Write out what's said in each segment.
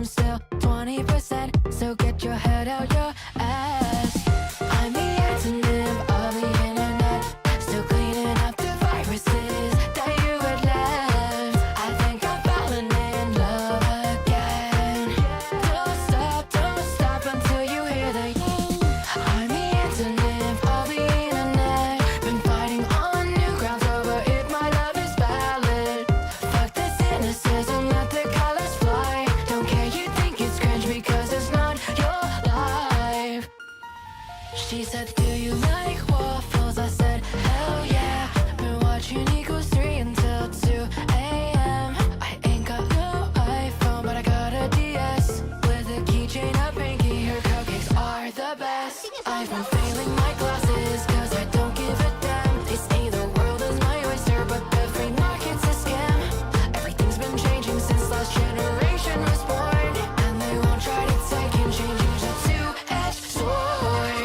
I'm still 20%, so get your head out your ass. I'm the antonym of the internet, still cleaning up the viruses that you had left. I think I'm falling in love again. Don't stop until you hear the I'm the antonym of the internet, been fighting on new grounds over if my love is valid. Fuck the cynicism, let the colors fly. Don't care, you think it's cringe because it's not your life. She said, do you like waffles? I said, hell yeah. Been watching Equals 3 until 2 a.m. I ain't got no iPhone, but I got a DS with a keychain, a pinky. Her cupcakes are the best. I've been failing my classes cause I don't give a damn. They say the world is my oyster, but the free market's a scam. Everything's been changing since last generation was born, and they won't try to take and change. Use a two-edged sword.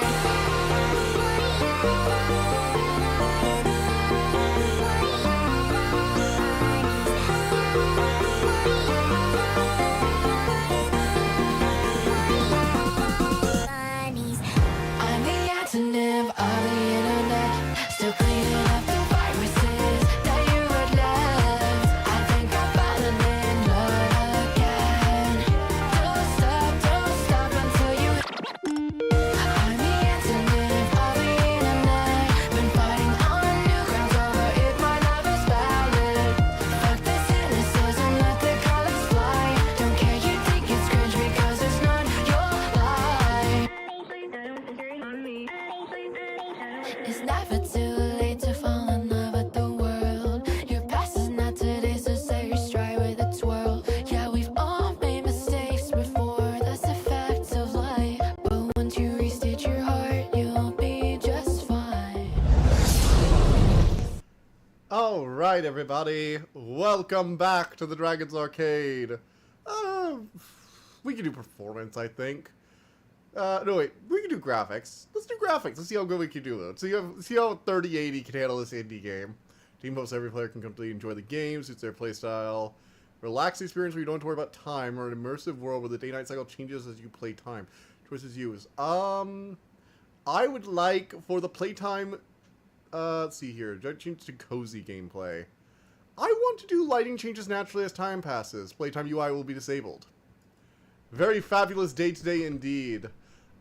I'm the antonym of the internet, still cleaning up the viruses that you had left. I think I'm falling in love again. Don't stop until you I'm the antonym of the internet, been fighting on new grounds over if my love is valid. Fuck the cynicism, let the colors fly. Don't care, you think it's cringe because it's not your life. It's never too late to fall in love with the world. Your past is not today, so set your stride with a twirl. Yeah, we've all made mistakes before, that's the fact of life. But once you restate your heart, you'll be just fine. Alright, everybody. Welcome back to the Dragon's Arcade. We can do performance, I think. No, wait. We can do graphics. Let's do graphics. Let's see how good we can do it. See how 3080 can handle this indie game. Team hopes every player can completely enjoy the game, suits their playstyle. Relaxed experience where you don't have to worry about time, or an immersive world where the day-night cycle changes as you play time. Choices used. I would like for the playtime... let's see here. Change to cozy gameplay. I want to do lighting changes naturally as time passes. Playtime UI will be disabled. Very fabulous day today indeed.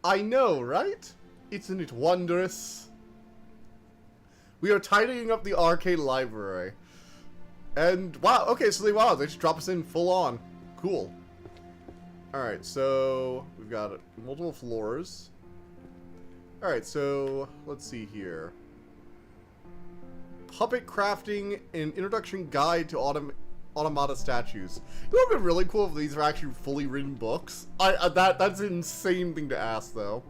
I know, right? Isn't it wondrous? We are tidying up the Arcane library. And, wow, okay, so they just drop us in full on. Cool. Alright, so we've got multiple floors. Alright, so let's see here. Puppet crafting, an introduction guide to automata statues. It would have been really cool if these are actually fully written books. That's an insane thing to ask, though.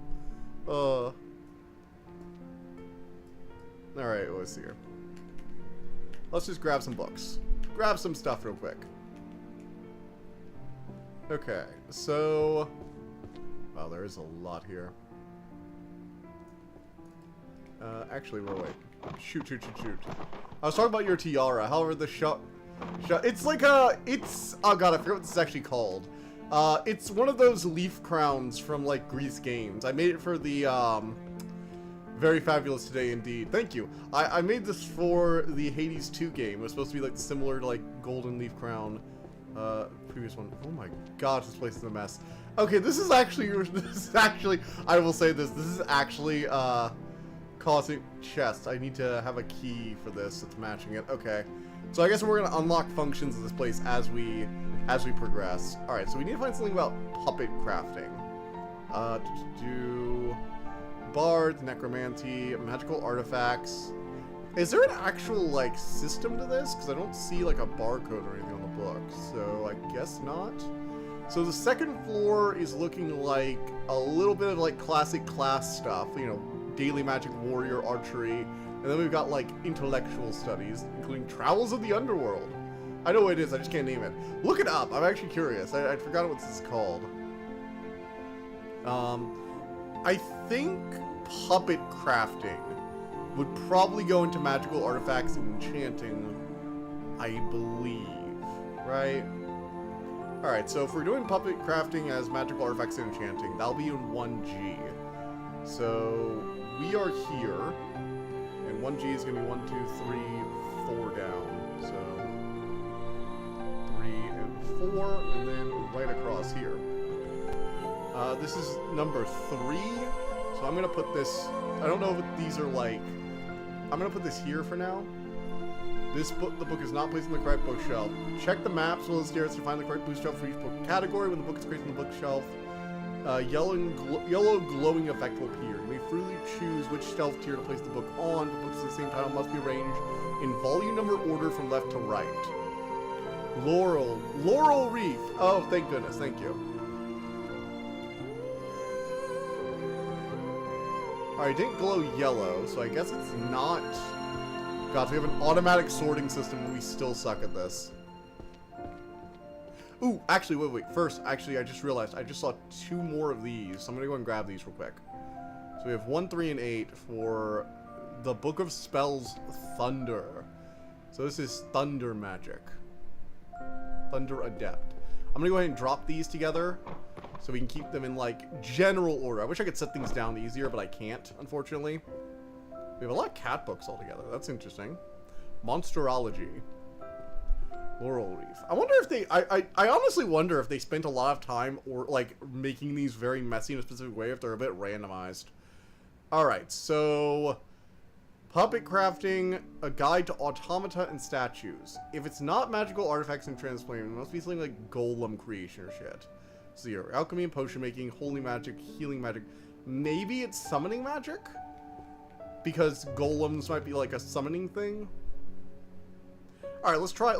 Alright, let's see here. Let's just grab some books. Grab some stuff real quick. Okay, so... Wow, there is a lot here. Actually, wait. Shoot. I was talking about your tiara. However, the it's like it's... Oh god, I forget what this is actually called. It's one of those leaf crowns from, like, Greece games. I made it for the, Very fabulous today indeed. Thank you. I made this for the Hades 2 game. It was supposed to be, like, similar to, like, golden leaf crown. Previous one. Oh my god, this place is a mess. Okay, this is actually, I will say this is actually, causing chest. I need to have a key for this that's matching it. Okay. So I guess we're gonna unlock functions of this place as we progress. Alright, so we need to find something about puppet crafting. Do bards, necromancy, magical artifacts. Is there an actual, like, system to this? Because I don't see, like, a barcode or anything on the book. So I guess not. So the second floor is looking like a little bit of, like, classic class stuff. You know, daily magic, warrior, archery. And then we've got, like, intellectual studies, including travels of the underworld. I know what it is, I just can't name it. Look it up, I'm actually curious. I forgot what this is called. I think puppet crafting would probably go into magical artifacts and enchanting, I believe, right? Alright, so if we're doing puppet crafting as magical artifacts and enchanting, that'll be in 1G. So we are here, and 1G is going to be 1, 2, 3, 4 down. So 3 and 4, and then right across here. This is number 3, so I'm going to put this, I don't know if these are like, I'm going to put this here for now. This book, the book is not placed on the correct bookshelf. Check the maps below the stairs to find the correct bookshelf for each book category. When the book is placed on the bookshelf, yellow glowing effect will appear. You may freely choose which shelf tier to place the book on, but books of the same title must be arranged in volume number order from left to right. Laurel Reef. Oh, thank goodness, thank you. Alright, it didn't glow yellow, so I guess it's not... God, we have an automatic sorting system and we still suck at this. Ooh, actually, wait. First, actually, I just realized I just saw 2 more of these. So I'm going to go and grab these real quick. So we have 1, 3, and 8 for the Book of Spells Thunder. So this is Thunder Magic. Thunder Adept. I'm going to go ahead and drop these together so we can keep them in, like, general order. I wish I could set things down easier, but I can't, unfortunately. We have a lot of cat books altogether. That's interesting. Monsterology. Laurel Reef. I wonder if they... I honestly wonder if they spent a lot of time or like making these very messy in a specific way, if they're a bit randomized. Alright, so... Puppet crafting, a guide to automata and statues. If it's not magical artifacts and transplants, it must be something like golem creation or shit. 0. Alchemy and potion making, holy magic, healing magic. Maybe it's summoning magic? Because golems might be like a summoning thing. All right, let's try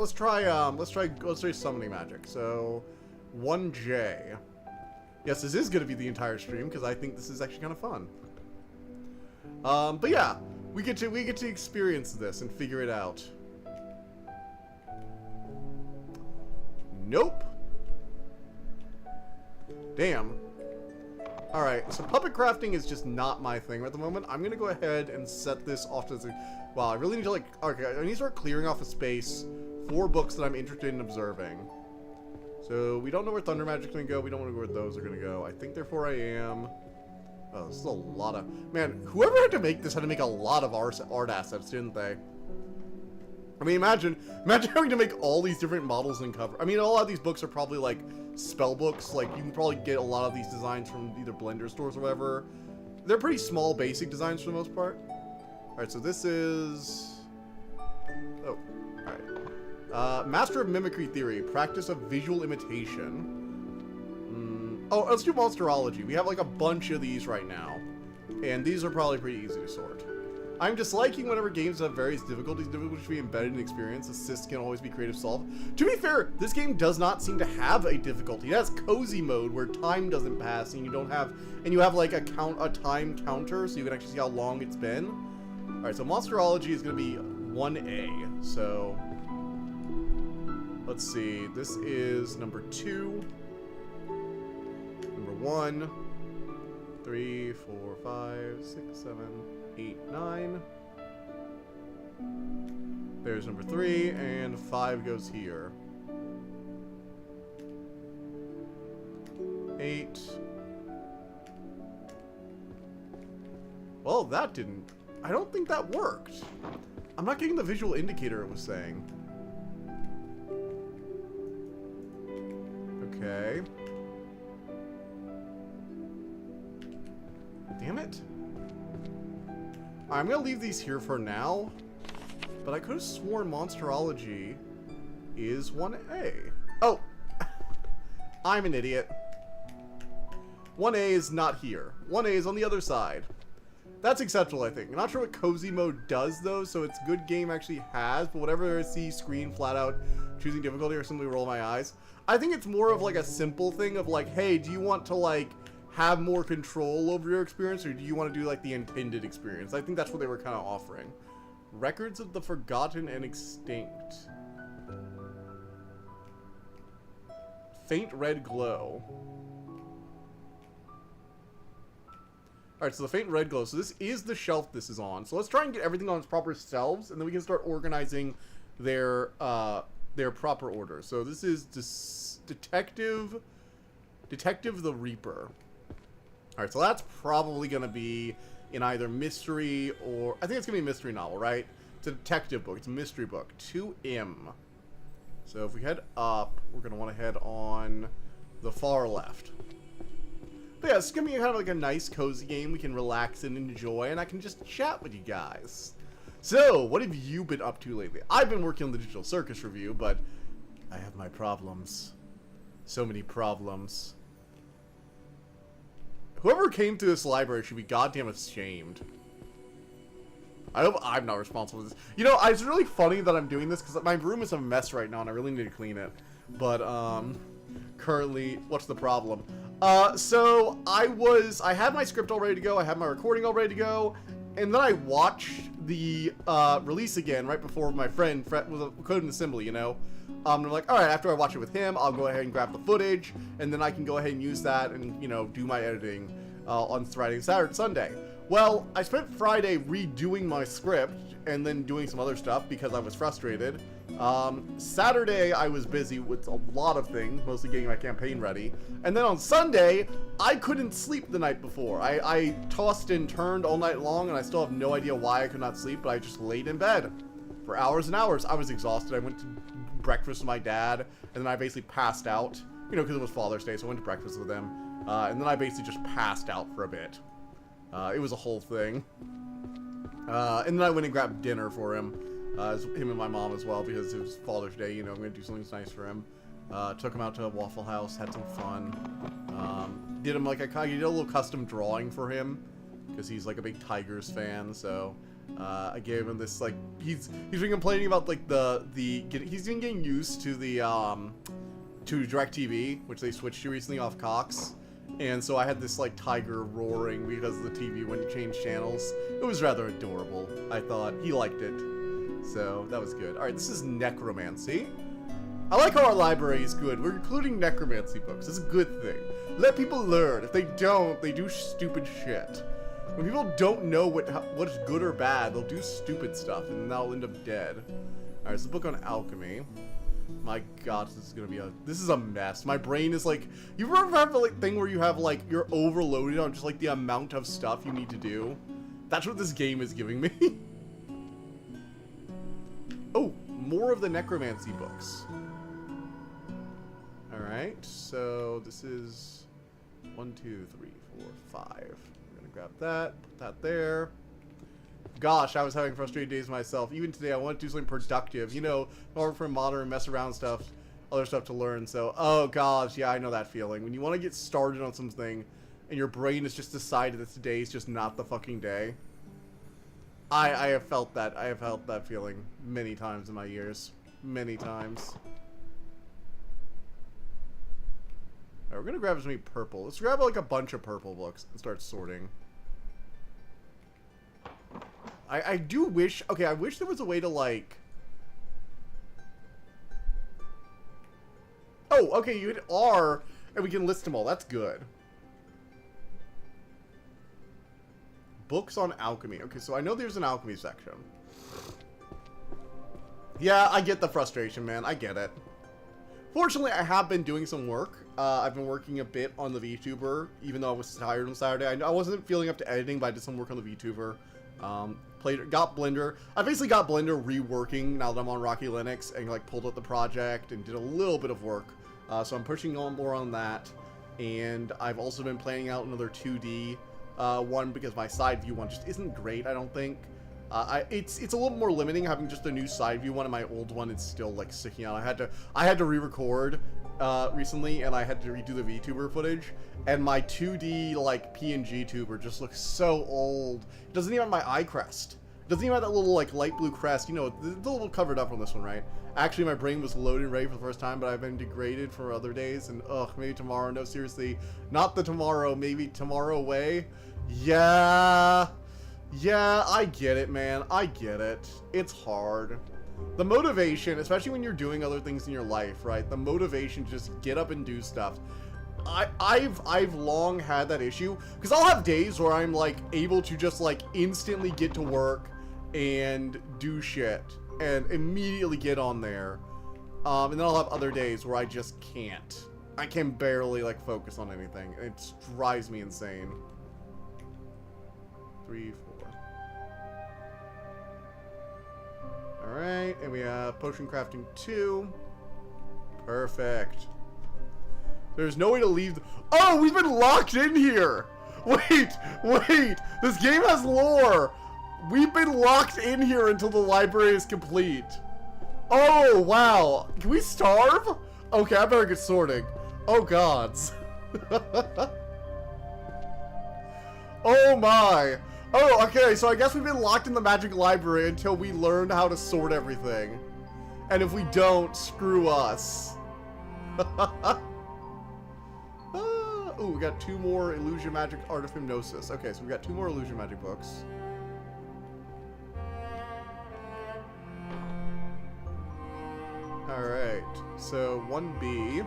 summoning magic. So 1J. Yes, this is going to be the entire stream because I think this is actually kind of fun. But yeah, we get to experience this and figure it out. Nope. Damn. Alright, so puppet crafting is just not my thing at the moment. I'm going to go ahead and set this off to the... Wow, I really need to, like... Okay, I need to start clearing off a space for books that I'm interested in observing. So, we don't know where Thunder Magic's going to go. We don't want to go where those are going to go. I think, therefore, I am... Oh, this is a lot of... Man, whoever had to make this had to make a lot of art assets, didn't they? I mean, imagine having to make all these different models and cover. I mean, a lot of these books are probably, like... spell books. Like, you can probably get a lot of these designs from either Blender stores or whatever. They're pretty small, basic designs for the most part. Alright, so this is... Oh, alright. Master of Mimicry Theory. Practice of visual imitation. Oh, let's do Monsterology. We have, like, a bunch of these right now. And these are probably pretty easy to sort. I'm disliking whenever games have various difficulties. Difficulties should be embedded in experience. Assists can always be creative solve. To be fair, this game does not seem to have a difficulty. It has cozy mode where time doesn't pass and you don't have, and you have like a time counter so you can actually see how long it's been. All right, so Monsterology is going to be 1A. So let's see. This is number 2, number 1, 3, 4, 5, 6, 7, 8, 9. There's number 3, and 5 goes here. 8. Well, that didn't... I don't think that worked. I'm not getting the visual indicator it was saying. Okay. Damn it. I'm gonna leave these here for now, but I could have sworn Monsterology is 1A. Oh! I'm an idiot. 1A is not here. 1A is on the other side. That's acceptable, I think. I'm not sure what cozy mode does, though, so it's good game actually has, but whatever I see screen flat out choosing difficulty or simply roll my eyes. I think it's more of like a simple thing of like, hey, do you want to like have more control over your experience, or do you want to do like the intended experience? I think that's what they were kind of offering. Records of the Forgotten and Extinct. Faint red glow. Alright, so the faint red glow. So this is the shelf this is on. So let's try and get everything on its proper shelves, and then we can start organizing their proper order. So this is Detective the Reaper. Alright, so that's probably going to be in either mystery or... I think it's going to be a mystery novel, right? It's a detective book. It's a mystery book. 2M. So if we head up, we're going to want to head on the far left. But yeah, it's going to be kind of like a nice, cozy game we can relax and enjoy, and I can just chat with you guys. So, what have you been up to lately? I've been working on the Digital Circus review, but I have my problems. So many problems. Whoever came to this library should be goddamn ashamed. I hope I'm not responsible for this. You know, it's really funny that I'm doing this because my room is a mess right now and I really need to clean it. But, currently, what's the problem? So, I had my script all ready to go, I had my recording all ready to go, and then I watched the, release again right before my friend was coding assembly, you know? I'm like, alright, after I watch it with him, I'll go ahead and grab the footage, and then I can go ahead and use that and, you know, do my editing, on Friday, Saturday, Sunday. Well, I spent Friday redoing my script, and then doing some other stuff because I was frustrated. Saturday, I was busy with a lot of things, mostly getting my campaign ready. And then on Sunday, I couldn't sleep the night before. I tossed and turned all night long, and I still have no idea why I could not sleep, but I just laid in bed for hours and hours. I was exhausted. I went to breakfast with my dad, and then I basically passed out, you know, because it was Father's Day, so I went to breakfast with him. And then I basically just passed out for a bit. It was a whole thing. And then I went and grabbed dinner for him. Him and my mom as well, because it was Father's Day, you know, I'm going to do something nice for him. Took him out to a Waffle House, had some fun. Did him like I did a little custom drawing for him, because he's like a big Tigers fan, so... I gave him this, like, he's been complaining about, like, he's been getting used to the, to DirecTV, which they switched to recently off Cox, and so I had this, like, tiger roaring because the TV wouldn't change channels. It was rather adorable, I thought. He liked it, so that was good. Alright, this is Necromancy. I like how our library is good. We're including necromancy books. It's a good thing. Let people learn. If they don't, they do stupid shit. When people don't know what's good or bad, they'll do stupid stuff, and then they'll end up dead. Alright, it's a book on alchemy. My god, this is a mess. My brain is like, you ever have a like, thing where you have like, you're overloaded on just like the amount of stuff you need to do? That's what this game is giving me. Oh, more of the necromancy books. Alright, so this is 1, 2, 3, 4, 5. Grab that, put that there. Gosh, I was having frustrated days myself. Even today, I want to do something productive. You know, more for modern, mess around stuff, other stuff to learn. So, oh gosh, yeah, I know that feeling. When you want to get started on something, and your brain has just decided that today is just not the fucking day. I have felt that. I have felt that feeling many times in my years. Many times. Alright, we're gonna grab as many purple. Let's grab like a bunch of purple books and start sorting. I do wish... Okay, I wish there was a way to, like... Oh, okay, you hit R, and we can list them all. That's good. Books on alchemy. Okay, so I know there's an alchemy section. Yeah, I get the frustration, man. I get it. Fortunately, I have been doing some work. I've been working a bit on the VTuber, even though I was tired on Saturday. I wasn't feeling up to editing, but I did some work on the VTuber. Got Blender. I basically got Blender reworking now that I'm on Rocky Linux, and like pulled up the project and did a little bit of work. So I'm pushing on more on that, and I've also been planning out another 2D one because my side view one just isn't great. I don't think. It's a little more limiting having just a new side view one, and my old one is still like sticking out. I had to re-record recently, and I had to redo the VTuber footage, and my 2D like PNG tuber just looks so old. It doesn't even have my eye crest. It doesn't even have that little like light blue crest. You know, it's a little covered up on this one, right? Actually, my brain was loaded and ready for the first time, but I've been degraded for other days, and ugh, maybe tomorrow. No, seriously, not the tomorrow. Maybe tomorrow away. Yeah, I get it, man. I get it. It's hard. The motivation, especially when you're doing other things in your life, right? The motivation to just get up and do stuff. I've long had that issue, because I'll have days where I'm like able to just like instantly get to work and do shit and immediately get on there. And then I'll have other days where I just can't. I can barely, like, focus on anything. It just drives me insane. 3, 4. Alright, and we have potion crafting 2. Perfect. There's no way to leave. Oh, we've been locked in here! Wait! This game has lore! We've been locked in here until the library is complete. Oh, wow. Can we starve? Okay, I better get sorting. Oh, gods. Oh, my. Oh, okay, so I guess we've been locked in the magic library until we learn how to sort everything. And if we don't, screw us. Ooh, we got 2 more Illusion Magic Art of Hypnosis. Okay, so we got 2 more Illusion Magic books. Alright, so 1B.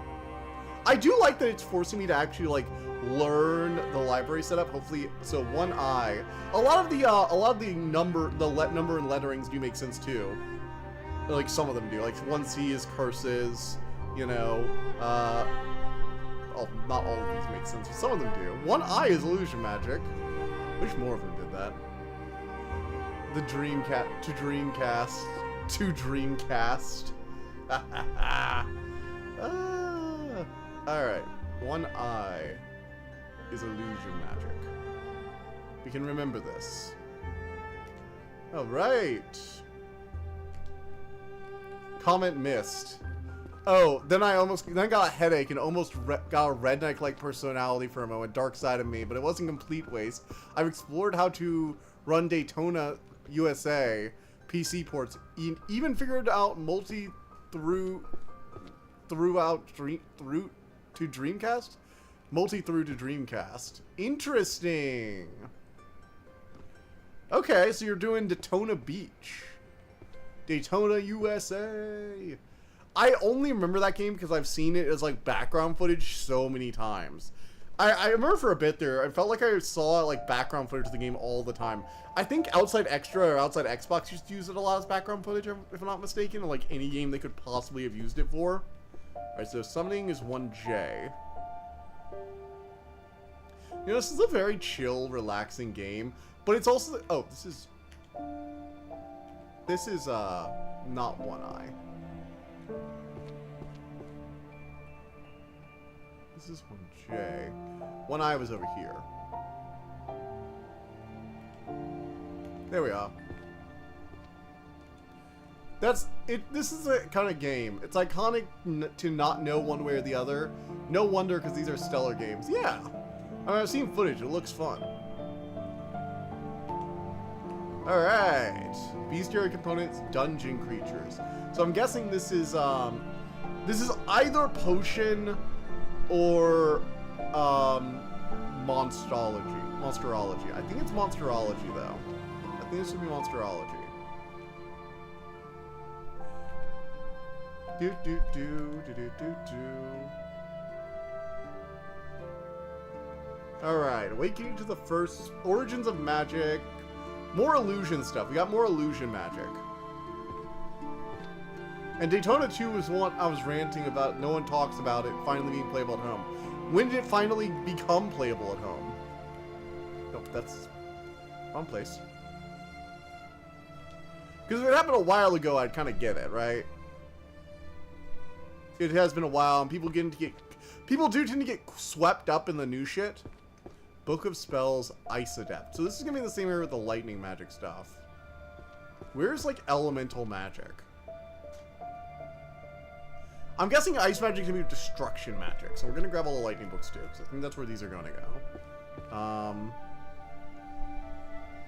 I do like that it's forcing me to actually, like, learn the library setup. Hopefully, so 1I. A lot of the number and letterings do make sense too. Like, some of them do. Like, 1C is curses, you know, oh, not all of these make sense, but some of them do. 1I is illusion magic. Wish more of them did that. The to Dreamcast. Alright. 1I is illusion magic. We can remember this. Alright. Comment missed. Oh, then I got a headache and almost got a redneck-like personality for a moment, dark side of me, but it wasn't complete waste. I've explored how to run Daytona USA PC ports, even figured out through to Dreamcast? Multi-through to Dreamcast. Interesting. Okay, so you're doing Daytona Beach. Daytona USA. I only remember that game because I've seen it as, like, background footage so many times. I remember for a bit there, I felt like I saw, like, background footage of the game all the time. I think Outside Extra or Outside Xbox used to use it a lot as background footage, if I'm not mistaken, or, like, any game they could possibly have used it for. Alright, so summoning is 1J. You know, this is a very chill, relaxing game, but it's also... Oh, this is... not 1I. This is 1J. 1I was over here. There we are. That's it. This is a kind of game. It's iconic to not know one way or the other. No wonder, because these are stellar games. Yeah. I mean, I've seen footage. It looks fun. Alright. Bestiary components, dungeon creatures. So I'm guessing this is either potion or monsterology. I think it's monsterology though. I think this would be monsterology. Alright, awakening to the first origins of magic. More illusion stuff. We got more illusion magic. And Daytona 2 was one I was ranting about. No one talks about it finally being playable at home. When did it finally become playable at home? Nope, that's wrong place. Because if it happened a while ago, I'd kind of get it, right? It has been a while, and people do tend to get swept up in the new shit. Book of Spells, Ice Adept. So this is gonna be the same area with the lightning magic stuff. Where's like elemental magic? I'm guessing ice magic is gonna be destruction magic, so we're gonna grab all the lightning books too, because I think that's where these are gonna go.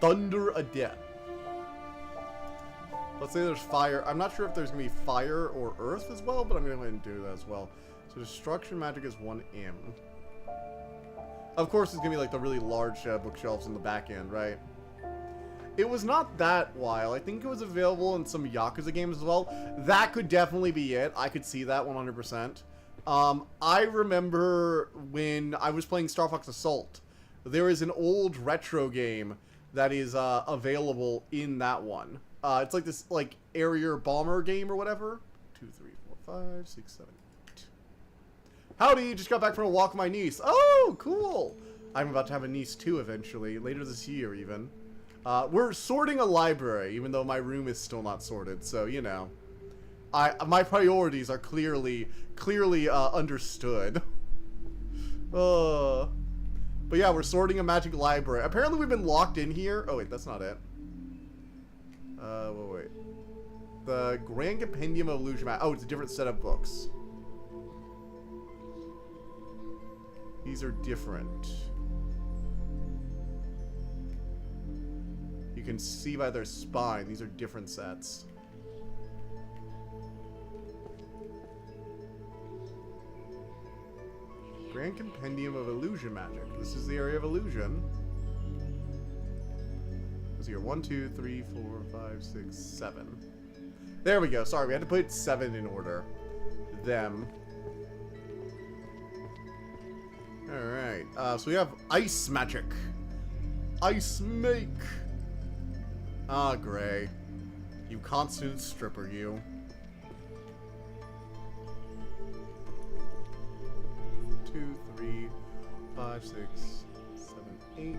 Thunder Adept. Let's say there's fire. I'm not sure if there's gonna be fire or earth as well, but I'm gonna go ahead and do that as well. So destruction magic is 1M. Of course, it's gonna be like the really large bookshelves in the back end, right? It was not that while. I think it was available in some Yakuza games as well. That could definitely be it. I could see that 100%. I remember when I was playing Star Fox Assault, there is an old retro game that is available in that one. It's like this like area bomber game or whatever. 2, 3, 4, 5, 6, 7, 8. Howdy, just got back from a walk with my niece. Oh, cool. I'm about to have a niece too eventually, later this year even. We're sorting a library, even though my room is still not sorted, so, you know. My priorities are clearly understood. But yeah, we're sorting a magic library. Apparently we've been locked in here. Oh wait, that's not it. Wait. The Grand Compendium of Illusion. Oh, it's a different set of books. These are different. You can see by their spine, these are different sets. Grand Compendium of Illusion Magic. This is the area of illusion. Let's see here. 1, 2, 3, 4, 5, 6, 7. There we go. Sorry, we had to put 7 in order. Them. Alright. So we have Ice Magic. Ice Make. Ah, Gray. You constant stripper, you. Two, 3, 5, 6, 7, 8.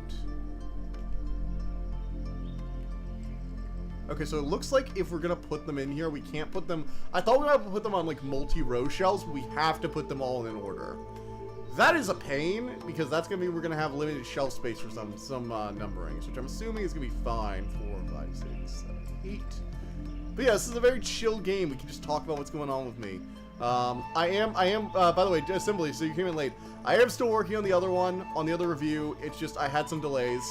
Okay, so it looks like if we're gonna put them in here, we can't put them... I thought we might put them on, like, multi-row shelves, but we have to put them all in order. That is a pain, because that's gonna mean we're gonna have limited shelf space for some numberings, which I'm assuming is gonna be fine. 4, 5, 6, 7, 8. But yeah, this is a very chill game. We can just talk about what's going on with me. I am, by the way, Assembly, so you came in late. I am still working on the other one, on the other review. It's just, I had some delays,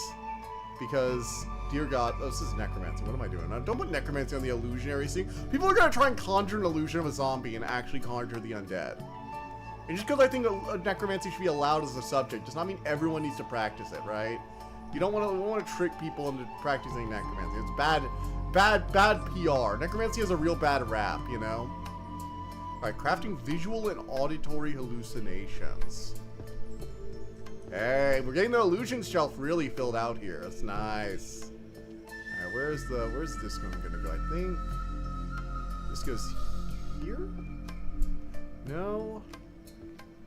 because, dear God, oh, this is Necromancy. What am I doing? Don't put Necromancy on the illusionary scene. People are gonna try and conjure an illusion of a zombie and actually conjure the undead. And just because I think Necromancy should be allowed as a subject does not mean everyone needs to practice it, right? You don't want to trick people into practicing Necromancy. It's bad PR. Necromancy has a real bad rap, you know? Alright, crafting visual and auditory hallucinations. Hey, we're getting the illusion shelf really filled out here. That's nice. Alright, where's this one gonna go? I think this goes here? No.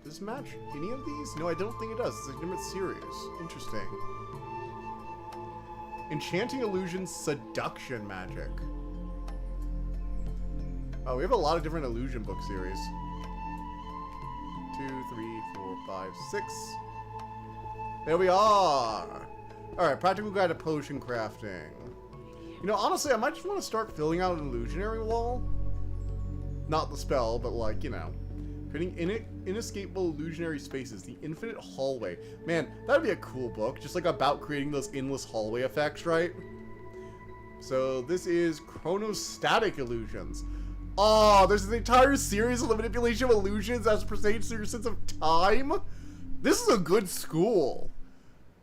Does this match any of these? No, I don't think it does. It's a different series. Interesting. Enchanting Illusions Seduction Magic. Oh, we have a lot of different illusion book series. 2, 3, 4, 5, 6. There we are! Alright, Practical Guide to Potion Crafting. You know, honestly, I might just want to start filling out an illusionary wall. Not the spell, but like, you know. Creating inescapable illusionary spaces, the infinite hallway. Man, that'd be a cool book, just like about creating those endless hallway effects, right? So this is chronostatic illusions. Oh, there's an entire series of the manipulation of illusions as pertains to your sense of time. This is a good school.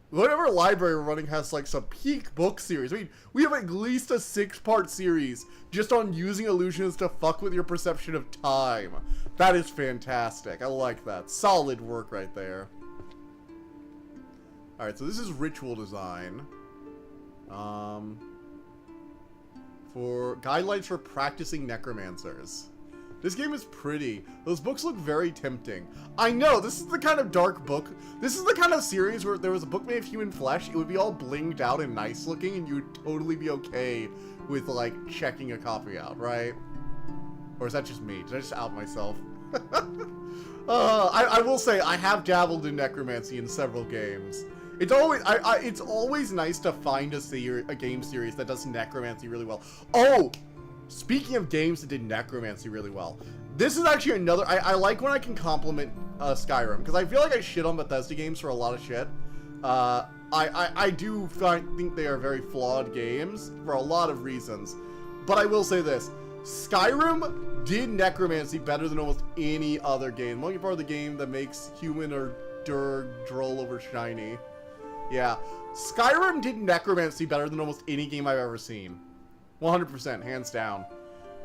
Whatever library we're running has like some peak book series. I mean, we have at least a 6-part series just on using illusions to fuck with your perception of time. That is fantastic. I like that. Solid work right there. Alright, so this is ritual design. For guidelines for practicing necromancers. This game is pretty. Those books look very tempting. I know, this is the kind of dark book. This is the kind of series where if there was a book made of human flesh, it would be all blinged out and nice looking, and you would totally be okay with, like, checking a copy out, right? Or is that just me? Did I just out myself? I will say, I have dabbled in necromancy in several games. It's always nice to find a game series that does necromancy really well. Oh! Speaking of games that did necromancy really well, this is actually another... I like when I can compliment Skyrim, because I feel like I shit on Bethesda games for a lot of shit. I do think they are very flawed games for a lot of reasons. But I will say this. Skyrim did necromancy better than almost any other game. Monkey part of the game that makes human or Durg droll over shiny. Yeah. Skyrim did necromancy better than almost any game I've ever seen. 100%, hands down.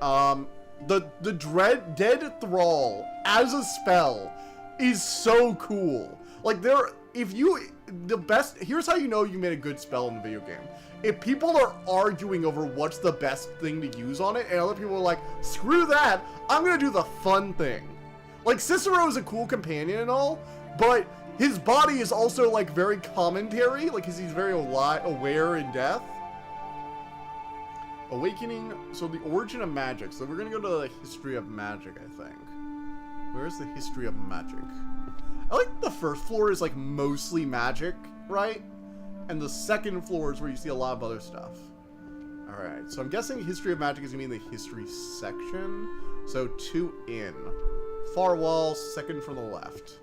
The Dead Thrall as a spell is so cool. Like, here's how you know you made a good spell in a video game. if people are arguing over what's the best thing to use on it, and other people are like, screw that, I'm gonna do the fun thing. Like, Cicero is a cool companion and all, but his body is also, like, very commentary, like, 'cause he's very aware in death. Awakening, so the origin of magic. So we're gonna go to the history of magic, I think. Where's the history of magic? I like the first floor is, like, mostly magic, right? And the second floor is where you see a lot of other stuff. Alright, so I'm guessing history of magic is gonna be in the history section. So 2 in. Far wall, second from the left.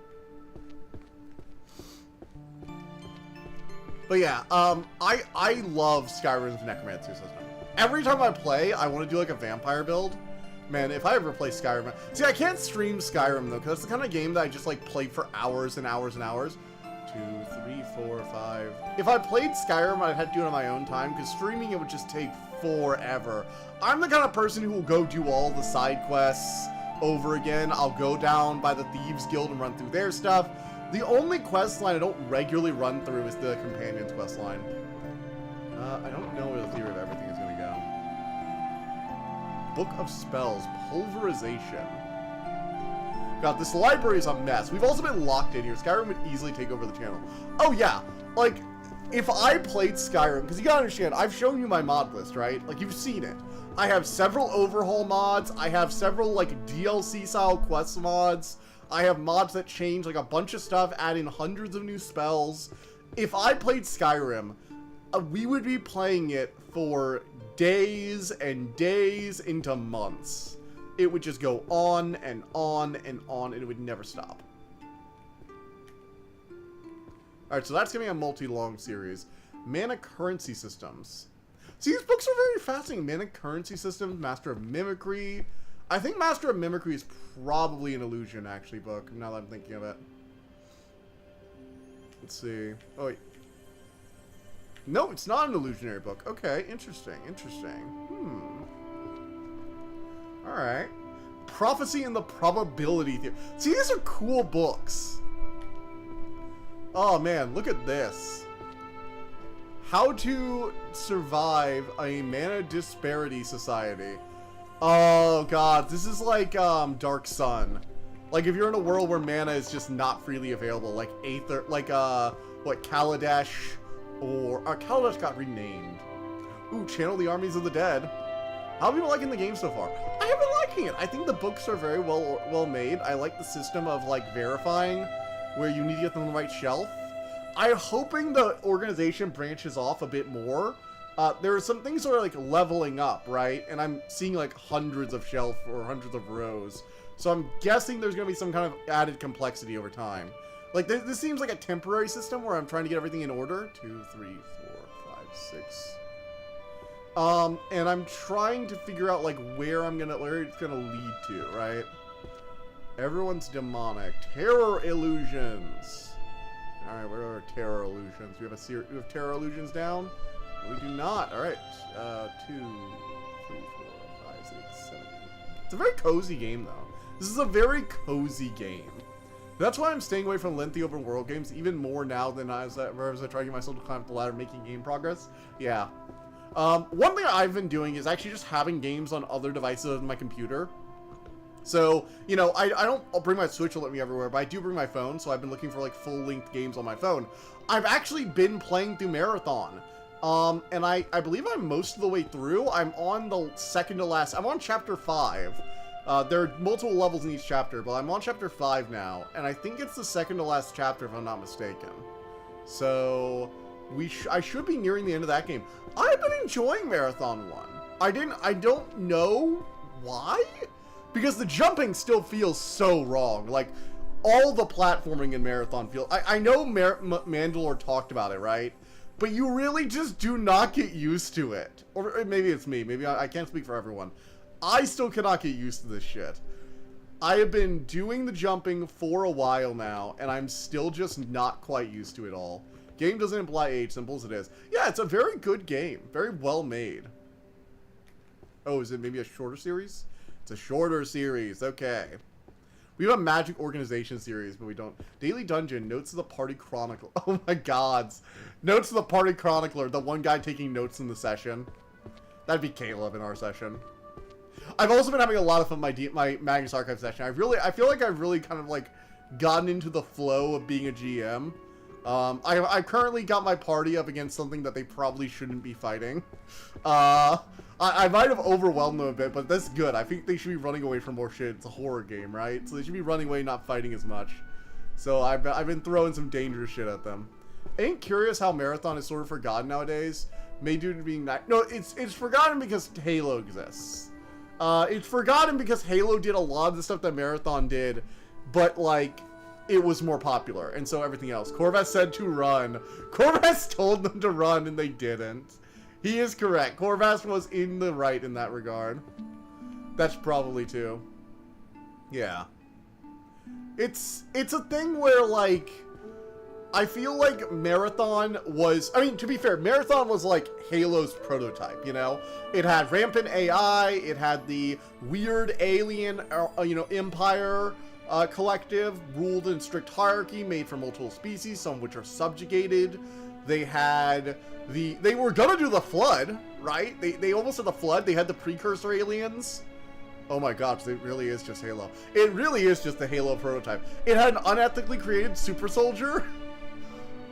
But yeah, I love Skyrim's necromancy system. Every time I play, I want to do like a vampire build. Man, if I ever play Skyrim... See, I can't stream Skyrim though, because it's the kind of game that I just like play for hours and hours and hours. 2, 3, 4, 5. If I played Skyrim, I'd have to do it on my own time, because streaming it would just take forever. I'm the kind of person who will go do all the side quests over again. I'll go down by the Thieves Guild and run through their stuff. The only quest line I don't regularly run through is the Companion's quest line. I don't know where the Theory of Everything is going to go. Book of Spells. Pulverization. God, this library is a mess. We've also been locked in here. Skyrim would easily take over the channel. Oh, yeah. Like, if I played Skyrim... Because you gotta understand, I've shown you my mod list, right? Like, you've seen it. I have several overhaul mods. I have several, like, DLC-style quest mods. I have mods that change, like, a bunch of stuff, add in hundreds of new spells. If I played Skyrim, we would be playing it for days and days into months. It would just go on and on and on, and it would never stop. Alright, so that's going to be a multi-long series. Mana currency systems. See, these books are very fascinating. Mana currency systems, Master of Mimicry. I think Master of Mimicry is probably an illusion, actually, book, now that I'm thinking of it. Let's see. Oh, wait. No, it's not an illusionary book. Okay, interesting, interesting. Alright. Prophecy and the Probability Theory. See, these are cool books. Oh, man, look at this. How to survive a mana disparity society. Oh, God, this is like, Dark Sun. Like, if you're in a world where mana is just not freely available, like Aether, like, what, Kaladesh, or, Kaladesh got renamed. Ooh, Channel the Armies of the Dead. How have you been liking the game so far? I have been liking it. I think the books are very well made. I like the system of, like, verifying where you need to get them on the right shelf. I'm hoping the organization branches off a bit more. There are some things that are, like, leveling up, right? And I'm seeing, like, hundreds of shelf or hundreds of rows. So I'm guessing there's going to be some kind of added complexity over time. Like, this seems like a temporary system where I'm trying to get everything in order. 2, 3, 4, 5, 6. And I'm trying to figure out, like, where it's gonna lead to, right? Everyone's demonic. Terror illusions. Alright, where are our terror illusions? We have terror illusions down? We do not. Alright. 2, 3, 4, 5, 6, 7. It's a very cozy game, though. This is a very cozy game. That's why I'm staying away from lengthy open world games even more now than as I try to get myself to climb up the ladder making game progress. Yeah. One thing I've been doing is actually just having games on other devices than my computer. So, you know, I don't bring my Switch to let me everywhere, but I do bring my phone, so I've been looking for, like, full-length games on my phone. I've actually been playing through Marathon. And I believe I'm most of the way through. I'm on the second to last. I'm on chapter 5. There are multiple levels in each chapter, but I'm on chapter 5 now, and I think it's the second to last chapter if I'm not mistaken. So I should be nearing the end of that game. I've been enjoying Marathon 1. I don't know why, because the jumping still feels so wrong. Like, all the platforming in Marathon feels... I know Mandalore talked about it, right? But you really just do not get used to it. Or maybe it's me. Maybe I can't speak for everyone. I still cannot get used to this shit. I have been doing the jumping for a while now, and I'm still just not quite used to it all. Game doesn't imply age, simple as it is. Yeah, it's a very good game. Very well made. Oh, is it maybe a shorter series? It's a shorter series, okay. We have a magic organization series, but we don't. Daily Dungeon, Notes of the Party Chronicler. Oh my gods. Notes of the Party Chronicler, the one guy taking notes in the session. That'd be Caleb in our session. I've also been having a lot of fun with my Magnus Archive session. I feel like I've really kind of like gotten into the flow of being a GM. I currently got my party up against something that they probably shouldn't be fighting. I might have overwhelmed them a bit, but that's good. I think they should be running away from more shit. It's a horror game, right? So they should be running away, not fighting as much. So I've been throwing some dangerous shit at them. Ain't curious how Marathon is sort of forgotten nowadays. May due to being not. No, it's forgotten because Halo exists. It's forgotten because Halo did a lot of the stuff that Marathon did, but like it was more popular, and so everything else. Corvus said to run. Corvus told them to run, and they didn't. He is correct. Corvus was in the right in that regard. That's probably too. Yeah. It's a thing where, like, I feel like Marathon was... I mean, to be fair, Marathon was, like, Halo's prototype, you know? It had rampant AI, it had the weird alien, empire collective, ruled in strict hierarchy, made from multiple species, some of which are subjugated. They had they were gonna do the Flood, right? They almost had the Flood. They had the precursor aliens. Oh my gosh, it really is just Halo. It really is just the Halo prototype. It had an unethically created super soldier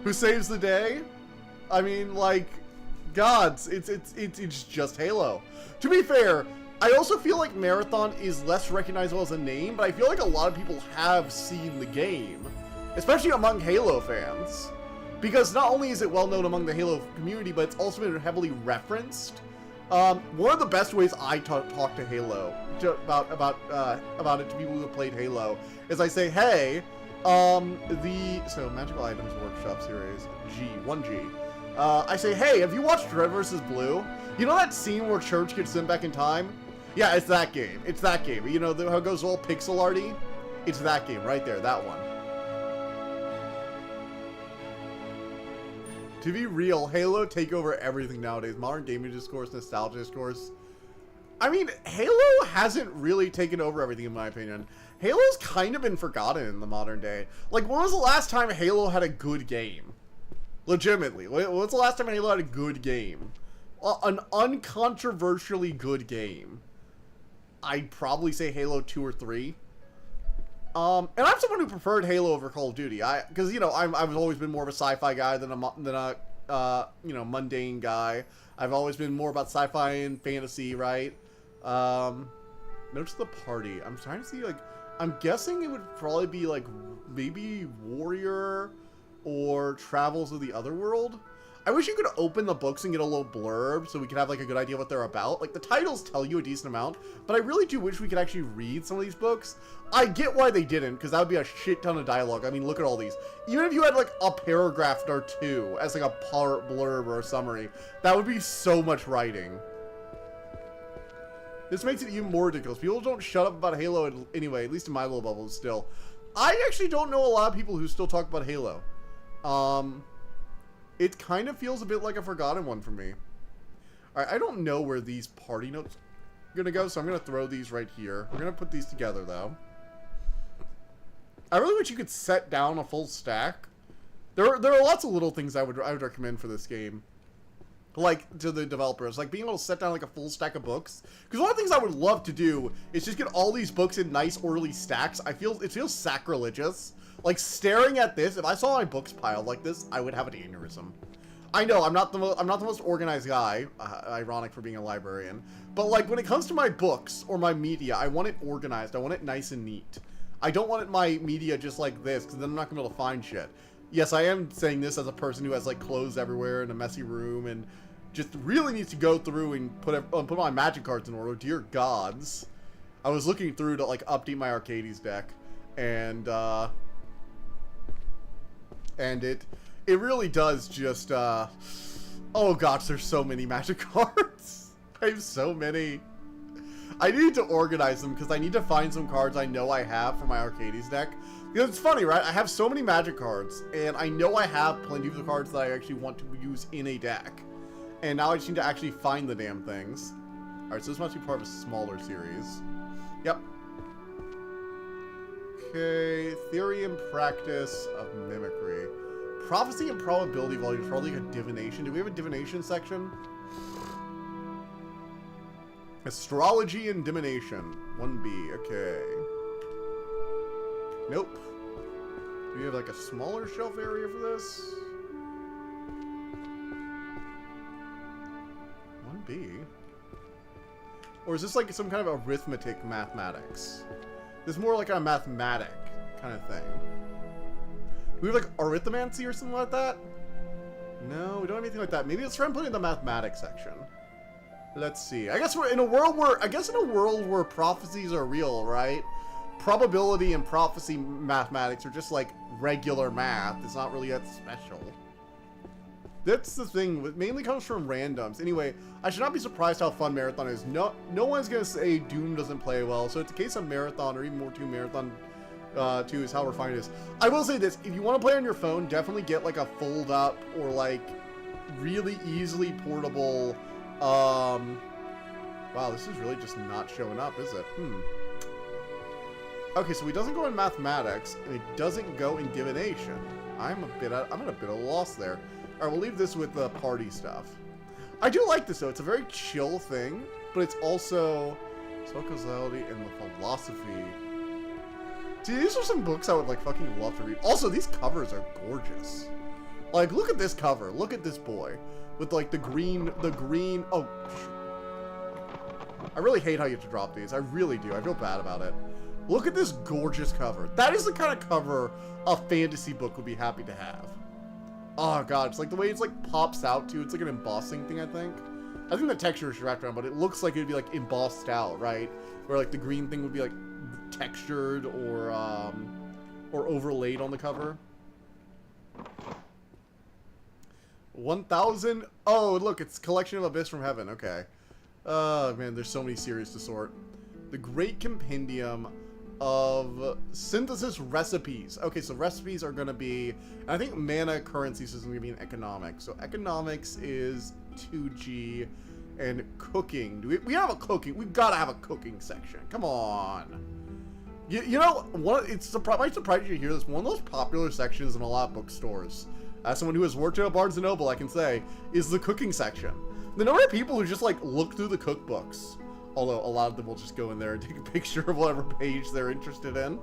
who saves the day. I mean, like, gods, it's just Halo. To be fair, I also feel like Marathon is less recognizable as a name, but I feel like a lot of people have seen the game, especially among Halo fans. Because not only is it well known among the Halo community, but it's also been heavily referenced. One of the best ways I talk to Halo about it to people who have played Halo is I say, hey, so Magical Items Workshop Series G1G. I say, hey, have you watched Red vs. Blue? You know that scene where Church gets sent back in time? Yeah, it's that game. It's that game. You know how it goes all pixel arty? It's that game right there. That one. To be real, Halo take over everything nowadays. Modern gaming discourse, nostalgia discourse. I mean, Halo hasn't really taken over everything in my opinion. Halo's kind of been forgotten in the modern day. Like, when was the last time Halo had a good game? Legitimately. When was the last time Halo had a good game? An uncontroversially good game. I'd probably say Halo 2 or 3. And I'm someone who preferred Halo over Call of Duty. Because, you know, I've always been more of a sci-fi guy than a mundane guy. I've always been more about sci-fi and fantasy, right? Notes of the Party. I'm trying to see, like, I'm guessing it would probably be, like, maybe Warrior or Travels of the Otherworld. I wish you could open the books and get a little blurb so we could have, like, a good idea what they're about. Like, the titles tell you a decent amount, but I really do wish we could actually read some of these books. I get why they didn't, because that would be a shit ton of dialogue. I mean, look at all these. Even if you had, like, a paragraph or two as, like, a part blurb or a summary, that would be so much writing. This makes it even more ridiculous. People don't shut up about Halo anyway, at least in my little bubble still. I actually don't know a lot of people who still talk about Halo. It kind of feels a bit like a forgotten one for me. Alright, I don't know where these party notes are going to go, so I'm going to throw these right here. We're going to put these together, though. I really wish you could set down a full stack. There are lots of little things I would recommend for this game. Like, to the developers. Like, being able to set down, like, a full stack of books. Because one of the things I would love to do is just get all these books in nice, orderly stacks. It feels sacrilegious. Like, staring at this, if I saw my books piled like this, I would have an aneurysm. I know, I'm not the most organized guy, ironic for being a librarian, but, like, when it comes to my books or my media, I want it organized. I want it nice and neat. I don't want my media just like this, because then I'm not going to be able to find shit. Yes, I am saying this as a person who has, like, clothes everywhere in a messy room, and just really needs to go through and put my magic cards in order. Dear gods. I was looking through to, like, update my Arcades deck, and it really does just, oh gosh, there's so many magic cards. I have so many. I need to organize them because I need to find some cards I know I have for my Arcades deck. Because it's funny, right? I have so many magic cards, and I know I have plenty of the cards that I actually want to use in a deck. And now I just need to actually find the damn things. Alright, so this must be part of a smaller series. Yep. Okay, theory and practice of mimicry. Prophecy and probability volume, probably like a divination. Do we have a divination section? Astrology and divination. 1B, okay. Nope. Do we have like a smaller shelf area for this? 1B? Or is this like some kind of arithmetic mathematics? This is more like a mathematic kind of thing. Do we have like arithmancy or something like that? No, we don't have anything like that. Maybe let's try and put it in the mathematics section. Let's see. I guess we're in a world where prophecies are real, right? Probability and prophecy mathematics are just like regular math. It's not really that special. That's the thing. It mainly comes from randoms. Anyway, I should not be surprised how fun Marathon is. No one's gonna say Doom doesn't play well. So it's a case of Marathon, or even more 2 Marathon 2 is how refined it is. I will say this: if you want to play on your phone, definitely get like a fold up or like really easily portable. Wow, this is really just not showing up, is it? Okay, so he doesn't go in mathematics, and he doesn't go in divination. I'm at a bit of a loss there. Alright, we'll leave this with the party stuff. I do like this, though. It's a very chill thing, but it's also social causality and the philosophy. See, these are some books I would, like, fucking love to read. Also, these covers are gorgeous. Like, look at this cover. Look at this boy. With, like, the green... Oh, I really hate how you have to drop these. I really do. I feel bad about it. Look at this gorgeous cover. That is the kind of cover a fantasy book would be happy to have. Oh god, it's like the way it's like pops out too. It's like an embossing thing, I think. I think the texture is wrapped around, but it looks like it'd be like embossed out, right? Where like the green thing would be like textured or overlaid on the cover. 1000. Oh, look, it's Collection of Abyss from Heaven. Okay. Oh man, there's so many series to sort. The Great Compendium of Synthesis Recipes. Okay, so recipes are going to be, and I think mana currency system is going to be in economics. So economics is 2G, and cooking. We have a cooking. We've got to have a cooking section. Come on. You know, might surprise you to hear this. One of those popular sections in a lot of bookstores, as someone who has worked at a Barnes & Noble, I can say, is the cooking section. The number of people who just like look through the cookbooks. Although a lot of them will just go in there and take a picture of whatever page they're interested in.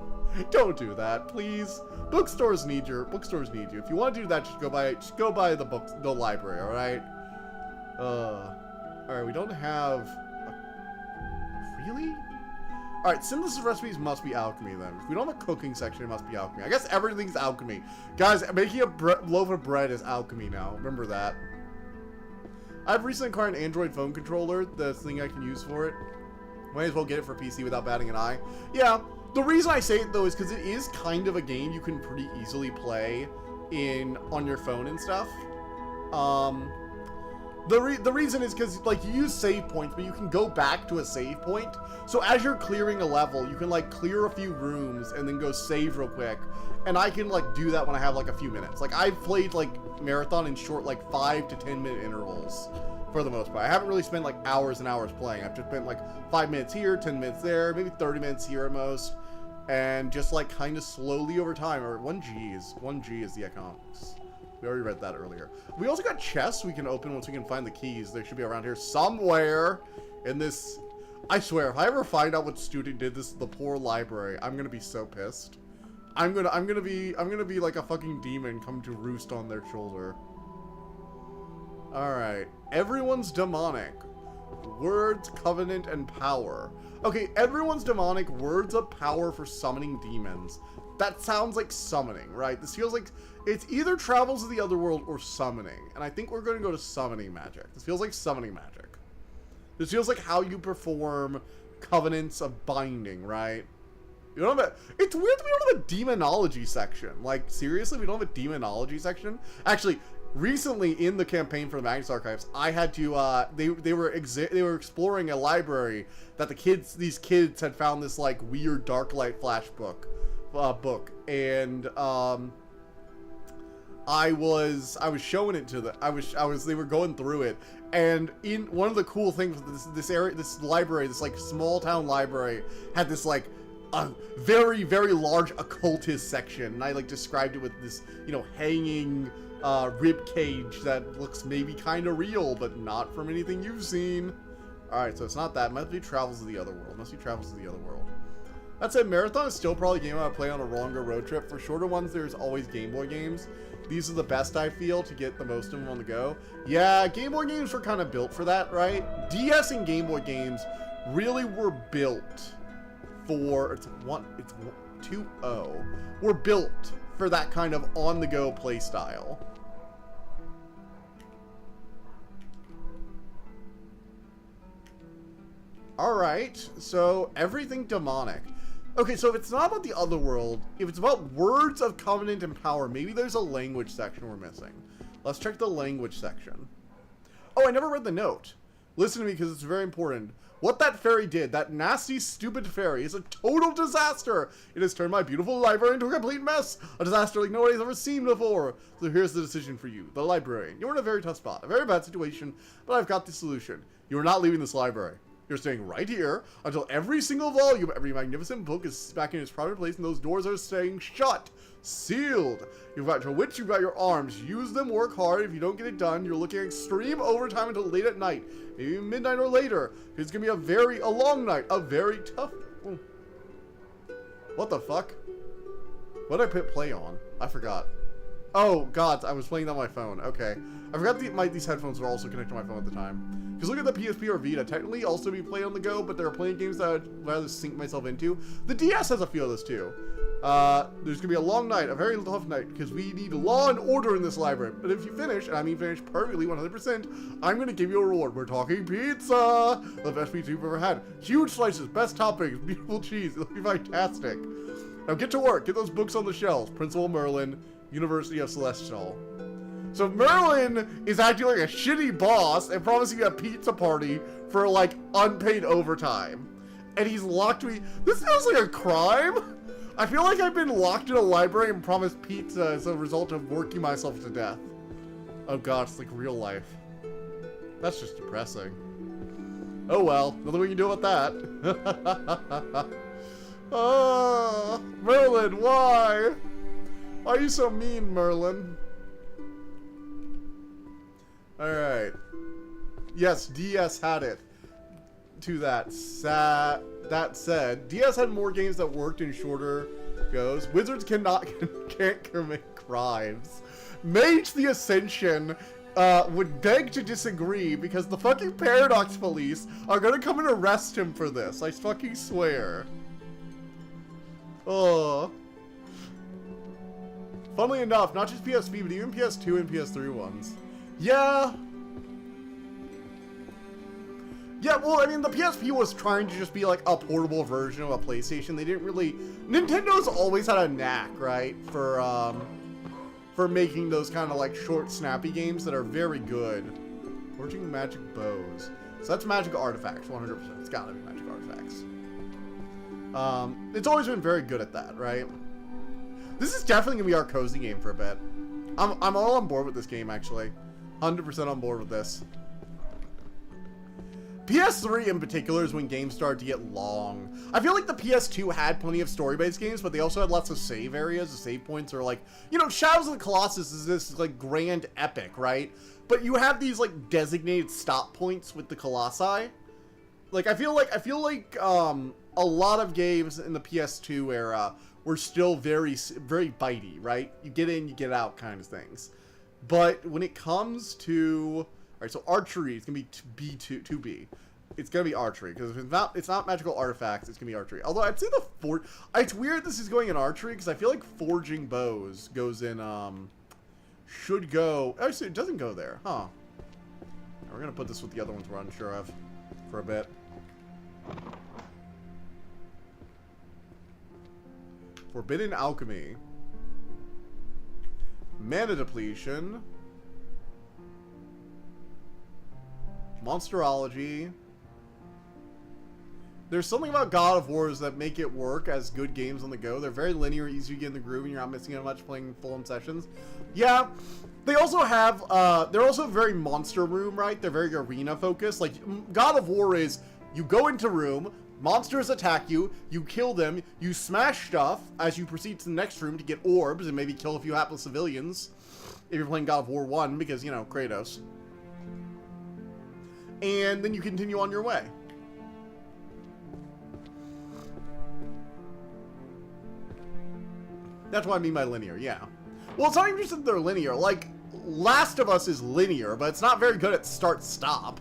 Don't do that, please. Bookstores need you. If you want to do that, just go buy the library, all right? All right, we don't have really? All right, synthesis recipes must be alchemy then. If we don't have a cooking section, it must be alchemy. I guess everything's alchemy. Guys, making a loaf of bread is alchemy now. Remember that. I've recently acquired an Android phone controller, the thing I can use for it. Might as well get it for PC without batting an eye. Yeah, the reason I say it though is because it is kind of a game you can pretty easily play on your phone and stuff. The reason is because like you use save points, but you can go back to a save point. So as you're clearing a level, you can like clear a few rooms and then go save real quick. And I can like do that when I have like a few minutes. Like I've played like Marathon in short like 5 to 10 minute intervals for the most part. I haven't really spent like hours and hours playing. I've just spent like 5 minutes here, 10 minutes there, maybe 30 minutes here at most. And just like kind of slowly over time, or 1G is the economics. We already read that earlier. We also got chests we can open once we can find the keys. They should be around here somewhere in this. I swear, if I ever find out what student did this to the poor library, I'm gonna be so pissed. I'm gonna be like a fucking demon come to roost on their shoulder. Alright. Everyone's demonic. Words, covenant, and power. Okay, everyone's demonic. Words of power for summoning demons. That sounds like summoning, right? This feels like it's either travels to the other world or summoning. And I think we're going to go to summoning magic. This feels like summoning magic. This feels like how you perform covenants of binding, right? You don't have it's weird that we don't have a demonology section. Like, seriously, we don't have a demonology section? Actually, recently in the campaign for the Magnus Archives, I had to, they were exploring a library that these kids had found this, like, weird Darklight Flash book. And, I was showing it to them. They were going through it. And in one of the cool things, this library, this, like, small town library, had this, like, a very, very large occultist section. And I, like, described it with this, you know, hanging rib cage that looks maybe kind of real, but not from anything you've seen. Alright, so it's not that. It must be Travels to the Other World. Must be Travels to the Other World. That said, Marathon is still probably a game I would play on a longer road trip. For shorter ones, there's always Game Boy games. These are the best, I feel, to get the most of them on the go. Yeah, Game Boy games were kind of built for that, right? DS and Game Boy games really were built for... It's 2-0. Were built for that kind of on-the-go play style. Alright, so everything demonic. Okay, so if it's not about the other world, if it's about words of covenant and power, maybe there's a language section we're missing. Let's check the language section. Oh, I never read the note. Listen to me because it's very important. What that fairy did, that nasty, stupid fairy, is a total disaster. It has turned my beautiful library into a complete mess. A disaster like nobody's ever seen before. So here's the decision for you, the librarian. You're in a very tough spot, a very bad situation, but I've got the solution. You're not leaving this library. You're staying right here until every single volume, every magnificent book is back in its proper place and those doors are staying shut. Sealed. You've got to which you've got your arms. Use them, work hard. If you don't get it done, you're looking at extreme overtime until late at night. Maybe midnight or later. It's going to be a long night. A very tough... Oh. What the fuck? What did I put play on? I forgot. Oh, God, I was playing on my phone. Okay. I forgot these headphones were also connected to my phone at the time. Because look at the PSP or Vita. Technically also be played on the go, but there are plenty of games that I'd rather sink myself into. The DS has a few of this too. There's going to be a long night, a very tough night, because we need law and order in this library. But if you finish, and I mean finish perfectly 100%, I'm going to give you a reward. We're talking pizza! The best pizza you've ever had. Huge slices, best toppings, beautiful cheese. It'll be fantastic. Now get to work. Get those books on the shelves. Principal Merlin, University of Celestial. So Merlin is acting like a shitty boss and promising me a pizza party for, like, unpaid overtime. And he's locked me. This feels like a crime. I feel like I've been locked in a library and promised pizza as a result of working myself to death. Oh god, it's like real life. That's just depressing. Oh well, nothing we can do about that. Oh, Merlin, why? Why are you so mean, Merlin? Alright. Yes, DS had it. To that said, DS had more games that worked in shorter goes. Wizards can't commit crimes. Mage the Ascension would beg to disagree because the fucking Paradox Police are gonna come and arrest him for this. I fucking swear. Oh. Funnily enough, not just PSP, but even PS2 and PS3 ones. Yeah. Yeah, well, I mean, the PSP was trying to just be like a portable version of a PlayStation. They didn't really... Nintendo's always had a knack, right? For making those kind of like short, snappy games that are very good. Forging magic bows. So that's magic artifacts, 100%. It's gotta be magic artifacts. It's always been very good at that, right? This is definitely gonna be our cozy game for a bit. I'm all on board with this game, actually. 100% on board with this. PS3 in particular is when games started to get long. I feel like the PS2 had plenty of story-based games, but they also had lots of save areas. The save points are like, you know, Shadows of the Colossus is this like grand epic, right? But you have these like designated stop points with the Colossi. Like I feel like a lot of games in the PS2 era were still very bitey, right? You get in, you get out kind of things. But when it comes to... Alright, so archery is going to be 2B. It's going to be archery, because if it's not magical artifacts, it's going to be archery. Although, I'd say it's weird this is going in archery, because I feel like forging bows goes in, should go... Actually, it doesn't go there, huh? We're going to put this with the other ones we're unsure of for a bit. Forbidden Alchemy. Mana depletion. Monsterology. There's something about God of Wars that make it work as good games on the go. They're very linear, easy to get in the groove, and you're not missing out much playing full-on sessions. Yeah, they also have, they're also very monster room, right? They're very arena focused. Like, God of War is, you go into room, monsters attack you, you kill them, you smash stuff as you proceed to the next room to get orbs and maybe kill a few hapless civilians. If you're playing God of War 1, because, you know, Kratos. And then you continue on your way. That's what I mean by linear, yeah. Well, it's not even just that they're linear. Like, Last of Us is linear, but it's not very good at start-stop.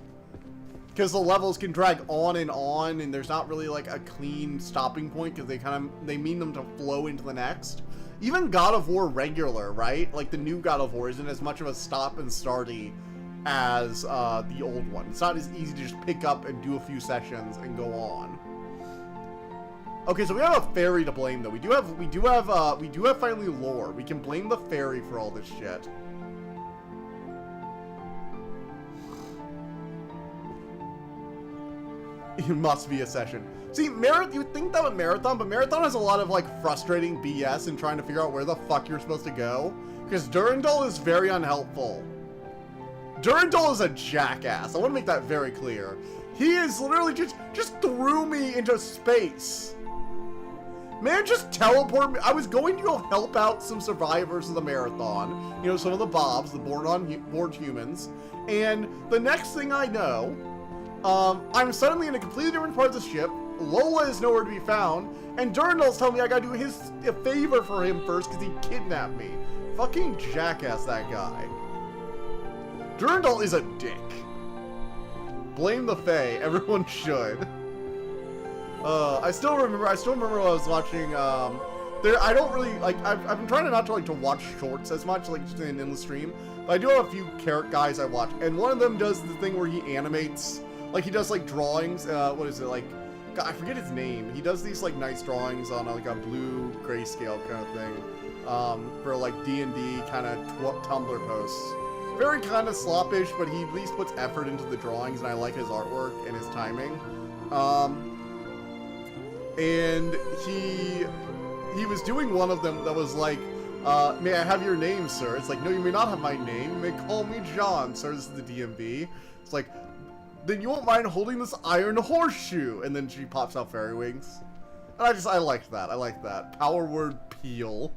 Because the levels can drag on, and there's not really, like, a clean stopping point, because they mean them to flow into the next. Even God of War regular, right? Like, the new God of War isn't as much of a stop and starty as the old one. It's not as easy to just pick up and do a few sessions and go on. Okay, so we have a fairy to blame, though. We do have finally lore. We can blame the fairy for all this shit. It must be a session. See, you think that with Marathon, but Marathon has a lot of, like, frustrating BS in trying to figure out where the fuck you're supposed to go. Because Durandal is very unhelpful. Durandal is a jackass. I want to make that very clear. He is literally just threw me into space. Man, just teleport me. I was going to go help out some survivors of the marathon. You know, some of the Bobs, the born humans. And the next thing I know, I'm suddenly in a completely different part of the ship. Lola is nowhere to be found. And Durandal's telling me I gotta do a favor for him first because he kidnapped me. Fucking jackass, that guy. Durandal is a dick. Blame the Fae. Everyone should. I still remember when I was watching, I don't really, like, I've been trying to not to, like, to watch shorts as much, like, just in the stream, but I do have a few carrot guys I watch, and one of them does the thing where he animates, like, he does, like, drawings, what is it, like, God, I forget his name, he does these, like, nice drawings on, like, a blue grayscale kind of thing, for, like, D&D kind of Tumblr posts. Very kind of sloppish, but he at least puts effort into the drawings, and I like his artwork and his timing. And he was doing one of them that was like, may I have your name, sir? It's like, no, you may not have my name. You may call me John, sir. This is the DMV. It's like, then you won't mind holding this iron horseshoe. And then she pops out fairy wings. And I liked that. I liked that. Power word peel.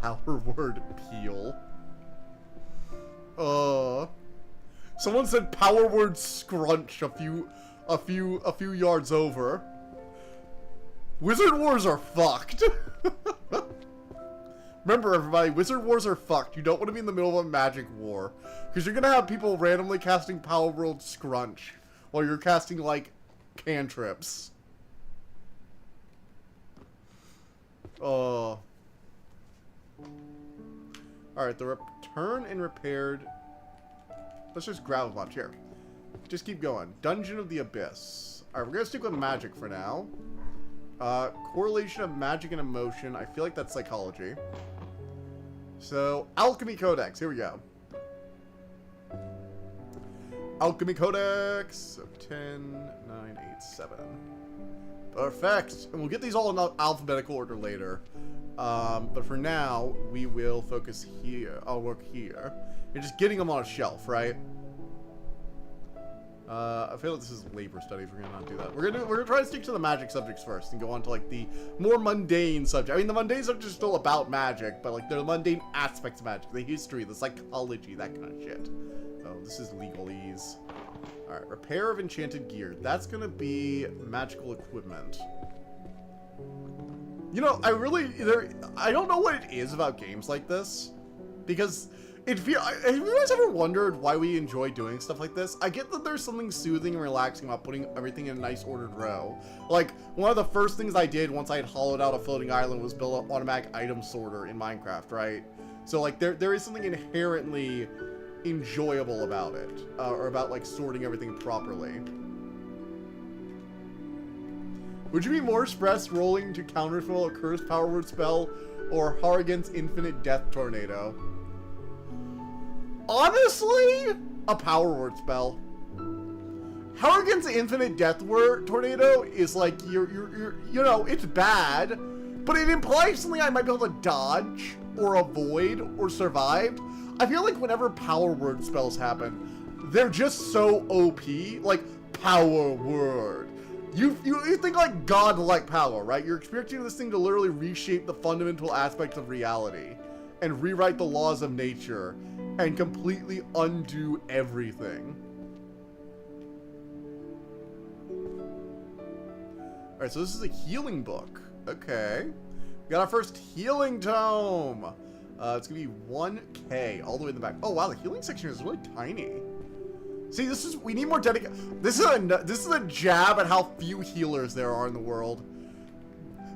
Power word peel. Someone said power word scrunch a few yards over. Wizard Wars are fucked. Remember, everybody, Wizard Wars are fucked. You don't want to be in the middle of a magic war. Because you're going to have people randomly casting Power World Scrunch while you're casting, like, cantrips. Alright, the return and repaired... Let's just grab a bunch here. Just keep going. Dungeon of the Abyss. Alright, we're going to stick with magic for now. Correlation of magic and emotion. I feel like that's psychology. So, Alchemy Codex. Here we go. Alchemy Codex. So, 10, 9, 8, 7. Perfect. And we'll get these all in alphabetical order later. But for now, we will focus here. I'll work here. You're just getting them on a shelf, right? I feel like this is labor studies. We're gonna not do that. We're gonna try to stick to the magic subjects first and go on to, like, the more mundane subject. I mean, the mundane subjects are still about magic, but, like, they're the mundane aspects of magic, the history, the psychology, that kind of shit. Oh, this is legalese. All right, repair of enchanted gear. That's gonna be magical equipment. You know, I don't know what it is about games like this, because have you guys ever wondered why we enjoy doing stuff like this? I get that there's something soothing and relaxing about putting everything in a nice ordered row. Like, one of the first things I did once I had hollowed out a floating island was build an automatic item sorter in Minecraft, right? So, like, there is something inherently enjoyable about it, or about, like, sorting everything properly. Would you be more stressed rolling to counterspell a cursed power word spell or Harrigan's infinite death tornado? Honestly, a power word spell. Harrigan's infinite death word tornado is like, you know, it's bad, but it implies something I might be able to dodge or avoid or survive. I feel like whenever power word spells happen, they're just so OP, like power word. You think like God-like power, right? You're expecting this thing to literally reshape the fundamental aspects of reality and rewrite the laws of nature and completely undo everything. Alright, so this is a healing book. Okay. We got our first healing tome. It's gonna be 1K all the way in the back. Oh wow, the healing section is really tiny. See, we need more dedication. This is a jab at how few healers there are in the world.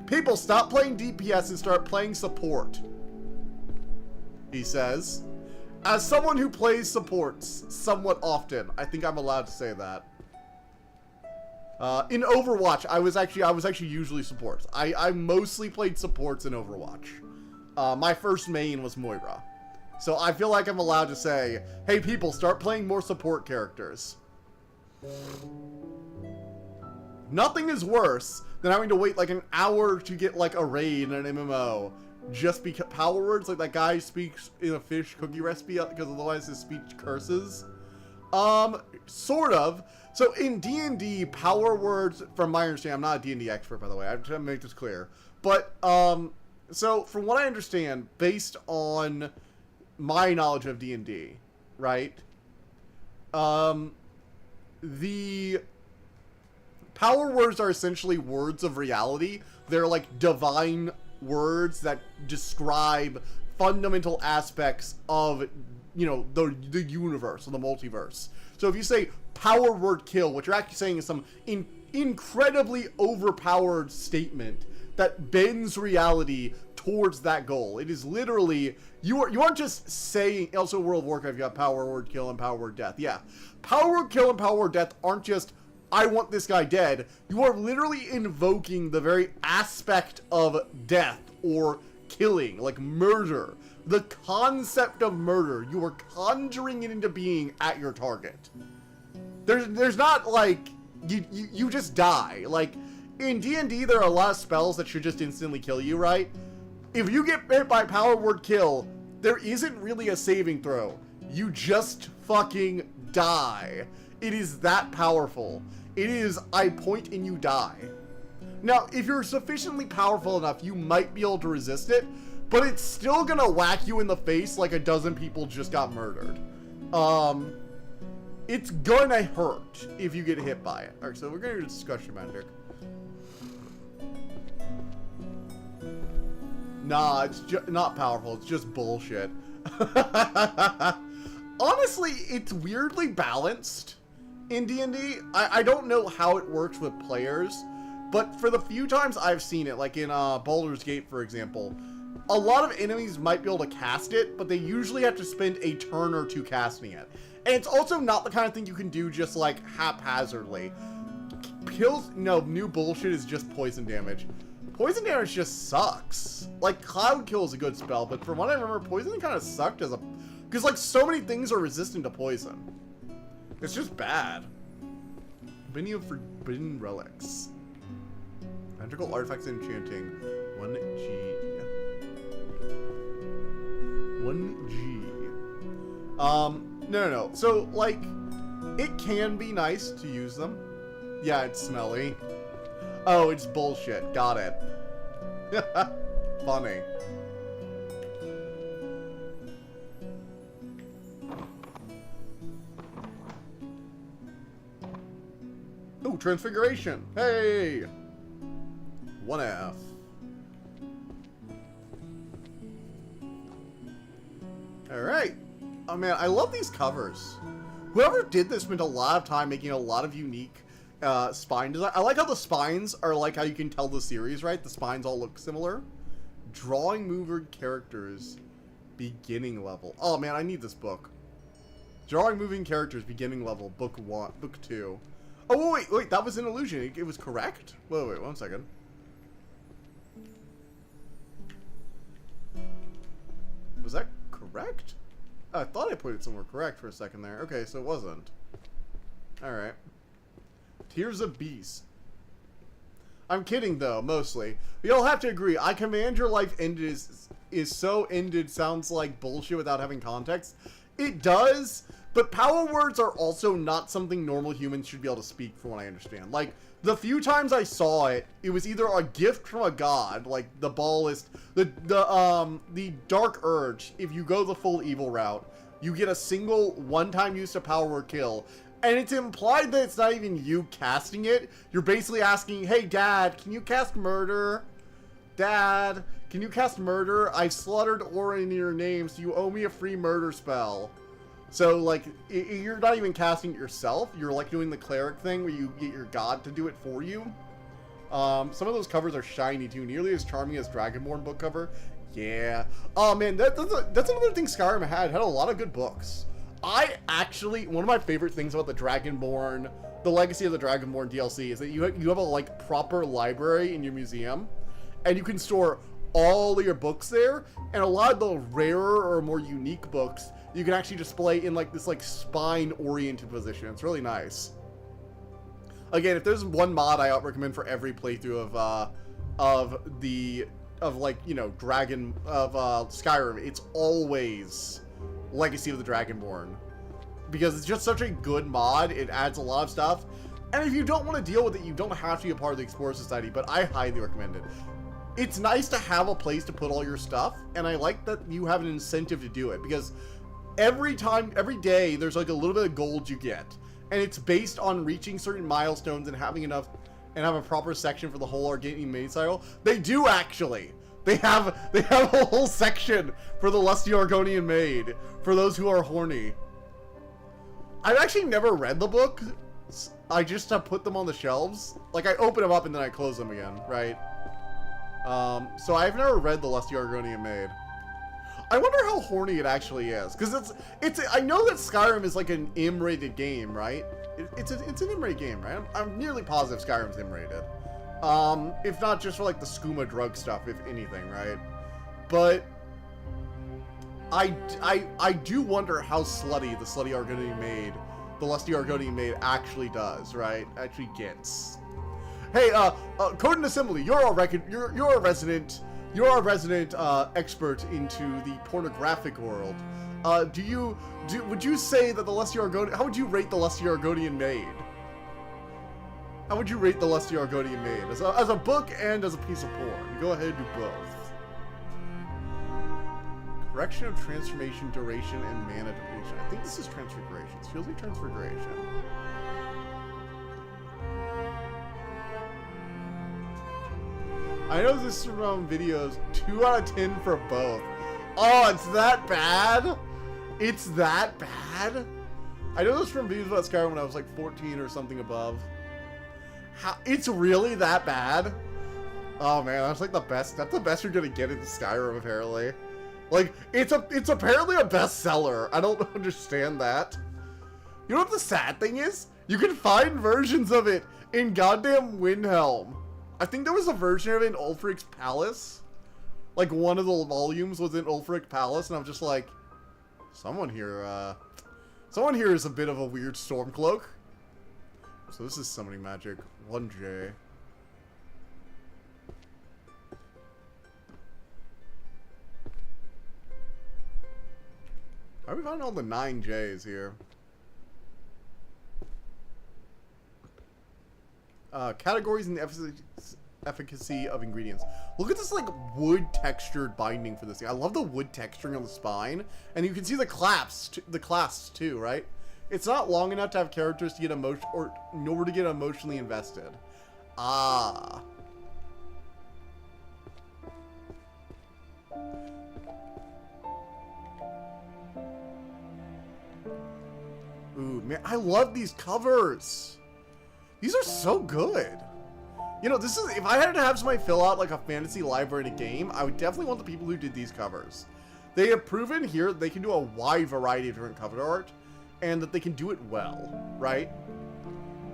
People, stop playing DPS and start playing support. He says. As someone who plays supports somewhat often, I think I'm allowed to say that. In Overwatch, I was actually usually supports. I mostly played supports in Overwatch. My first main was Moira. So I feel like I'm allowed to say, hey people, start playing more support characters. Nothing is worse than having to wait like an hour to get like a raid in an MMO. Just because power words, like that guy speaks in a fish cookie recipe because otherwise his speech curses. Sort of. So in D&D, power words, from my understanding, I'm not a D&D expert by the way, I'm trying to make this clear. But, so from what I understand, based on my knowledge of D&D, right? The power words are essentially words of reality. They're like divine words that describe fundamental aspects of, you know, the universe or the multiverse. So if you say power word kill, what you're actually saying is some incredibly overpowered statement that bends reality towards that goal. It is literally, you aren't just saying, also World of Warcraft, you got power word kill and power word death. Yeah. Power word kill and power word death aren't just, I want this guy dead. You are literally invoking the very aspect of death or killing, like murder. The concept of murder. You are conjuring it into being at your target. There's not like, you just die. Like, in D&D, there are a lot of spells that should just instantly kill you, right? If you get hit by power word kill, there isn't really a saving throw. You just fucking die. It is that powerful. It is, I point and you die. Now, if you're sufficiently powerful enough, you might be able to resist it, but it's still gonna whack you in the face like a dozen people just got murdered. It's gonna hurt if you get hit by it. Alright, so we're gonna do discussion magic. Nah, it's not powerful. It's just bullshit. Honestly, it's weirdly balanced in D&D. I don't know how it works with players, but for the few times I've seen it, like in Baldur's Gate, for example, a lot of enemies might be able to cast it, but they usually have to spend a turn or two casting it. And it's also not the kind of thing you can do just like haphazardly. New bullshit is just poison damage. Poison damage just sucks. Like, Cloud Kill is a good spell, but from what I remember, poison kind of sucked as a... Because, like, so many things are resistant to poison. It's just bad. Many of Forbidden Relics. Magical Artifacts Enchanting. 1G. 1G. No. So, like, it can be nice to use them. Yeah, it's smelly. Oh, it's bullshit. Got it. Funny. Ooh, Transfiguration. Hey! 1F. Alright. Oh man, I love these covers. Whoever did this spent a lot of time making a lot of unique spine design. I like how the spines are like how you can tell the series, right? The spines all look similar. Drawing mover characters beginning level. Oh man, I need this book. Drawing moving characters beginning level, book 1, book 2. Oh wait, that was an illusion. It was correct? Wait, 1 second. Was that correct? Oh, I thought I put it somewhere correct for a second there. Okay, so it wasn't. Alright. Tears of Beast. I'm kidding though, mostly. You'll have to agree, I command your life ended is so ended sounds like bullshit without having context. it does, but power words are also not something normal humans should be able to speak, from what I understand. Like, the few times I saw it, it was either a gift from a god, like the Ballist, the Dark Urge. If you go the full evil route, you get a single one-time use of power word kill, and it's implied that it's not even you casting it. You're basically asking, hey, Dad, can you cast murder? Dad, can you cast murder? I slaughtered Aura in your name, so you owe me a free murder spell. So, like, you're not even casting it yourself. You're, like, doing the cleric thing where you get your god to do it for you. Some of those covers are shiny, too. Nearly as charming as Dragonborn book cover. Yeah. Oh, man, that's another thing Skyrim had a lot of good books. I actually, one of my favorite things about the Dragonborn, the Legacy of the Dragonborn DLC is that you have a, like, proper library in your museum. And you can store all of your books there. And a lot of the rarer or more unique books you can actually display in like this like spine-oriented position. It's really nice. Again, if there's one mod I recommend for every playthrough of Skyrim, it's always Legacy of the Dragonborn, because it's just such a good mod. It adds a lot of stuff, and if you don't want to deal with it, you don't have to be a part of the Explorer Society. But I highly recommend it. It's nice to have a place to put all your stuff, and I like that you have an incentive to do it, because every day, there's like a little bit of gold you get, and it's based on reaching certain milestones and having enough, and have a proper section for the whole Arcane main cycle. They do actually. They have a whole section for the Lusty Argonian Maid for those who are horny. I've actually never read the book. I just have put them on the shelves. Like, I open them up and then I close them again, right? So I've never read the Lusty Argonian Maid. I wonder how horny it actually is, because I know that Skyrim is like an M-rated game, right? It's an M-rated game, right? I'm nearly positive Skyrim's M-rated. If not just for like the skooma drug stuff, if anything, right? But I do wonder how slutty the Lusty Argonian Maid actually does, right? Actually gets. Hey, Code Assembly, you're a resident expert into the pornographic world. Would you say that the Lusty Argonian, how would you rate the Lusty Argonian Maid? How would you rate the Lusty Argonian Maid? As a book and as a piece of porn? Go ahead and do both. Correction of transformation, duration, and mana duration. I think this is transfiguration. It feels like transfiguration. I know this is from videos. 2 out of 10 for both. Oh, it's that bad? It's that bad? I know this from videos about Skyrim when I was like 14 or something above. How? It's really that bad? Oh man, that's like the best. That's the best you're gonna get in Skyrim, apparently. Like, it's apparently a bestseller. I don't understand that. You know what the sad thing is? You can find versions of it in goddamn Windhelm. I think there was a version of it in Ulfric's Palace. Like, one of the volumes was in Ulfric Palace, and I'm just like, someone here is a bit of a weird Stormcloak. So this is summoning magic. 1J. How are we finding all the 9Js here? Categories and efficacy of ingredients. Look at this like wood textured binding for this thing. I love the wood texturing on the spine, and you can see the clasps too, right? It's not long enough to have characters to get nor to get emotionally invested. Ah. Ooh, man, I love these covers. These are so good. You know, this is, if I had to have somebody fill out like a fantasy library in a game, I would definitely want the people who did these covers. They have proven here they can do a wide variety of different cover art, and that they can do it well, right?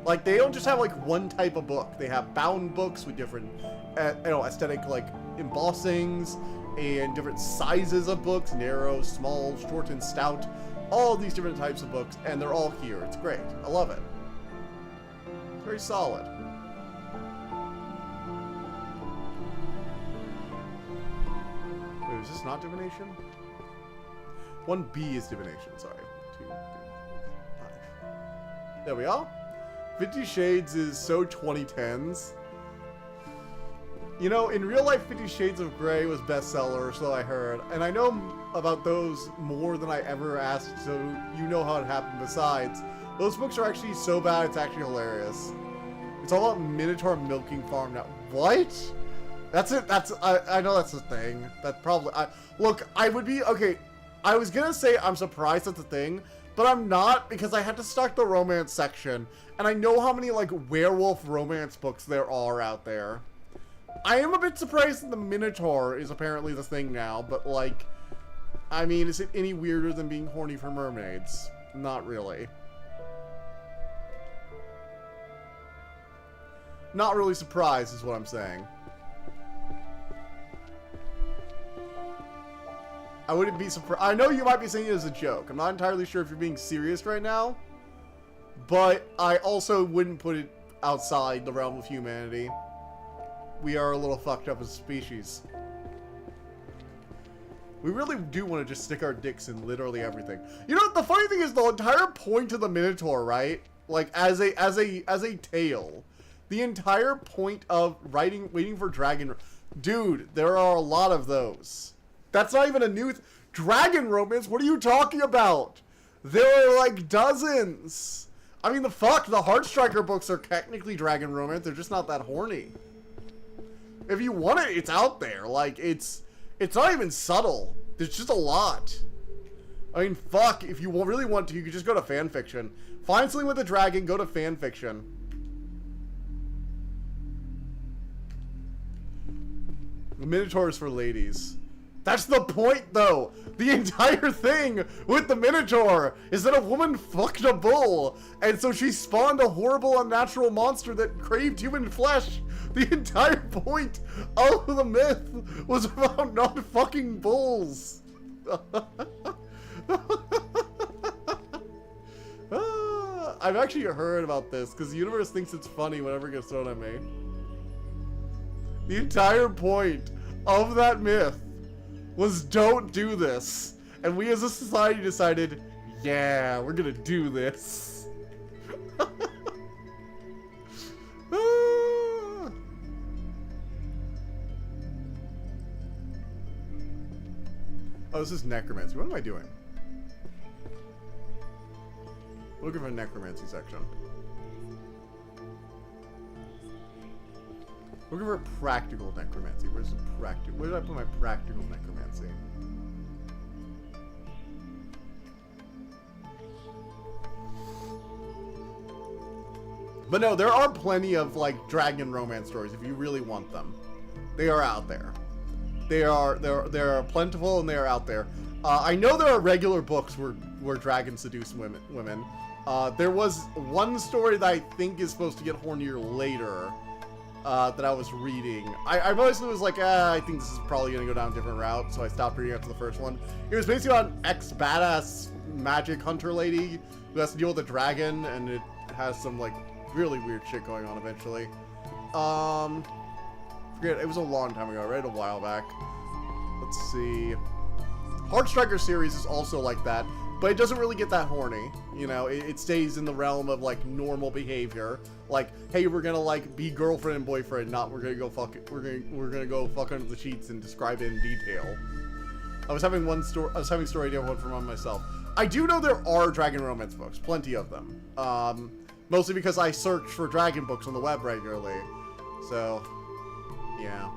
Like, they don't just have like one type of book. They have bound books with different, aesthetic like embossings and different sizes of books, narrow, small, short, and stout. All these different types of books, and they're all here. It's great. I love it. It's very solid. Wait, is this not divination? 1B is divination, sorry. 2, 3, 5. There we are. 50 Shades is so 2010s. You know, in real life, 50 Shades of Grey was bestseller, so I heard. And I know about those more than I ever asked, so you know how it happened. Besides, those books are actually so bad, it's actually hilarious. It's all about Minotaur milking farm now. What? That's it. I know that's a thing. That probably, look, I would be, okay, I was gonna say I'm surprised that's a thing, but I'm not, because I had to stock the romance section, and I know how many, like, werewolf romance books there are out there. I am a bit surprised that the Minotaur is apparently the thing now, but, like, I mean, is it any weirder than being horny for mermaids? Not really. Not really surprised is what I'm saying. I wouldn't be surprised. I know you might be saying it as a joke. I'm not entirely sure if you're being serious right now. But I also wouldn't put it outside the realm of humanity. We are a little fucked up as a species. We really do want to just stick our dicks in literally everything. You know, the funny thing is the entire point of the Minotaur, right? Like, as a tale. The entire point of waiting for dragon... Dude, there are a lot of those. That's not even a new... Dragon romance? What are you talking about? There are, like, dozens. I mean, the Heartstriker books are technically dragon romance. They're just not that horny. If you want it, it's out there. Like, it's not even subtle. There's just a lot. I mean, fuck, if you really want to, you could just go to fanfiction. Find something with a dragon, go to fanfiction. The Minotaur is for ladies. That's the point, though. The entire thing with the Minotaur is that a woman fucked a bull, and so she spawned a horrible, unnatural monster that craved human flesh. The entire point of the myth was about not fucking bulls. I've actually heard about this, because the universe thinks it's funny whenever it gets thrown at me. The entire point of that myth was don't do this. And we as a society decided, yeah, we're gonna do this. Oh, this is necromancy. What am I doing? Looking for a necromancy section. Looking for practical necromancy. Where's the practical? Where did I put my practical necromancy? But no, there are plenty of like dragon romance stories if you really want them. They are out there. They are plentiful and they are out there. I know there are regular books where dragons seduce women. There was one story that I think is supposed to get hornier later. That I was reading. I mostly was like, I think this is probably going to go down a different route, so I stopped reading after the first one. It was basically about an ex-badass magic hunter lady who has to deal with a dragon, and it has some, like, really weird shit going on eventually. Forget, it was a long time ago. I read it a while back. Let's see. Heartstriker series is also like that, but it doesn't really get that horny. You know, it stays in the realm of, like, normal behavior. Like, hey, we're gonna, like, be girlfriend and boyfriend, not we're gonna go fuck it. We're gonna go fuck under the sheets and describe it in detail. I was having story idea one for myself. I do know there are dragon romance books, plenty of them. Mostly because I search for dragon books on the web regularly. So, yeah.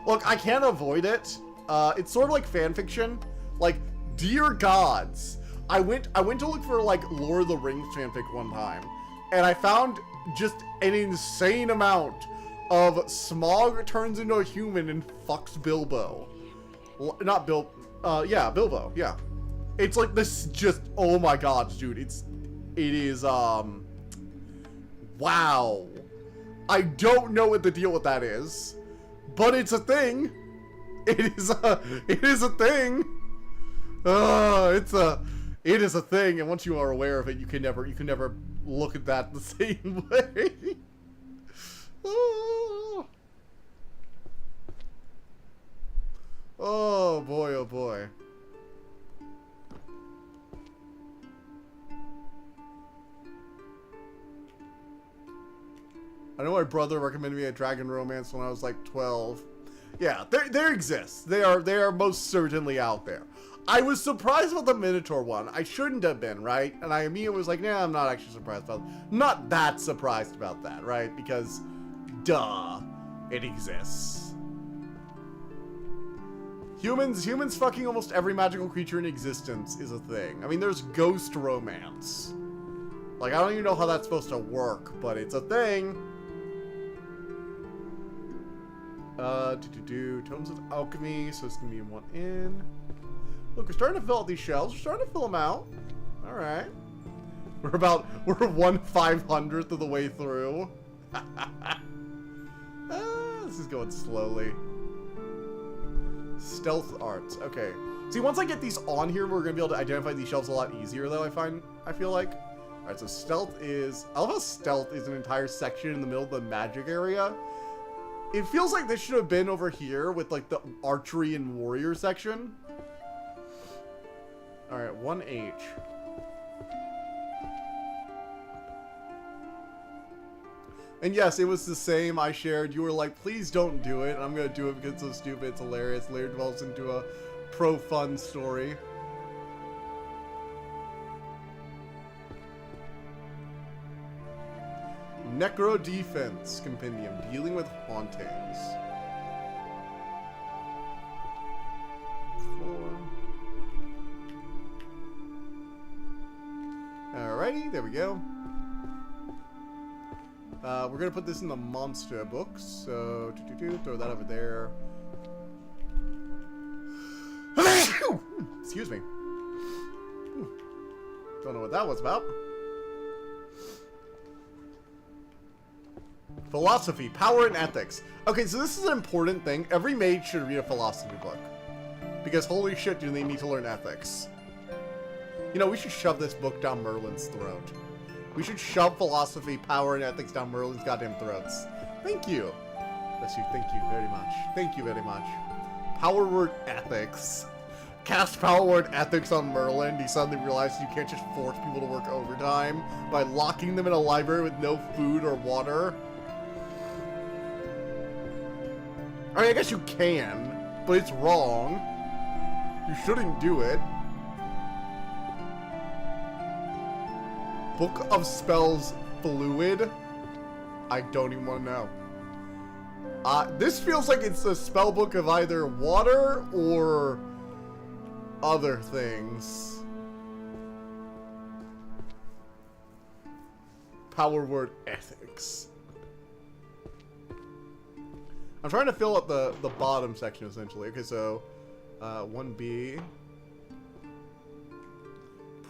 Look, I can't avoid it. It's sort of like fanfiction. Like, dear gods, I went to look for like Lord of the Rings fanfic one time, and I found just an insane amount of Smaug turns into a human and fucks Bilbo. Not Bill. Yeah, Bilbo. Yeah. It's like this. Just oh my god, dude. It is. Wow. I don't know what the deal with that is, but it's a thing. It is a thing. It is a thing, and once you are aware of it, you can never look at that the same way. Oh boy, oh boy. I know my brother recommended me a dragon romance when I was like 12. Yeah, they exist. They are most certainly out there. I was surprised about the Minotaur one. I shouldn't have been, right? And I immediately was like, nah, I'm not actually surprised about it. Not that surprised about that, right? Because, duh, it exists. Humans fucking almost every magical creature in existence is a thing. I mean, there's ghost romance. Like, I don't even know how that's supposed to work, but it's a thing. Tomes of Alchemy, so it's gonna be in one in. Look, we're starting to fill out these shelves. We're starting to fill them out. Alright. We're 1/500th of the way through. This is going slowly. Stealth arts. Okay. See, once I get these on here, we're gonna be able to identify these shelves a lot easier, though, I feel like. Alright, so stealth is... I love how stealth is an entire section in the middle of the magic area. It feels like this should have been over here with, like, the archery and warrior section. Alright, 1H. And yes, it was the same I shared. You were like, please don't do it. I'm gonna do it because it's so stupid. It's hilarious. Later develops into a pro-fun story. Necro Defense Compendium, dealing with hauntings. 4. Alrighty, there we go. We're gonna put this in the monster books, so throw that over there. Excuse me. Don't know what that was about. Philosophy, power, and ethics. Okay, so this is an important thing. Every mage should read a philosophy book. Because holy shit, do they need to learn ethics. You know, we should shove this book down Merlin's throat. We should shove philosophy, power, and ethics down Merlin's goddamn throats. Thank you. Bless you, thank you very much. Thank you very much. Power word ethics. Cast power word ethics on Merlin. He suddenly realized you can't just force people to work overtime by locking them in a library with no food or water. I mean, I guess you can, but it's wrong. You shouldn't do it. Book of Spells Fluid? I don't even want to know. This feels like it's a spell book of either water or other things. Power word ethics. I'm trying to fill up the bottom section, essentially. Okay, so 1B.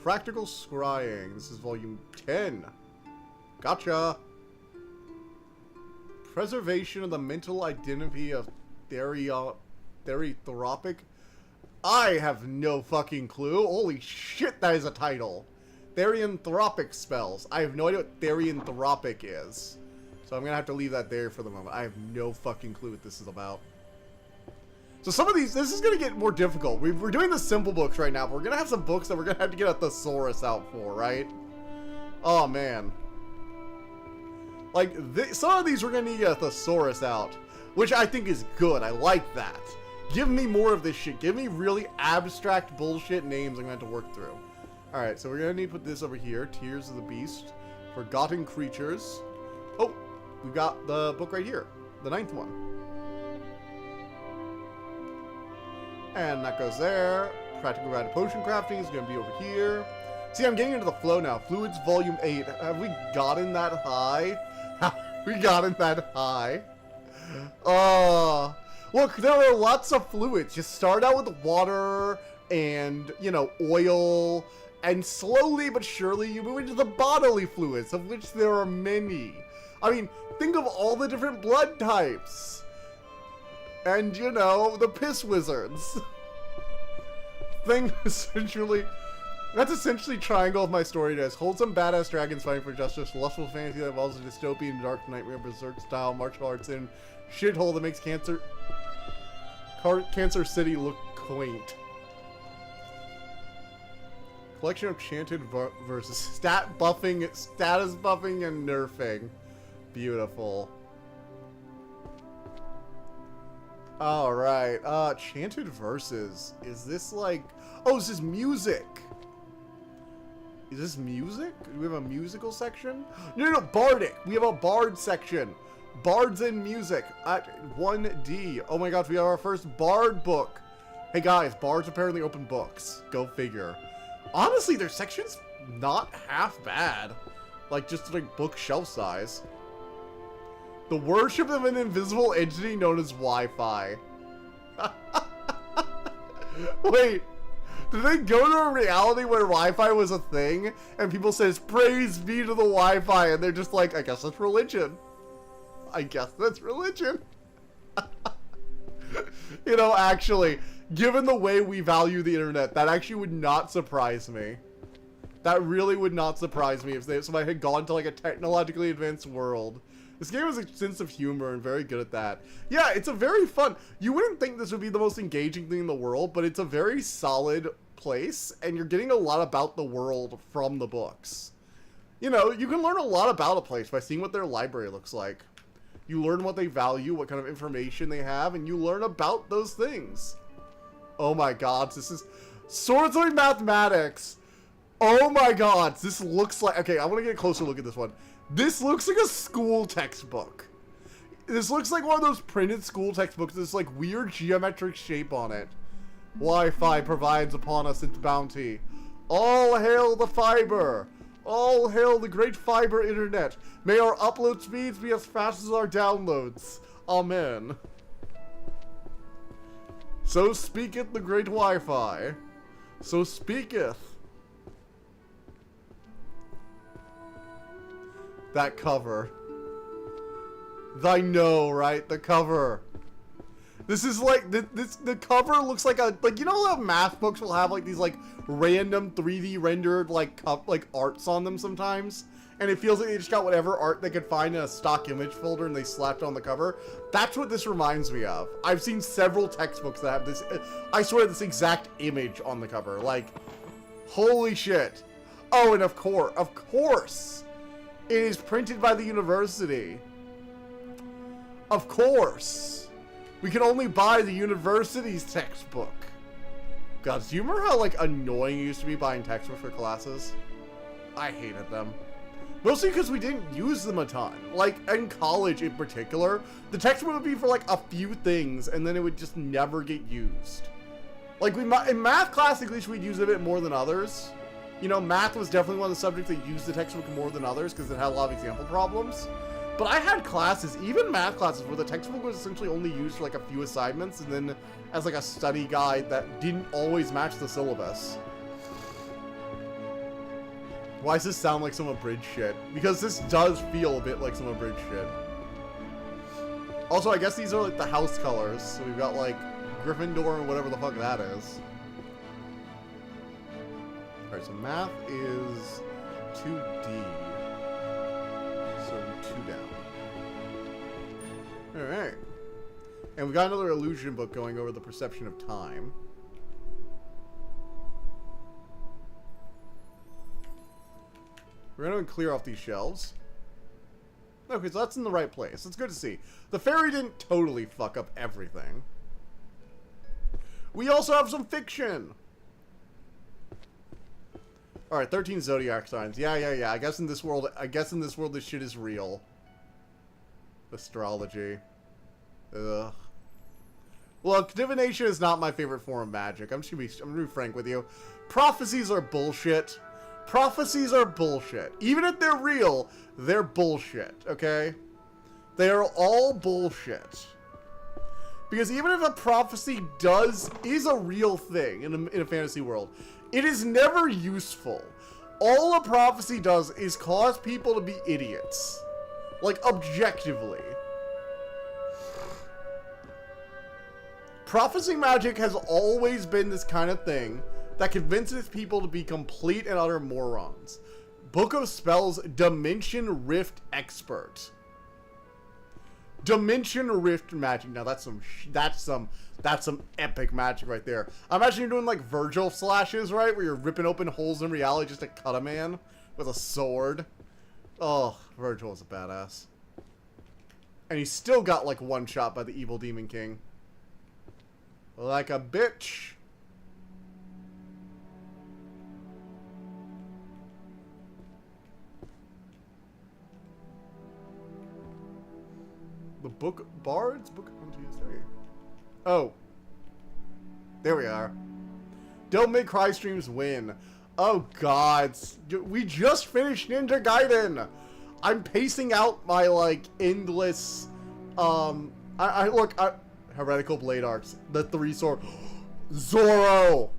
Practical Scrying. This is volume 10. Gotcha. Preservation of the mental identity of Therianthropic. I have no fucking clue. Holy shit, that is a title. Therianthropic spells. I have no idea what Therianthropic is. So I'm gonna have to leave that there for the moment. I have no fucking clue what this is about. So some of these, this is gonna get more difficult. We're doing the simple books right now, but we're gonna have some books that we're gonna have to get a thesaurus out for, right? Oh man. Like, some of these we're gonna need to get a thesaurus out, which I think is good. I like that. Give me more of this shit. Give me really abstract bullshit names I'm gonna have to work through. Alright, so we're gonna need to put this over here. Tears of the Beast. Forgotten Creatures. Oh, we've got the book right here. The 9th one. And that goes there. Practical Guide to Potion Crafting is going to be over here. See, I'm getting into the flow now. Fluids Volume 8. Have we gotten that high? Have we gotten that high? Look, there are lots of fluids. You start out with water and, you know, oil. And slowly but surely you move into the bodily fluids, of which there are many. I mean, think of all the different blood types. And, you know, the piss wizards. That's essentially Triangle of my story does. Wholesome badass dragons fighting for justice, lustful fantasy that involves a dystopian, dark nightmare, berserk style, martial arts, and shithole that makes Cancer City look quaint. Collection of chanted verses. Status buffing, and nerfing. Beautiful. Alright, chanted verses. Is this like... Oh, this is music! Is this music? Do we have a musical section? No, bardic! We have a bard section! Bards and music at 1D. Oh my god, we have our first bard book! Hey guys, bards apparently open books. Go figure. Honestly, their section's not half bad. Like, just like bookshelf size. The worship of an invisible entity known as Wi-Fi. Wait, did they go to a reality where Wi-Fi was a thing and people says praise be to the Wi-Fi and they're just like, I guess that's religion. I guess that's religion. You know, actually, given the way we value the internet, that actually would not surprise me. That really would not surprise me if somebody had gone to like a technologically advanced world. This game has a sense of humor and very good at that. Yeah, it's a very fun... You wouldn't think this would be the most engaging thing in the world, but it's a very solid place, and you're getting a lot about the world from the books. You know, you can learn a lot about a place by seeing what their library looks like. You learn what they value, what kind of information they have, and you learn about those things. Oh my god, this is... Swords of Mathematics! Oh my god, this looks like... Okay, I want to get a closer look at this one. This looks like a school textbook. This looks like one of those printed school textbooks with this like weird geometric shape on it. Wi-Fi provides upon us its bounty. All hail the fiber! All hail the great fiber internet! May our upload speeds be as fast as our downloads. Amen. So speaketh the great Wi-Fi. So speaketh. That cover. I know, right? The cover. This is like, the cover looks like a, like, you know how math books will have like these like random 3D rendered like arts on them sometimes? And it feels like they just got whatever art they could find in a stock image folder and they slapped on the cover. That's what this reminds me of. I've seen several textbooks that have this, I swear, this exact image on the cover. Like, holy shit. Oh, and of course, it is printed by the university. Of course. We can only buy the university's textbook. God, do you remember how, like, annoying it used to be buying textbooks for classes? I hated them. Mostly because we didn't use them a ton. Like, in college in particular, the textbook would be for, like, a few things, and then it would just never get used. Like, in math class, at least we'd use it a bit more than others. You know, math was definitely one of the subjects that used the textbook more than others because it had a lot of example problems. But I had classes, even math classes, where the textbook was essentially only used for like a few assignments and then as like a study guide that didn't always match the syllabus. Why does this sound like some abridged shit? Because this does feel a bit like some abridged shit. Also, I guess these are like the house colors. So we've got like Gryffindor and whatever the fuck that is. Alright, so math is 2D. So 2 down. Alright. And we got another illusion book going over the perception of time. We're going to clear off these shelves. Okay, so that's in the right place. It's good to see. The fairy didn't totally fuck up everything. We also have some fiction. Alright, 13 zodiac signs. Yeah. I guess in this world this shit is real. Astrology. Ugh. Look, divination is not my favorite form of magic. I'm gonna be frank with you. Prophecies are bullshit. Prophecies are bullshit. Even if they're real, they're bullshit, okay? They are all bullshit. Because even if a prophecy is a real thing in a fantasy world, it is never useful. All a prophecy does is cause people to be idiots. Like, objectively. Prophecy magic has always been this kind of thing that convinces people to be complete and utter morons. Book of Spells Dimension Rift Expert. Dimension Rift magic. Now that's some epic magic right there. I imagine you're doing like Virgil slashes, right? Where you're ripping open holes in reality just to cut a man with a sword. Oh, Virgil is a badass. And he still got, like, one shot by the evil Demon King. Like a bitch. The book bards? Book of 123. Oh. There we are. Don't make cry streams win. Oh god. We just finished Ninja Gaiden. I'm pacing out my like endless Heretical Blade Arcs. The 3 sword. Zoro!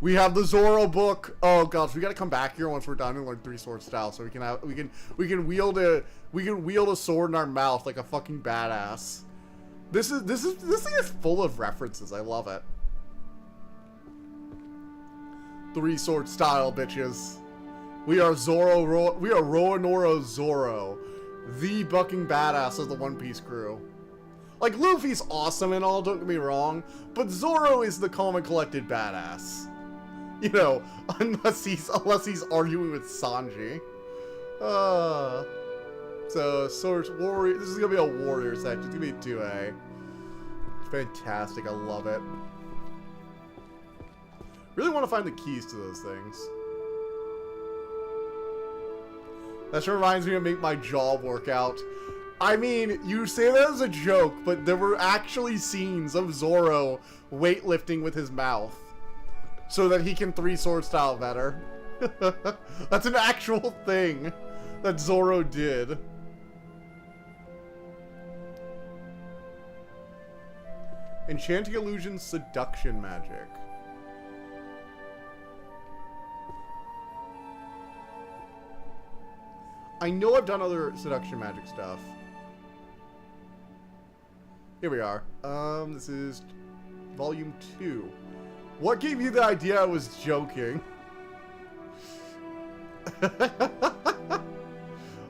We have the Zoro book. Oh gosh, we gotta come back here once we're done and learn 3 sword style so we can wield a sword in our mouth like a fucking badass. This thing is full of references. I love it. 3 sword style, bitches. We are Zoro. We are Roanoro Zoro, the bucking badass of the One Piece crew. Like, Luffy's awesome and all, don't get me wrong, but Zoro is the calm and collected badass. You know, unless he's arguing with Sanji. So, Swords Warrior. This is gonna be a warrior section. It's gonna be a 2A. It's fantastic. I love it. Really want to find the keys to those things. That sure reminds me to make my jaw work out. I mean, you say that as a joke, but there were actually scenes of Zoro weightlifting with his mouth. So that he can 3 sword style better. That's an actual thing that Zoro did. Enchanting Illusion Seduction Magic. I know I've done other seduction magic stuff. Here we are. This is volume 2. What gave you the idea I was joking?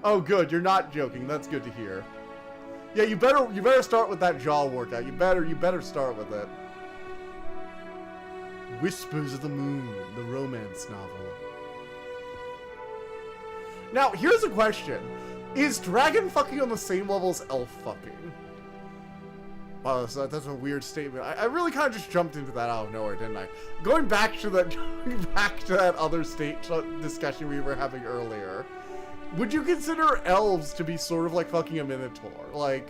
Oh, good. You're not joking. That's good to hear. Yeah, you better start with that jaw workout. You better start with it. Whispers of the Moon, the romance novel. Now, here's a question. Is dragon fucking on the same level as elf fucking? Wow, that's a weird statement. I really kind of just jumped into that out of nowhere, didn't I? Going back to that other discussion we were having earlier. Would you consider elves to be sort of like fucking a minotaur? Like,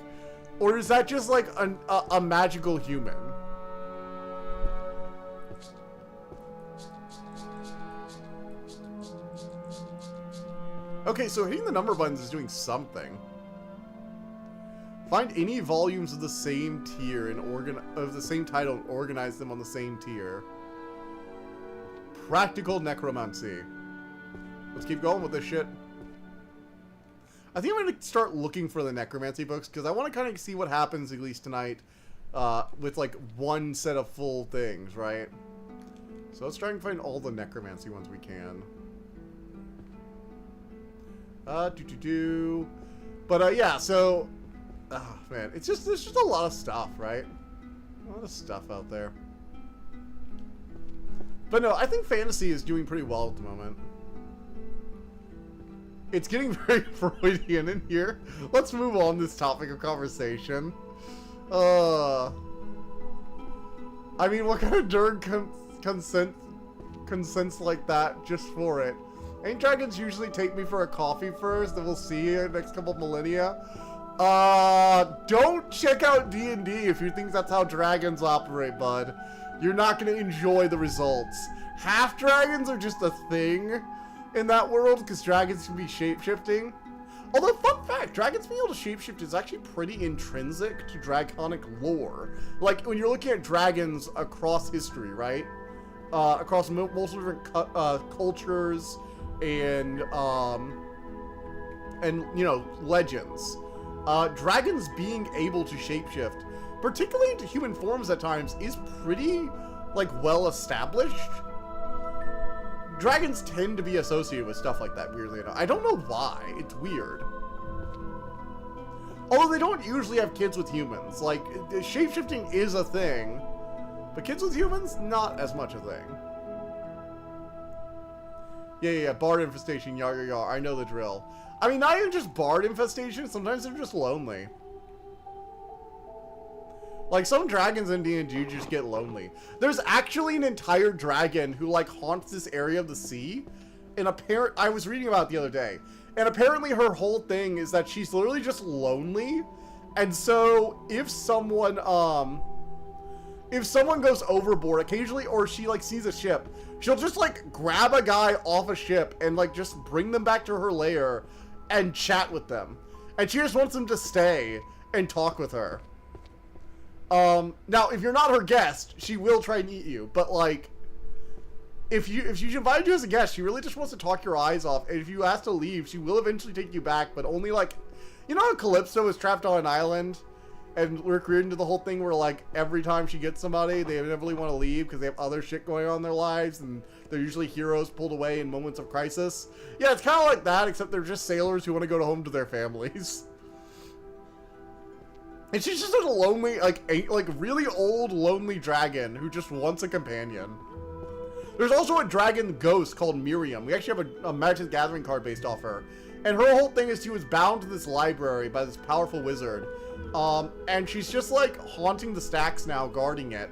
or is that just like a magical human? Okay, so hitting the number buttons is doing something. Find any volumes of the same tier and of the same title and organize them on the same tier. Practical necromancy. Let's keep going with this shit. I think I'm going to start looking for the necromancy books because I want to kind of see what happens at least tonight with like one set of full things, right? So let's try and find all the necromancy ones we can. But yeah, so oh man, there's just a lot of stuff, right? A lot of stuff out there. But no, I think fantasy is doing pretty well at the moment. It's getting very Freudian in here. Let's move on this topic of conversation. I mean, what kind of nerd consents like that just for it? Ain't dragons usually take me for a coffee first, and we'll see you in the next couple millennia? Don't check out D&D if you think that's how dragons operate, bud. You're not gonna enjoy the results. Half dragons are just a thing in that world, because dragons can be shape-shifting. Although, fun fact, dragons being able to shapeshift is actually pretty intrinsic to draconic lore. Like, when you're looking at dragons across history, right? Across multiple different cultures and you know, legends. Dragons being able to shapeshift, particularly into human forms at times, is pretty, like, well established. Dragons tend to be associated with stuff like that, weirdly enough. I don't know why. It's weird. Although they don't usually have kids with humans. Like, shapeshifting is a thing, but kids with humans, not as much a thing. Yeah, bard infestation, yar. I know the drill. I mean, not even just bard infestation, sometimes they're just lonely. Like, some dragons in D&D just get lonely. There's actually an entire dragon who, like, haunts this area of the sea. And I was reading about it the other day. And apparently her whole thing is that she's literally just lonely. And so, if someone goes overboard occasionally, or she, like, sees a ship, she'll just, like, grab a guy off a ship and, like, just bring them back to her lair and chat with them. And she just wants them to stay and talk with her. Now, if you're not her guest, she will try and eat you. But, like, if she invited you as a guest, she really just wants to talk your eyes off. And if you ask to leave, she will eventually take you back, but only, like... You know how Calypso is trapped on an island? And we're creating into the whole thing where, like, every time she gets somebody, they inevitably want to leave because they have other shit going on in their lives, and they're usually heroes pulled away in moments of crisis. Yeah, it's kind of like that, except they're just sailors who want to go home to their families. And she's just a lonely, like really old, lonely dragon who just wants a companion. There's also a dragon ghost called Miriam. We actually have a Magic the Gathering card based off her. And her whole thing is she was bound to this library by this powerful wizard. And she's just, like, haunting the stacks now, guarding it.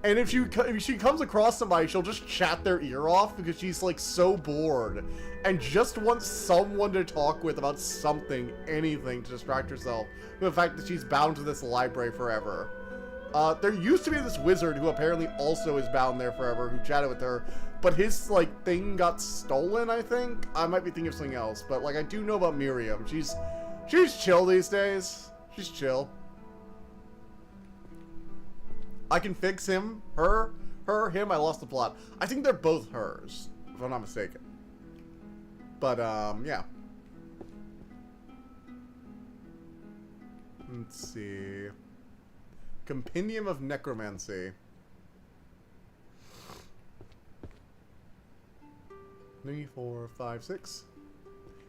And if she comes across somebody, she'll just chat their ear off because she's, like, so bored. And just wants someone to talk with about something, anything, to distract herself from the fact that she's bound to this library forever. There used to be this wizard who apparently also is bound there forever, who chatted with her. But his, like, thing got stolen, I think? I might be thinking of something else. But, like, I do know about Miriam. She's chill these days. She's chill. I can fix him. Him. I lost the plot. I think they're both hers, if I'm not mistaken. But, yeah. Let's see. Compendium of Necromancy. 3, 4, 5, 6.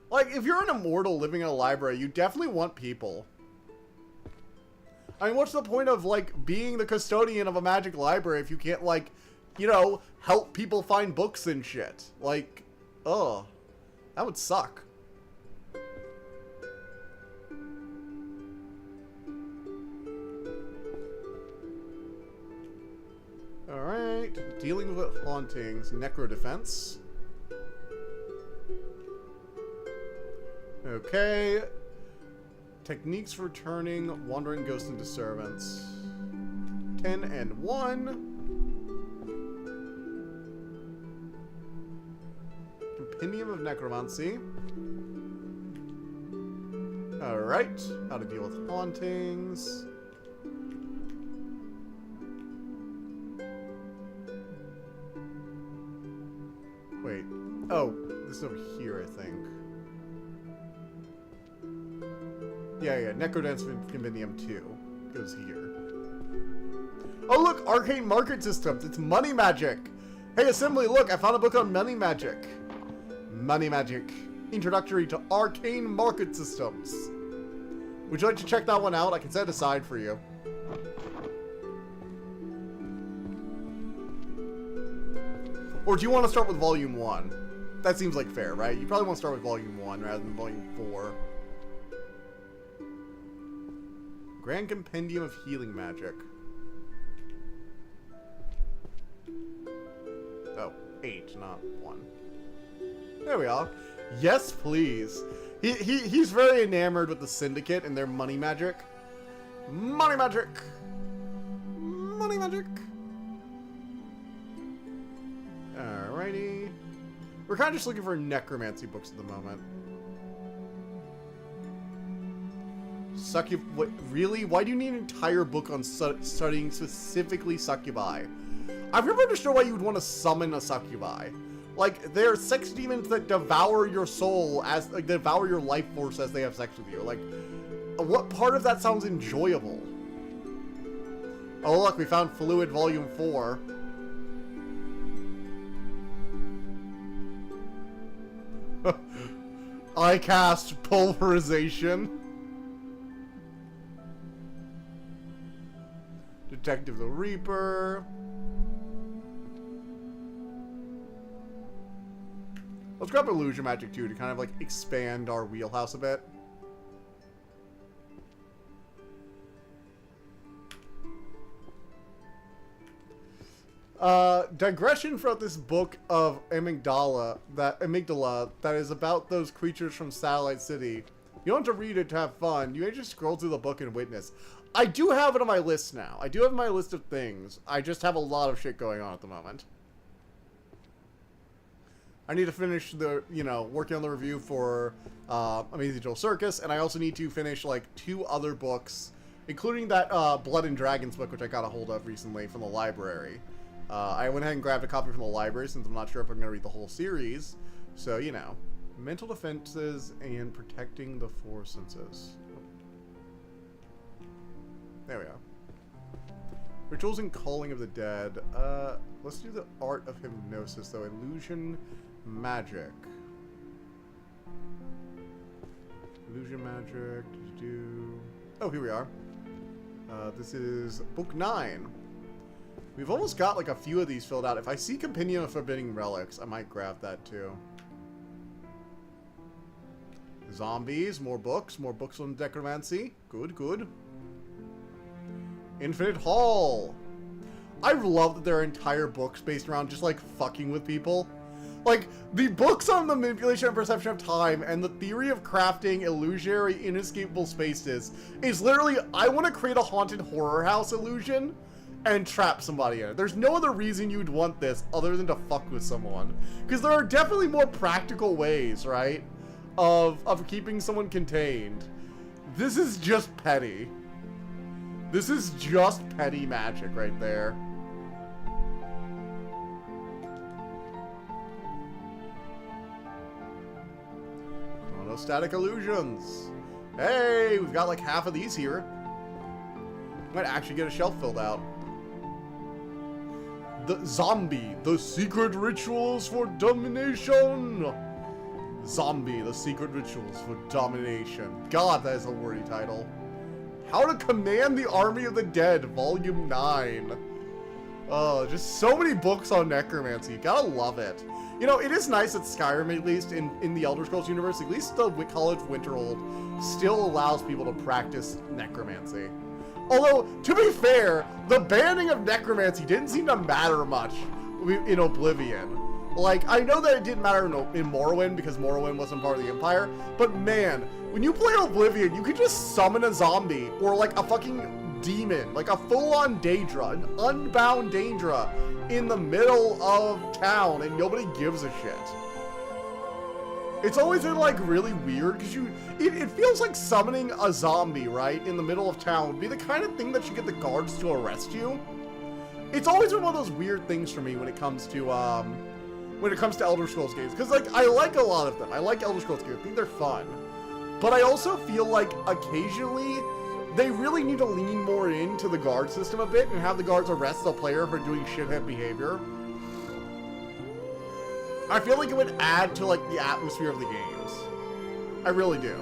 Like, if you're an immortal living in a library, you definitely want people. I mean, what's the point of, like, being the custodian of a magic library if you can't, like, you know, help people find books and shit? Like, ugh. That would suck. Alright. Dealing with hauntings. Necro defense. Okay. Techniques for turning wandering ghosts into servants. 10 and 1. Compendium of Necromancy. Alright. How to deal with hauntings. Wait. Oh, this is over here, I think. Yeah, Necrodance Compendium 2 goes here. Oh, look! Arcane Market Systems! It's money magic! Hey, Assembly, look! I found a book on money magic. Money magic. Introductory to Arcane Market Systems. Would you like to check that one out? I can set it aside for you. Or do you want to start with Volume 1? That seems like fair, right? You probably want to start with Volume 1 rather than Volume 4. Grand Compendium of Healing Magic. Oh, 8, not 1. There we are. Yes, please. He's very enamored with the Syndicate and their money magic. Money magic! Money magic! Alrighty. We're kind of just looking for necromancy books at the moment. What, really? Why do you need an entire book on studying specifically succubi? I've never understood why you would want to summon a succubi. Like, they're sex demons that devour your soul as, like, devour your life force as they have sex with you. Like, what part of that sounds enjoyable? Oh, look, we found Fluid Volume 4. I cast Pulverization. Detective the Reaper. Let's grab Illusion Magic too to kind of like expand our wheelhouse a bit. Digression throughout this book of amygdala that is about those creatures from Satellite City. You don't have to read it to have fun. You may just scroll through the book and witness. I do have it on my list now. I do have my list of things. I just have a lot of shit going on at the moment. I need to finish the, working on the review for Amazing Digital Circus, and I also need to finish, like, 2 other books, including that Blood and Dragons book, which I got a hold of recently from the library. I went ahead and grabbed a copy from the library, since I'm not sure if I'm going to read the whole series. So, mental defenses and protecting the 4 senses. There we go. Rituals and Calling of the Dead. Let's do the Art of Hypnosis, though. Illusion Magic. Illusion Magic. Oh, here we are. This is Book 9. We've almost got, like, a few of these filled out. If I see Compendium of Forbidding Relics, I might grab that, too. Zombies. More books on necromancy. Good, good. Infinite Hall. I love that there are entire books based around just, like, fucking with people. Like, the books on the manipulation and perception of time and the theory of crafting illusionary inescapable spaces is literally, I want to create a haunted horror house illusion and trap somebody in it. There's no other reason you'd want this other than to fuck with someone. Because there are definitely more practical ways, right, of keeping someone contained. This is just petty. This is just petty magic right there. Chronostatic illusions. Hey, we've got like half of these here. Might actually get a shelf filled out. The Zombie, the secret rituals for domination. Zombie, the secret rituals for domination. God, that is a wordy title. How to Command the Army of the Dead, Volume 9. Oh, just so many books on necromancy. Gotta love it. It is nice that Skyrim, at least, in the Elder Scrolls universe, at least the College of Winterhold, still allows people to practice necromancy. Although, to be fair, the banning of necromancy didn't seem to matter much in Oblivion. Like, I know that it didn't matter in Morrowind, because Morrowind wasn't part of the Empire, but man, when you play Oblivion, you could just summon a zombie, or like a fucking demon, like a full-on Daedra, an unbound Daedra, in the middle of town, and nobody gives a shit. It's always been, like, really weird, because it feels like summoning a zombie, right, in the middle of town would be the kind of thing that should get the guards to arrest you. It's always been one of those weird things for me when it comes to Elder Scrolls games, because, like, I like a lot of them. I like Elder Scrolls games. I think they're fun. But I also feel like, occasionally, they really need to lean more into the guard system a bit and have the guards arrest the player for doing shithead behavior. I feel like it would add to, like, the atmosphere of the games. I really do.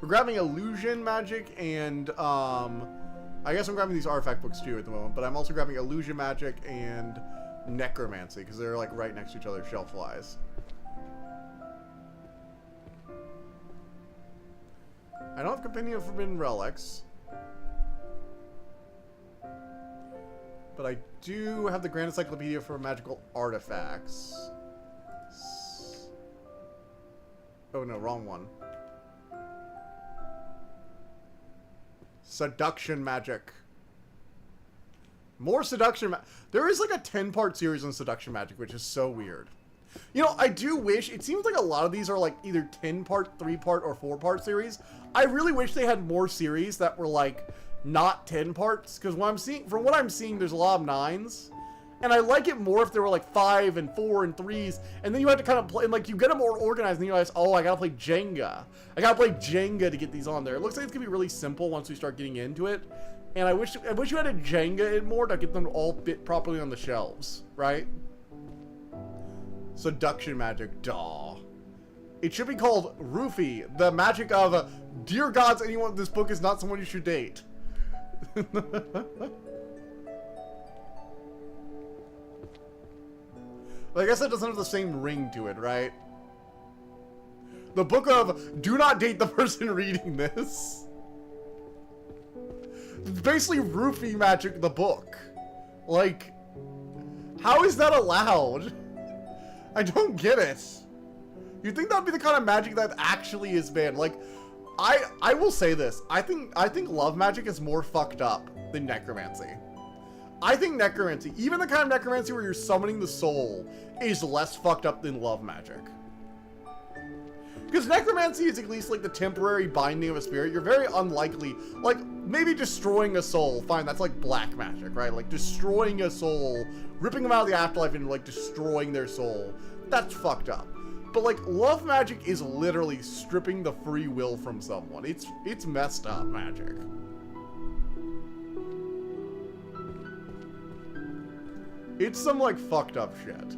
We're grabbing Illusion Magic and, I guess I'm grabbing these artifact books too at the moment, but I'm also grabbing Illusion Magic and Necromancy, because they're, like, right next to each other shelf-wise. I don't have Compendium of Forbidden Relics. But I do have the Grand Encyclopedia for Magical Artifacts. Oh no, wrong one. Seduction Magic. More Seduction There is like a 10-part series on Seduction Magic, which is so weird. I do wish, it seems like a lot of these are like either 10-part, 3-part, or 4-part series. I really wish they had more series that were like not 10 parts, because from what I'm seeing, there's a lot of 9s. And I like it more if there were like 5 and 4 and 3s, and then you have to kind of play, and like you get them more organized, and you realize, oh, I gotta play Jenga. I gotta play Jenga to get these on there. It looks like it's gonna be really simple once we start getting into it. And I wish you had a Jenga it more to get them all fit properly on the shelves, right? Seduction Magic, duh. It should be called Roofie, the magic of, dear gods, anyone in this book is not someone you should date. Well, I guess that doesn't have the same ring to it, right? The book of, do not date the person reading this. basically roofie magic the book. Like, how is that allowed? I don't get it. You'd think that'd be the kind of magic that actually is banned. Like, I will say this. I think love magic is more fucked up than necromancy. I think necromancy, even the kind of necromancy where you're summoning the soul, is less fucked up than love magic. Because necromancy is at least like the temporary binding of a spirit. You're very unlikely, like maybe destroying a soul, fine, that's like black magic, right? Like destroying a soul, ripping them out of the afterlife and like destroying their soul. That's fucked up. But like love magic is literally stripping the free will from someone. It's messed up magic. It's some like fucked up shit.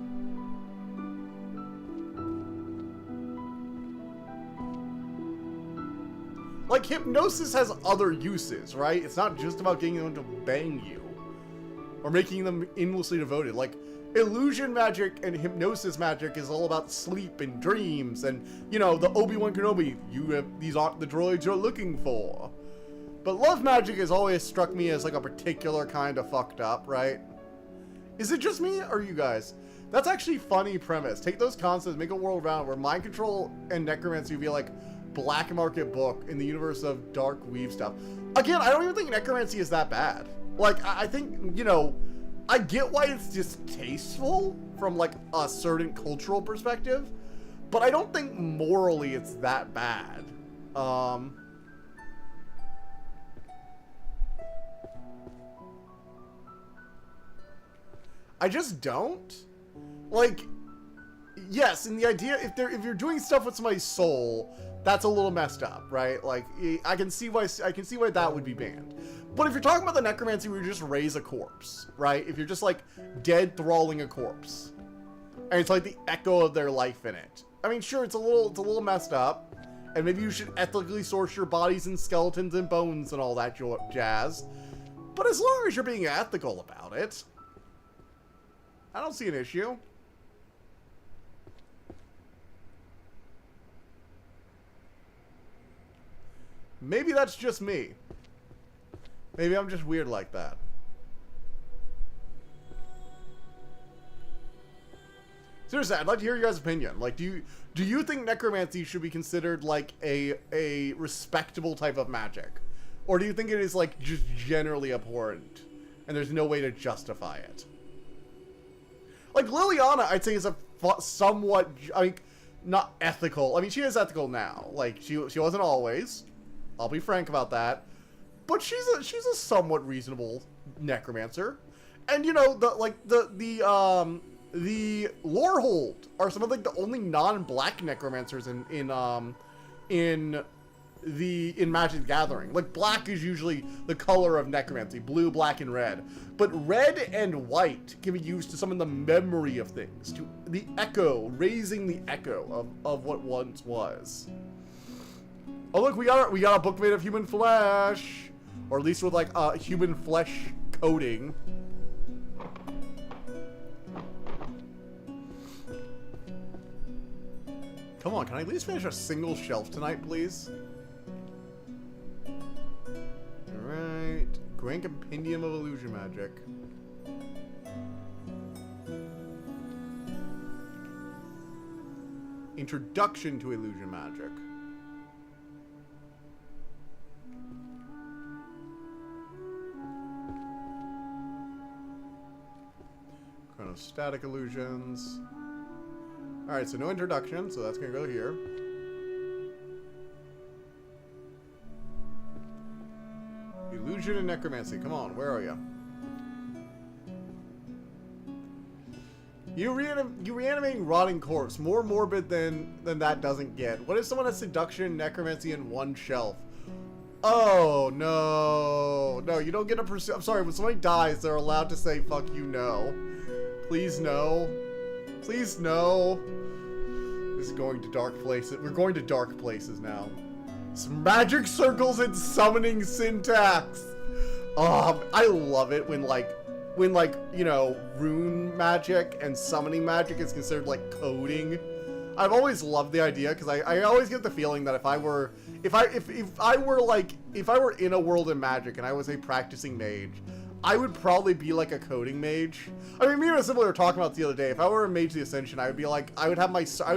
Like, hypnosis has other uses, right? It's not just about getting them to bang you. Or making them endlessly devoted. Like, illusion magic and hypnosis magic is all about sleep and dreams. And, you know, the Obi-Wan Kenobi, these aren't the droids you're looking for. But love magic has always struck me as, like, a particular kind of fucked up, right? Is it just me, or you guys? That's actually a funny premise. Take those concepts, make a world around where mind control and necromancy would be like black market book in the universe of dark weave stuff. Again, I don't even think necromancy is that bad. Like, I think, you know, I get why it's distasteful from like a certain cultural perspective, but I don't think morally it's that bad. I just don't. Like, yes, and the idea, if you're doing stuff with somebody's soul, that's a little messed up, right? Like, I can see why that would be banned. But if you're talking about the necromancy where you just raise a corpse, right? If you're just like dead thralling a corpse, and it's like the echo of their life in it. I mean, sure, it's a little messed up, and maybe you should ethically source your bodies and skeletons and bones and all that jazz. But as long as you're being ethical about it, I don't see an issue. Maybe that's just me. Maybe I'm just weird like that. Seriously, I'd like to hear your guys' opinion. Like, do you think necromancy should be considered like a respectable type of magic? Or do you think it is like just generally abhorrent and there's no way to justify it? Like Liliana, I'd say is a somewhat, I mean, not ethical. I mean, she is ethical now. Like she wasn't always. I'll be frank about that. But she's a somewhat reasonable necromancer. And you know, the Lorehold are some of like the only non-black necromancers in Magic the Gathering. Like black is usually the color of necromancy, blue, black, and red. But red and white can be used to summon the memory of things, to the echo, raising the echo of what once was. Oh look, we got a book made of human flesh, or at least with like human flesh coating. Come on, can I at least finish a single shelf tonight, please? Alright. Grand Compendium of Illusion Magic. Introduction to Illusion Magic. Chronostatic Illusions. Alright, so no introduction, so that's gonna go here. Illusion and Necromancy. Come on, where are you? You reanimating rotting corpse. More morbid than that doesn't get. What if someone has seduction, necromancy, in one shelf? Oh, no. No, you don't get a I'm sorry, when somebody dies, they're allowed to say, fuck you, no. Please, no. Please, no. This is going to dark places. We're going to dark places now. Some magic circles and summoning syntax. I love it when like, you know, rune magic and summoning magic is considered like coding. I've always loved the idea because I always get the feeling that if I were in a world of magic and I was a practicing mage, I would probably be like a coding mage. I mean, me and Sybil were talking about the other day. If I were a mage of the Ascension, I would be like, I would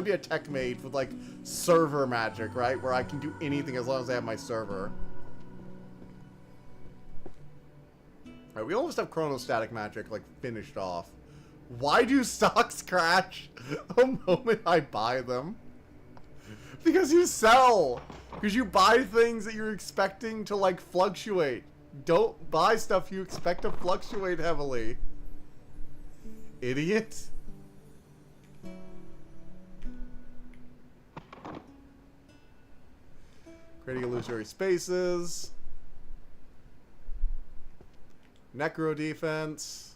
be a tech mage with like server magic, right? Where I can do anything as long as I have my server. Alright, we almost have chronostatic magic like finished off. Why do stocks crash the moment I buy them? Because you sell. Because you buy things that you're expecting to like fluctuate. Don't buy stuff you expect to fluctuate heavily. Idiot. Creating illusory spaces. Necro defense.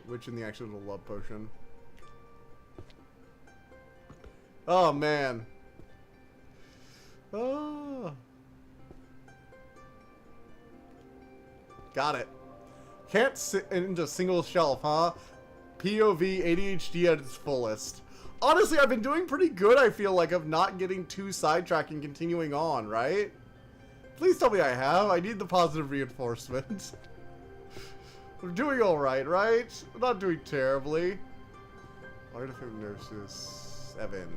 Which in the actual love potion. Oh, man. Oh. Got it. Can't sit into a single shelf, huh? POV ADHD at its fullest. Honestly, I've been doing pretty good, I feel like, of not getting too sidetracked and continuing on, right? Please tell me I have. I need the positive reinforcement. I'm doing alright, right? I'm not doing terribly. Art of Hypnosis. 7.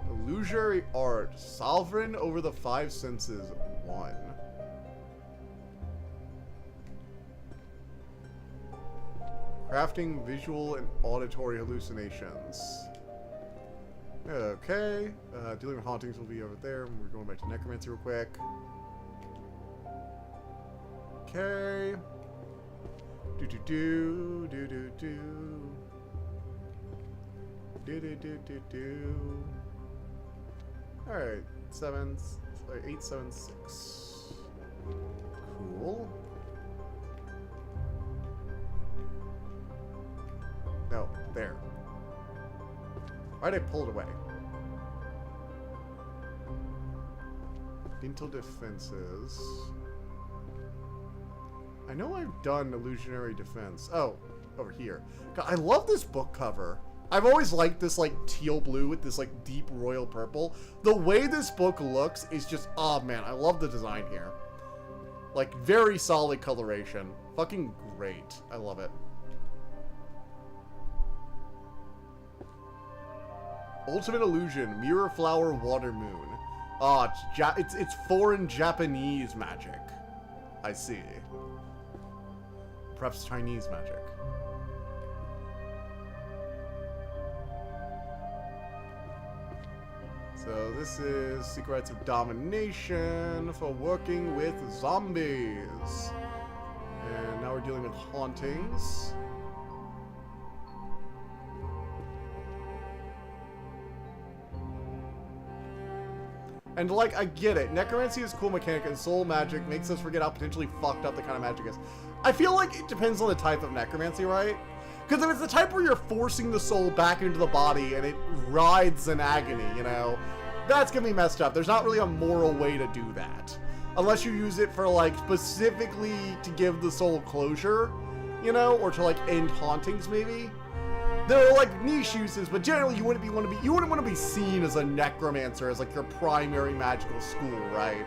Illusory art. Sovereign over the 5 senses. 1. Crafting visual and auditory hallucinations. Okay. Dealing with hauntings will be over there. We're going back to necromancy real quick. Okay. Alright, 876. Cool. No, there. Why'd I pull it away? Dental defenses. I know I've done illusionary defense. Oh, over here. God, I love this book cover. I've always liked this like teal blue with this like deep royal purple. The way this book looks is just, oh man, I love the design here. Like very solid coloration. Fucking great. I love it. Ultimate Illusion, Mirror Flower Water Moon. Ah, it's foreign Japanese magic. I see. Perhaps Chinese magic. So this is Secrets of Domination for working with zombies. And now we're dealing with hauntings. And like, I get it. Necromancy is a cool mechanic and soul magic makes us forget how potentially fucked up the kind of magic is. I feel like it depends on the type of necromancy, right? Because if it's the type where you're forcing the soul back into the body and it writhes in agony, you know, that's gonna be messed up. There's not really a moral way to do that. Unless you use it for like specifically to give the soul closure, you know, or to like end hauntings maybe. There are like niche uses, but generally you wouldn't want to be seen as a necromancer as like your primary magical school, right?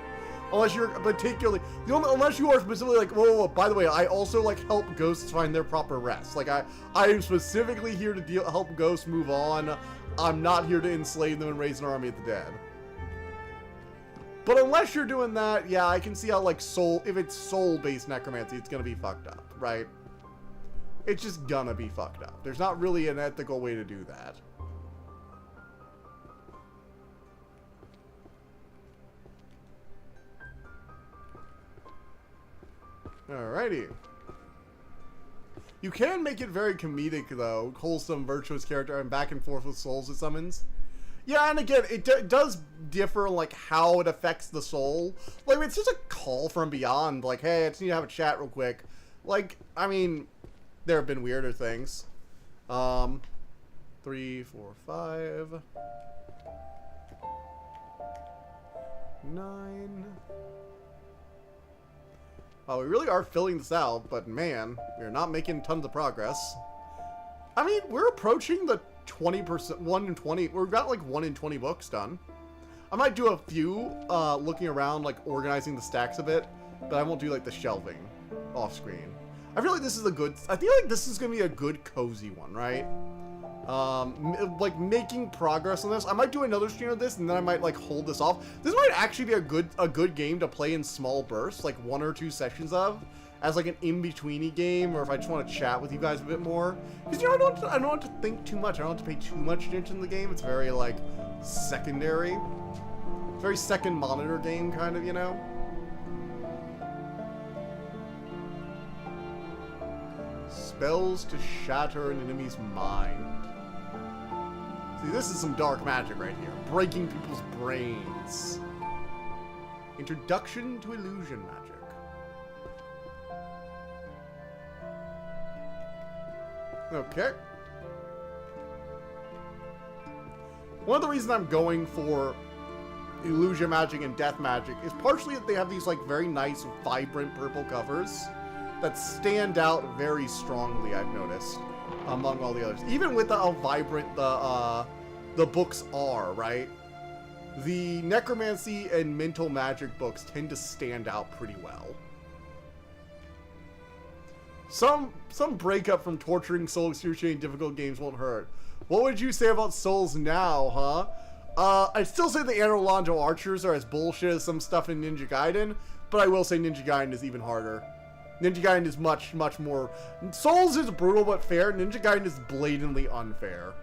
Unless you're particularly, unless you are specifically like, whoa, by the way, I also like help ghosts find their proper rest. Like I am specifically here to help ghosts move on. I'm not here to enslave them and raise an army of the dead. But unless you're doing that, yeah, I can see how like if it's soul-based necromancy, it's gonna be fucked up, right? It's just gonna be fucked up. There's not really an ethical way to do that. Alrighty. You can make it very comedic, though. Wholesome, virtuous character, and back and forth with souls it summons. Yeah, and again, it does differ, like, how it affects the soul. Like, it's just a call from beyond. Like, hey, I just need to have a chat real quick. Like, I mean, there have been weirder things. 3, 4, 5. 9. We really are filling this out, but man, we're not making tons of progress. I mean, we're approaching the 20%, 1 in 20. We've got like 1 in 20 books done. I might do a few, looking around, like organizing the stacks a bit, but I won't do like the shelving off screen. I feel like this is I feel like this is going to be a good cozy one, right? Like making progress on this. I might do another stream of this, and then I might like hold this off. This might actually be a good game to play in small bursts, like 1 or 2 sessions of, as like an in-betweeny game, or if I just want to chat with you guys a bit more. Because you know, I don't want to think too much. I don't want to pay too much attention to the game. It's very like secondary. It's very second monitor game kind of, you know. Spells to shatter an enemy's mind. See, this is some dark magic right here. Breaking people's brains. Introduction to illusion magic. Okay. One of the reasons I'm going for illusion magic and death magic is partially that they have these like very nice vibrant purple covers that stand out very strongly, I've noticed, among all the others. Even with how vibrant the books are, right? The necromancy and mental magic books tend to stand out pretty well. Some breakup from torturing soul excruciating difficult games won't hurt. What would you say about Souls now, huh? I'd still say the Anor archers are as bullshit as some stuff in Ninja Gaiden, but I will say Ninja Gaiden is even harder. Ninja Gaiden is much, much more... Souls is brutal but fair. Ninja Gaiden is blatantly unfair.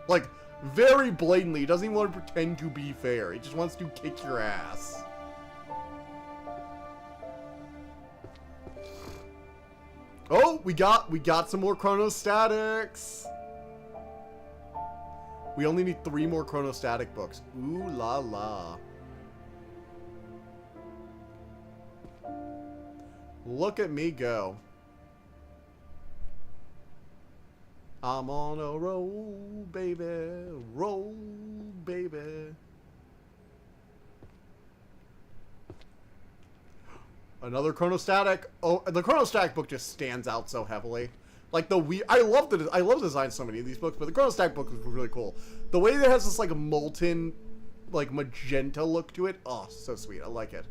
Like, very blatantly. It doesn't even want to pretend to be fair. It just wants to kick your ass. Oh, we got some more chronostatics. We only need 3 more chronostatic books. Ooh la la. Look at me go. I'm on a roll, baby. Roll, baby. Another chronostatic. Oh, the chronostatic book just stands out so heavily. Like I love the design of so many of these books, but the chronostatic book was really cool. The way that it has this like molten, like magenta look to it. Oh, so sweet. I like it.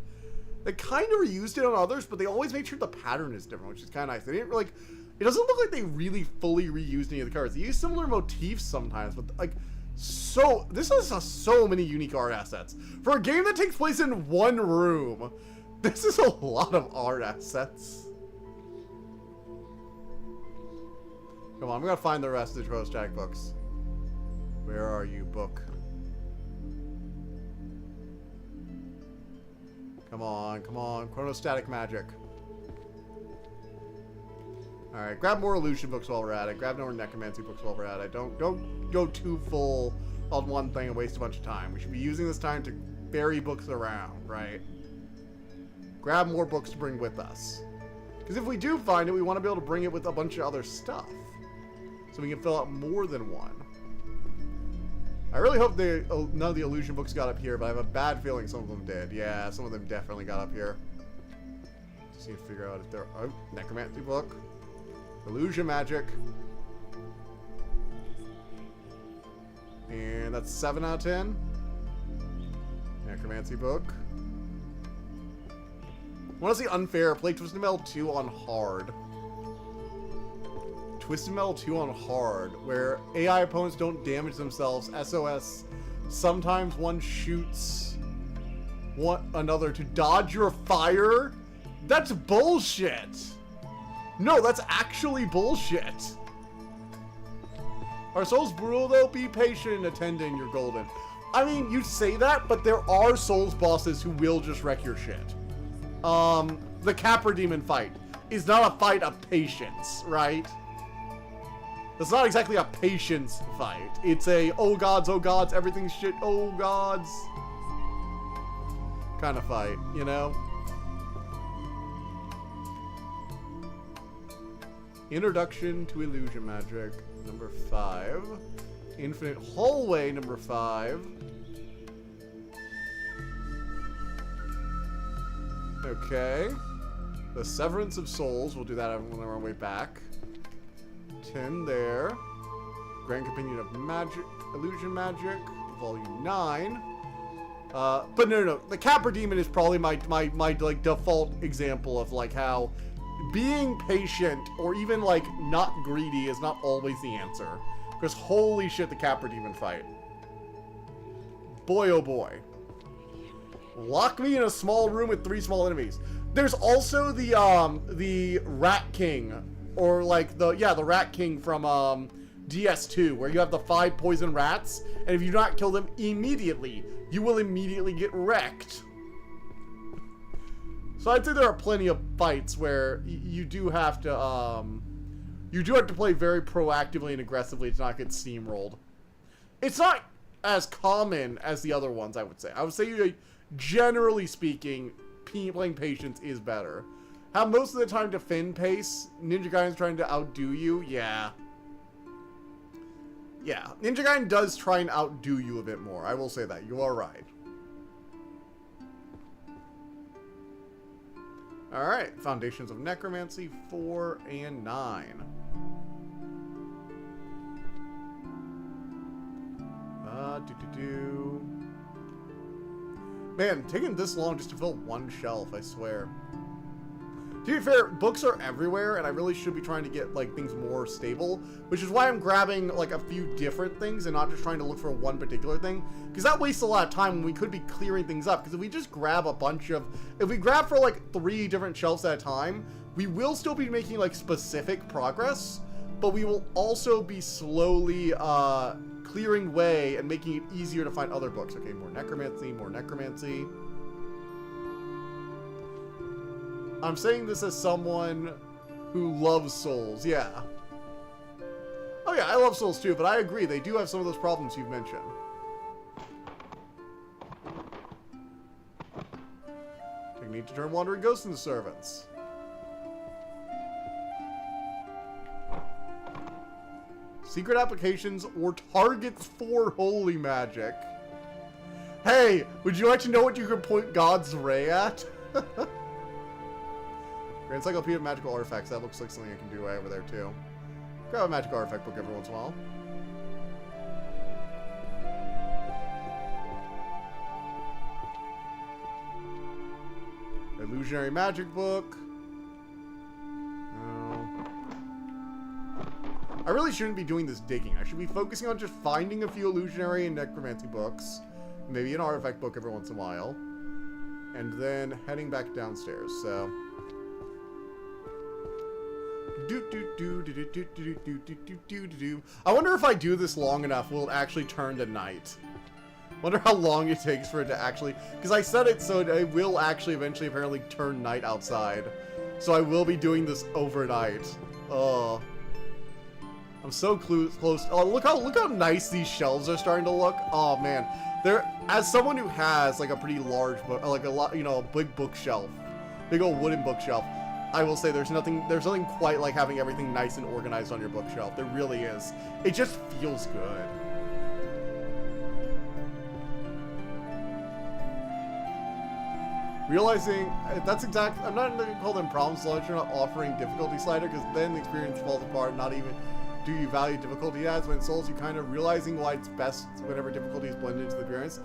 They kind of reused it on others, but they always make sure the pattern is different, which is kind of nice. They didn't like. It doesn't look like they really fully reused any of the cards. They use similar motifs sometimes, but like, this has so many unique art assets for a game that takes place in 1 room. This is a lot of art assets. Come on, I'm gonna find the rest of the chronostatic books. Where are you, book? Come on, come on. Chronostatic magic. Alright, grab more illusion books while we're at it. Grab more necromancy books while we're at it. Don't go too full on one thing and waste a bunch of time. We should be using this time to bury books around, right? Grab more books to bring with us. Because if we do find it, we want to be able to bring it with a bunch of other stuff. So we can fill out more than one. I really hope none of the illusion books got up here, but I have a bad feeling some of them did. Yeah, some of them definitely got up here. Just need to figure out if they're... Oh, necromancy book. Illusion magic. And that's 7 out of 10. Necromancy book. Want to see unfair? Play Twisted Metal 2 on hard. Twisted Metal 2 on hard, where AI opponents don't damage themselves. SOS. Sometimes one shoots another to dodge your fire. That's bullshit. No, that's actually bullshit. Are souls brutal though? Be patient, attending, you're golden. I mean, you say that, but there are souls bosses who will just wreck your shit. The Capra Demon fight is not a fight of patience, right? It's not exactly a patience fight. It's a, oh gods, everything's shit, oh gods kind of fight, you know? Introduction to illusion magic, number 5. Infinite hallway, number 5. Okay. The Severance of Souls. We'll do that on our way back. 10 there. Grand Companion of Magic, Illusion Magic, Volume 9. But no. The Capra Demon is probably my like default example of like how being patient or even like not greedy is not always the answer. Because holy shit, the Capra Demon fight. Boy, oh boy. Lock me in a small room with 3 small enemies. There's also the Rat King, or like the Rat King from DS2, where you have the 5 poison rats, and if you do not kill them immediately, you will immediately get wrecked. So I'd say there are plenty of fights where you do have to play very proactively and aggressively to not get steamrolled. It's not as common as the other ones, I would say. I would say, generally speaking, playing patience is better. How most of the time defend pace, Ninja Gaiden's trying to outdo you, yeah. Yeah, Ninja Gaiden does try and outdo you a bit more, I will say that, you are right. Alright, Foundations of Necromancy, 4 and 9. Man, taking this long just to fill one shelf, I swear. To be fair, books are everywhere, and I really should be trying to get, like, things more stable, which is why I'm grabbing, like, a few different things and not just trying to look for one particular thing, because that wastes a lot of time when we could be clearing things up, because if we just grab a bunch of... If we grab for, like, 3 different shelves at a time, we will still be making, like, specific progress, but we will also be slowly, clearing way and making it easier to find other books. Okay, more necromancy, more necromancy. I'm saying this as someone who loves Souls, yeah. Oh yeah, I love Souls too, but I agree, they do have some of those problems you've mentioned. Technique to turn wandering ghosts into servants. Secret applications or targets for holy magic. Hey, would you like to know what you can point God's Ray at? Encyclopedia of Magical Artifacts. That looks like something I can do right over there too. Grab a magical artifact book every once in a while. Illusionary magic book. I really shouldn't be doing this digging. I should be focusing on just finding a few illusionary and necromancy books. Maybe an artifact book every once in a while. And then heading back downstairs, so... I wonder if I do this long enough, will it actually turn to night? Wonder how long it takes for it to actually... Because I said it so it will actually eventually apparently turn night outside. So I will be doing this overnight. Oh... I'm so close. Oh, look how nice these shelves are starting to look. Oh man, they're, as someone who has like a pretty large book, like a lot, you know, a big bookshelf, big old wooden bookshelf, I will say there's nothing quite like having everything nice and organized on your bookshelf. There really is. It just feels good. Realizing that's exactly, I'm not going to call them problem slider, not offering difficulty slider, because then the experience falls apart. Not even do you value difficulty as when Souls, you kind of realizing why it's best whenever difficulty is blended into the appearance.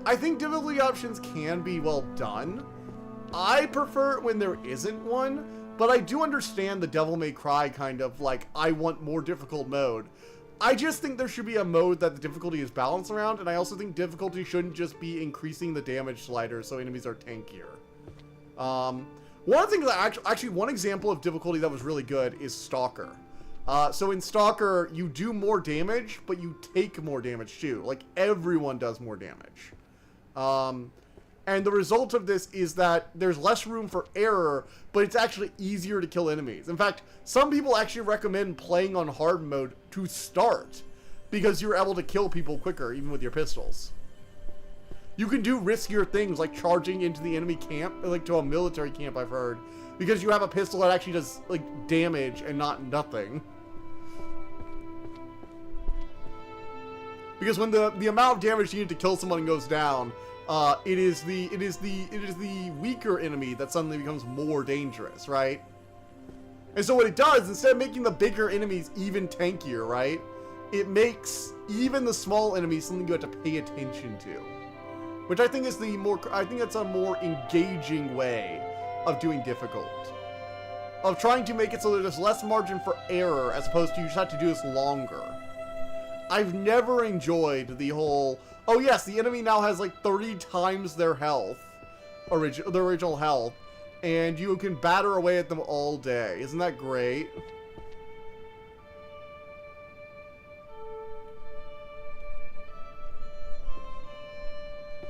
I think difficulty options can be well done. I prefer it when there isn't one, but I do understand the Devil May Cry kind of like, I want more difficult mode. I just think there should be a mode that the difficulty is balanced around, and I also think difficulty shouldn't just be increasing the damage slider so enemies are tankier. One of the things that actually one example of difficulty that was really good is Stalker. So in Stalker, you do more damage, but you take more damage too. Like, everyone does more damage. And the result of this is that there's less room for error, but it's actually easier to kill enemies. In fact, some people actually recommend playing on hard mode to start, because you're able to kill people quicker, even with your pistols. You can do riskier things, like charging into the enemy camp, like to a military camp, I've heard, because you have a pistol that actually does, like, damage and not nothing. Because when the amount of damage you need to kill someone goes down, it is the weaker enemy that suddenly becomes more dangerous, right? And so what it does, instead of making the bigger enemies even tankier, right, it makes even the small enemies something you have to pay attention to, which I think is that's a more engaging way of doing difficult, of trying to make it so there's less margin for error as opposed to you just have to do this longer. I've never enjoyed the whole, oh yes, the enemy now has like 30 times their health, their original health, and you can batter away at them all day. Isn't that great?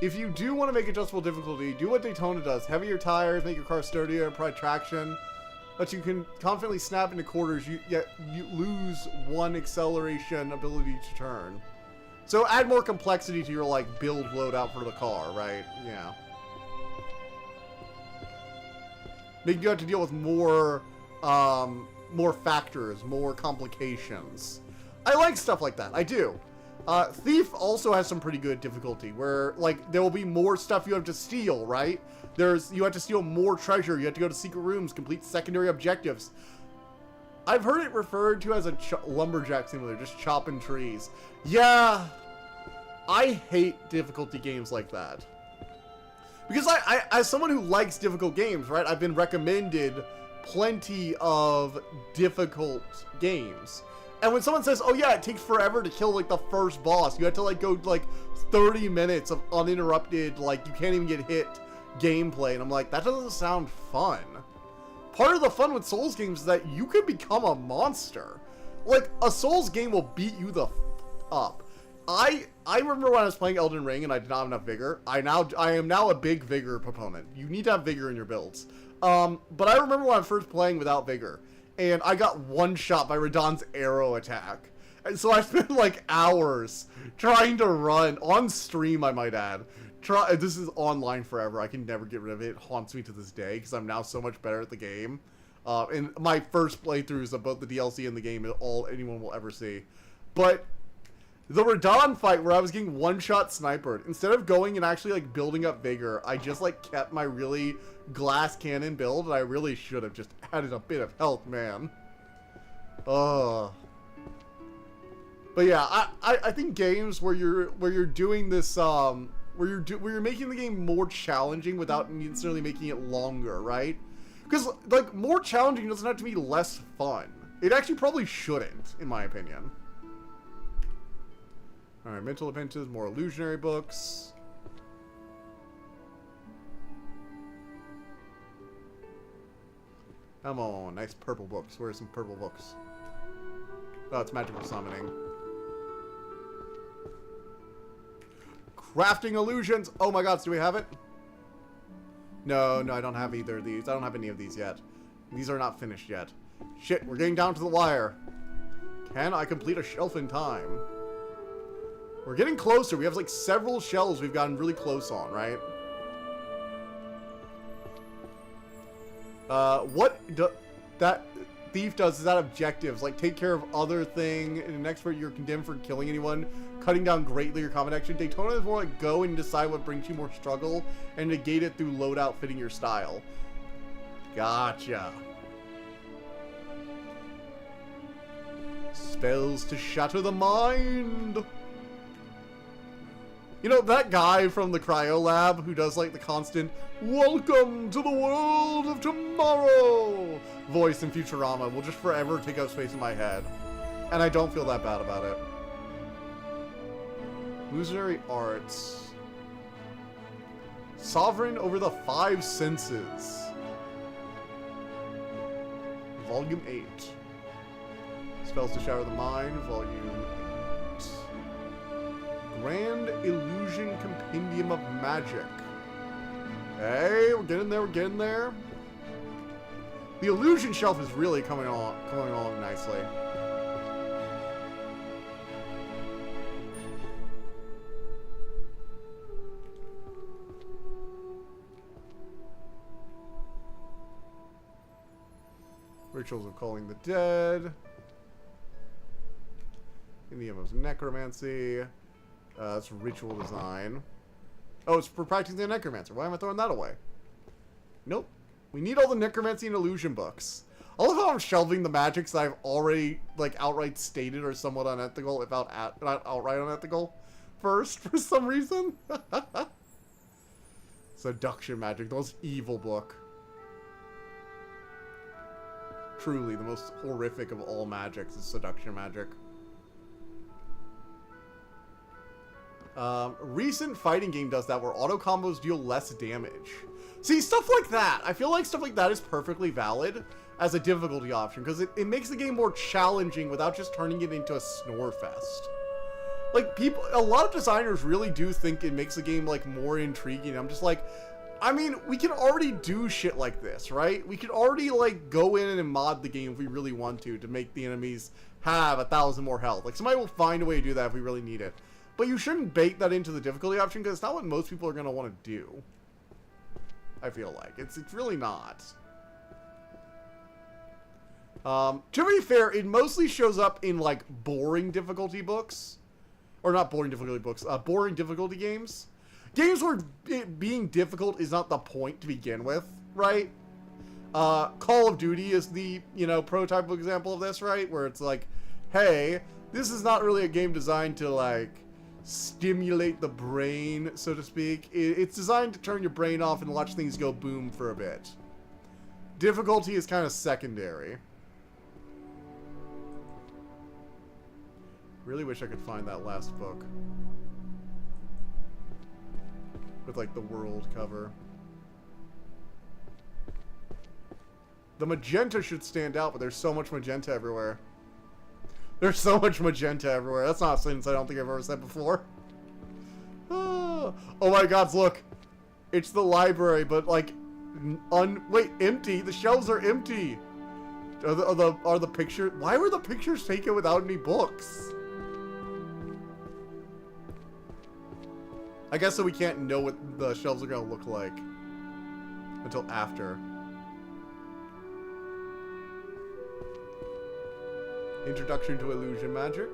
If you do want to make adjustable difficulty, do what Daytona does. Heavier tires, make your car sturdier, provide traction. But you can confidently snap into quarters, yet you lose one acceleration ability to turn. So add more complexity to your, like, build loadout for the car, right? Yeah. Making you have to deal with more factors, more complications. I like stuff like that. I do. Thief also has some pretty good difficulty, where, like, there will be more stuff you have to steal, right? You have to steal more treasure, you have to go to secret rooms, complete secondary objectives. I've heard it referred to as a lumberjack simulator, just chopping trees. Yeah, I hate difficulty games like that. Because I as someone who likes difficult games, right, I've been recommended plenty of difficult games. And when someone says, oh yeah, it takes forever to kill, like, the first boss, you have to, like, go, like, 30 minutes of uninterrupted, like, you can't even get hit gameplay, and I'm like, that doesn't sound fun. Part of the fun with Souls games is that you can become a monster. Like, a Souls game will beat you the f up. I remember when I was playing Elden Ring and I did not have enough vigor. I am now a big vigor proponent. You need to have vigor in your builds. But I remember when I was first playing without vigor, and I got one shot by Radahn's arrow attack. And so I spent, like, hours trying to run, on stream I might add. This is online forever, I can never get rid of it. It haunts me to this day, because I'm now so much better at the game. And my first playthroughs of both the DLC and the game is all anyone will ever see. But the Radahn fight where I was getting one-shot snipered, instead of going and actually, like, building up vigor, I just, like, kept my really glass cannon build, and I really should have just added a bit of health, man. But yeah, I think games where you're doing this, where you're making the game more challenging without necessarily making it longer, right? Because, like, more challenging doesn't have to be less fun. It actually probably shouldn't, in my opinion. Alright, mental appendages, more illusionary books. Come on, nice purple books. Where are some purple books? Oh, it's magical summoning. Crafting illusions! Oh my god, do we have it? No, I don't have either of these. I don't have any of these yet. These are not finished yet. Shit, we're getting down to the wire. Can I complete a shelf in time? We're getting closer. We have, like, several shells we've gotten really close on, right? What that thief does is that objectives, like take care of other thing. In an expert, you're condemned for killing anyone, cutting down greatly your combat action. Daytona is more like go and decide what brings you more struggle and negate it through loadout fitting your style. Gotcha. Spells to shatter the mind. You know, that guy from the Cryo Lab who does, like, the constant, "Welcome to the world of tomorrow" voice in Futurama will just forever take up space in my head. And I don't feel that bad about it. Illusionary Arts. Sovereign over the 5 senses. Volume 8. Spells to shatter the mind, Volume 8. Grand Illusion Compendium of Magic. Hey, we're getting there, we're getting there. The illusion shelf is really coming along nicely. Rituals of Calling the Dead. Enigma of Necromancy. That's ritual design. Oh, it's for practicing the necromancer. Why am I throwing that away? Nope. We need all the necromancy and illusion books. I love how I'm shelving the magics that I've already, like, outright stated are somewhat unethical, if not outright unethical, first, for some reason. Seduction magic, the most evil book. Truly, the most horrific of all magics is seduction magic. Recent fighting game does that, where auto combos deal less damage. See, stuff like that. I feel like stuff like that is perfectly valid as a difficulty option, because it makes the game more challenging without just turning it into a snore fest. Like, a lot of designers really do think it makes the game, like, more intriguing. I'm just like, I mean, we can already do shit like this, right? We could already, like, go in and mod the game if we really want to make the enemies have 1,000 more health. Like, somebody will find a way to do that if we really need it. But you shouldn't bake that into the difficulty option, because it's not what most people are going to want to do. I feel like. It's really not. To be fair, it mostly shows up in, like, boring difficulty books. Or not boring difficulty books, boring difficulty games. Games where it being difficult is not the point to begin with, right? Call of Duty is the, you know, prototype example of this, right? Where it's like, hey, this is not really a game designed to, like, stimulate the brain, so to speak. It's designed to turn your brain off and watch things go boom for a bit. Difficulty is kind of secondary. Really wish I could find that last book. With, like, the world cover. The magenta should stand out, but there's so much magenta everywhere. There's so much magenta everywhere. That's not a sentence I don't think I've ever said before. Oh my god, look. It's the library, but, like, wait, empty? The shelves are empty. Are the pictures... Why were the pictures taken without any books? I guess so we can't know what the shelves are going to look like until after. Introduction to illusion magic.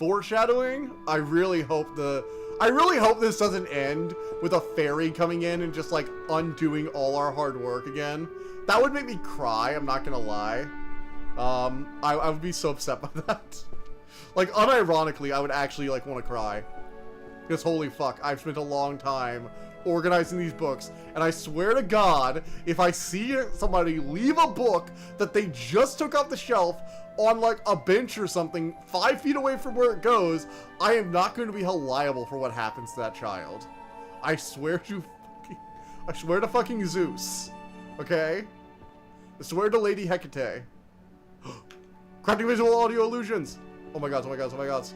Foreshadowing? I really hope this doesn't end with a fairy coming in and just, like, undoing all our hard work again. That would make me cry, I'm not gonna lie. I would be so upset by that. Like, unironically, I would actually, like, want to cry. Because holy fuck, I've spent a long time organizing these books, and I swear to God, if I see somebody leave a book that they just took off the shelf on, like, a bench or something 5 feet away from where it goes, I am not going to be held liable for what happens to that child. I swear to fucking Zeus. Okay? I swear to Lady Hecate. Crafting visual audio illusions! Oh my god, oh my god, oh my god.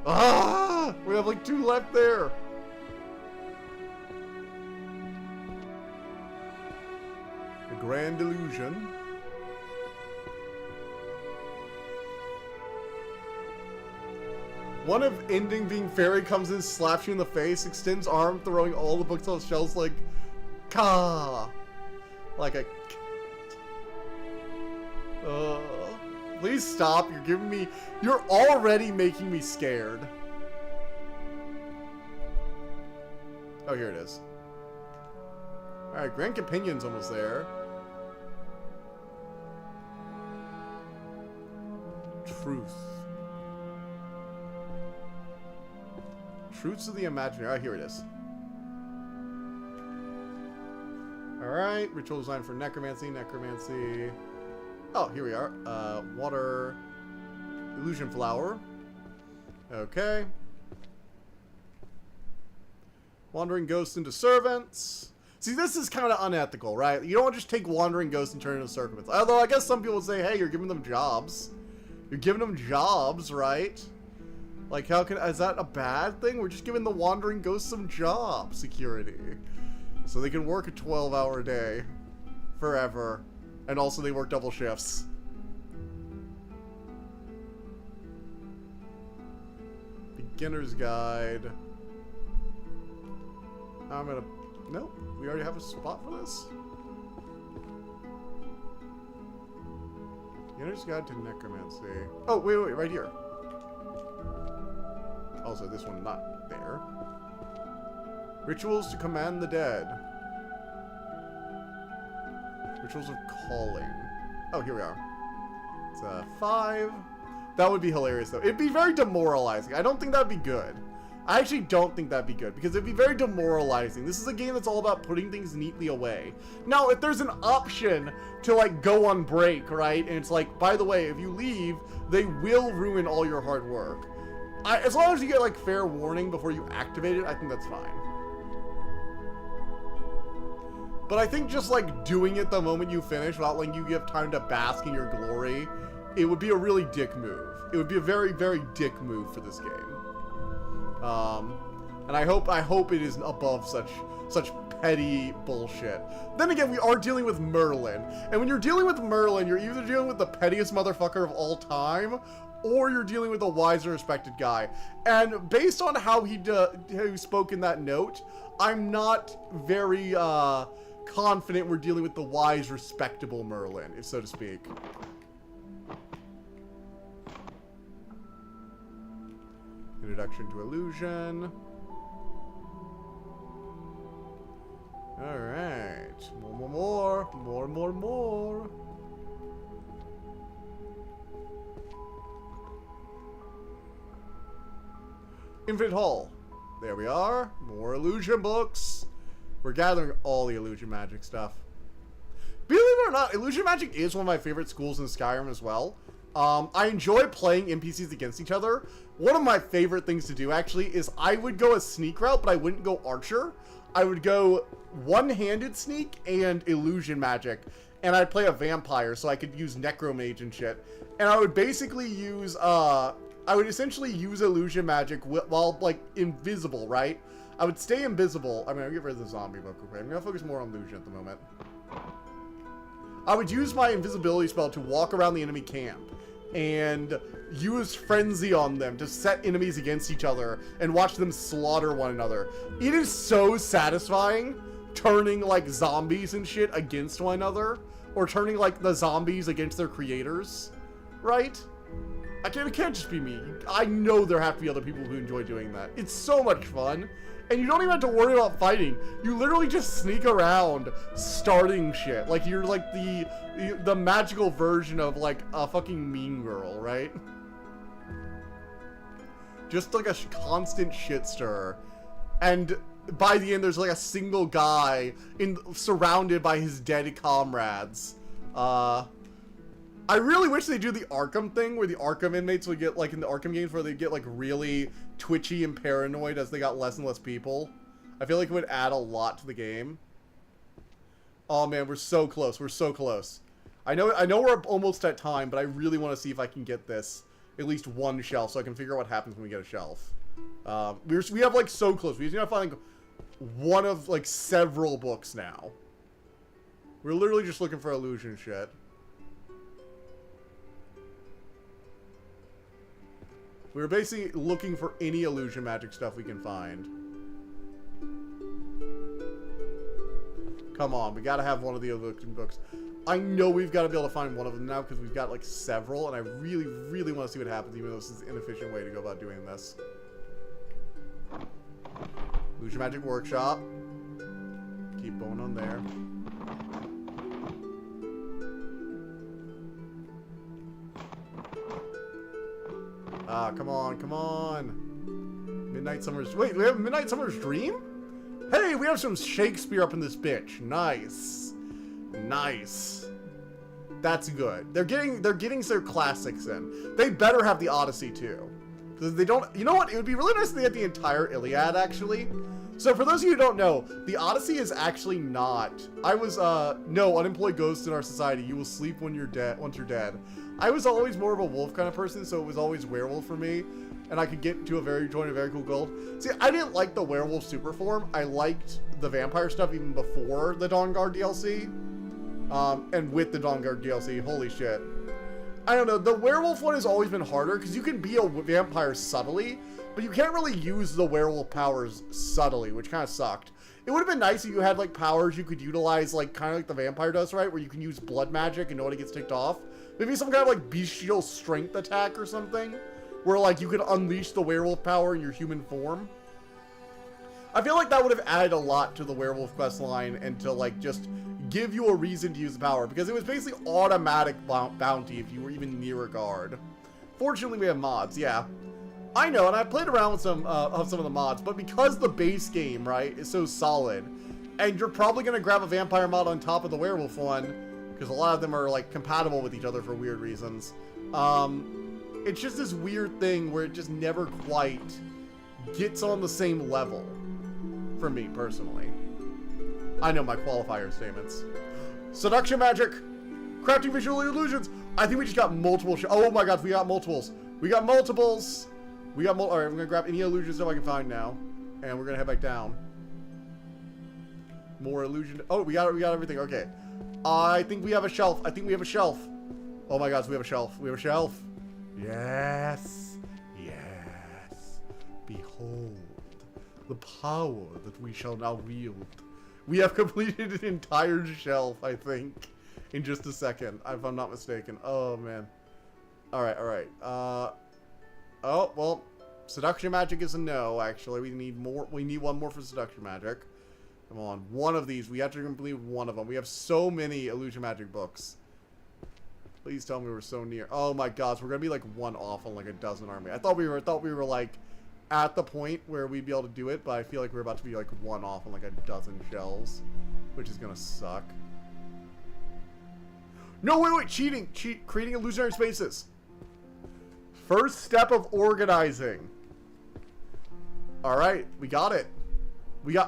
Ah! We have like 2 left there. The Grand Illusion. One of ending being fairy comes in, slaps you in the face, extends arm, throwing all the books on the shelves like... Ka! Like a... Please stop, you're giving me... You're already making me scared. Oh, here it is. Alright, Grand Companion's almost there. Truth. Truths of the Imaginary. Alright, here it is. Alright, ritual design for necromancy. Oh, here we are. Water. Illusion flower. Okay. Wandering ghosts into servants. See, this is kind of unethical, right? You don't just take wandering ghosts and turn into servants. Although, I guess some people would say, hey, you're giving them jobs. You're giving them jobs, right? Like, how can... Is that a bad thing? We're just giving the wandering ghosts some job security. So they can work a 12-hour day. Forever. And also they work double shifts. Beginner's Guide. I'm gonna Nope, we already have a spot for this. Beginner's Guide to Necromancy. Oh, wait, right here. Also, this one not there. Rituals to command the dead. Rituals of calling. Oh, here we are. It's 5. That would be hilarious, though. It'd be very demoralizing. I don't think that'd be good. I actually don't think that'd be good, because it'd be very demoralizing. This is a game that's all about putting things neatly away. Now, if there's an option to, like, go on break, right? And it's like, by the way, if you leave, they will ruin all your hard work. As long as you get, like, fair warning before you activate it, I think that's fine. But I think just, like, doing it the moment you finish without letting you give time to bask in your glory, it would be a really dick move. It would be a very, very dick move for this game. And I hope it isn't above such petty bullshit. Then again, we are dealing with Merlin. And when you're dealing with Merlin, you're either dealing with the pettiest motherfucker of all time, or you're dealing with a wise and respected guy. And based on how he spoke in that note, I'm not very confident we're dealing with the wise, respectable Merlin, if so to speak. Introduction to Illusion. Alright. More. Infinite Hall. There we are. More illusion books. We're gathering all the illusion magic stuff. Believe it or not, illusion magic is one of my favorite schools in Skyrim as well. I enjoy playing NPCs against each other. One of my favorite things to do, actually, is I would go a sneak route, but I wouldn't go archer. I would go one-handed sneak and illusion magic, and I'd play a vampire, so I could use necromage and shit. And I would basically use, I would essentially use illusion magic while, like, invisible, right? I would stay invisible. I mean, I'll get rid of the zombie book real quick. I'm gonna focus more on illusion at the moment. I would use my invisibility spell to walk around the enemy camp and use frenzy on them to set enemies against each other and watch them slaughter one another. It is so satisfying turning, like, zombies and shit against one another, or turning, like, the zombies against their creators, right? It can't just be me. I know there have to be other people who enjoy doing that. It's so much fun. And you don't even have to worry about fighting. You literally just sneak around starting shit. Like you're like the magical version of like a fucking mean girl, right? Just like a constant shit stir. And by the end, there's like a single guy surrounded by his dead comrades. I really wish they do the Arkham thing where the Arkham inmates would get, like in the Arkham games, where they get like really twitchy and paranoid as they got less and less people. I feel like it would add a lot to the game. Oh man, we're so close. We're so close. I know we're almost at time, but I really want to see if I can get this at least one shelf so I can figure out what happens when we get a shelf. We have like so close. We just need to find like one of like several books now. We're literally just looking for illusion shit. We're basically looking for any illusion magic stuff we can find. Come on, we gotta have one of the illusion books. I know we've got to be able to find one of them now because we've got like several, and I really, really want to see what happens, even though this is an inefficient way to go about doing this. Illusion Magic Workshop. Keep going on there. Ah, come on, come on. Midnight Summer's... Wait, we have Midnight Summer's Dream? Hey, we have some Shakespeare up in this bitch. Nice. Nice. That's good. They're getting their classics in. They better have the Odyssey, too. Because they don't... You know what? It would be really nice if they had the entire Iliad, actually. So, for those of you who don't know, the Odyssey is actually not... No, unemployed ghosts in our society. You will sleep when you're dead. Once you're dead. I was always more of a wolf kind of person, so it was always werewolf for me. And I could get to join a very cool guild. See, I didn't like the werewolf super form. I liked the vampire stuff even before the Dawnguard DLC. And with the Dawnguard DLC, holy shit. I don't know, the werewolf one has always been harder, because you can be a vampire subtly, but you can't really use the werewolf powers subtly, which kind of sucked. It would have been nice if you had, like, powers you could utilize, like, kind of like the vampire does, right? Where you can use blood magic and know when it gets ticked off. Maybe some kind of, like, bestial strength attack or something. Where, like, you could unleash the werewolf power in your human form. I feel like that would have added a lot to the werewolf quest line and to, like, just give you a reason to use the power. Because it was basically automatic bounty if you were even near a guard. Fortunately, we have mods, yeah. I know, and I played around with some of the mods, but because the base game, right, is so solid, and you're probably going to grab a vampire mod on top of the werewolf one, because a lot of them are, like, compatible with each other for weird reasons, it's just this weird thing where it just never quite gets on the same level for me, personally. I know my qualifier statements. Seduction magic! Crafting visual illusions! I think we just got multiple oh my god, we got multiples! We got multiples! Alright, I'm gonna grab any illusion stuff I can find now. And we're gonna head back down. More illusion. Oh, we got everything. Okay. I think we have a shelf. Oh my god, so we have a shelf. Yes. Yes. Behold. The power that we shall now wield. We have completed an entire shelf, I think. In just a second, if I'm not mistaken. Oh, man. Alright. Oh, well, seduction magic is a no, actually. We need more. We need one more for seduction magic. Come on. One of these. We have to complete one of them. We have so many illusion magic books. Please tell me we're so near. Oh my gosh, we're gonna be like one off on like a dozen army. I thought we were like at the point where we'd be able to do it, but I feel like we're about to be like one off on like a dozen shells, which is gonna suck. No, wait, cheating! Creating illusionary spaces. First step of organizing. Alright, we got it.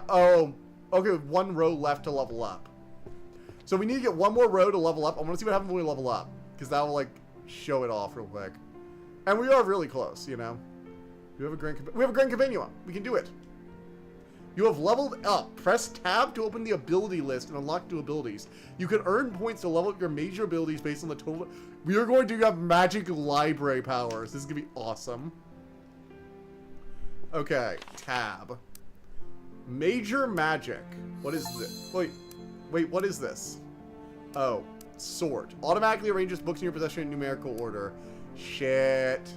Oh, okay, one row left to level up. So we need to get one more row to level up. I want to see what happens when we level up, because that will, like, show it off real quick. And we are really close, you know. We have a grand continuum. We can do it. You have leveled up. Press tab to open the ability list and unlock new abilities. You can earn points to level up your major abilities based on the total. We are going to have magic library powers. This is going to be awesome. Okay, tab. Major magic. What is this? Wait, what is this? Oh, sort. Automatically arranges books in your possession in numerical order. Shit.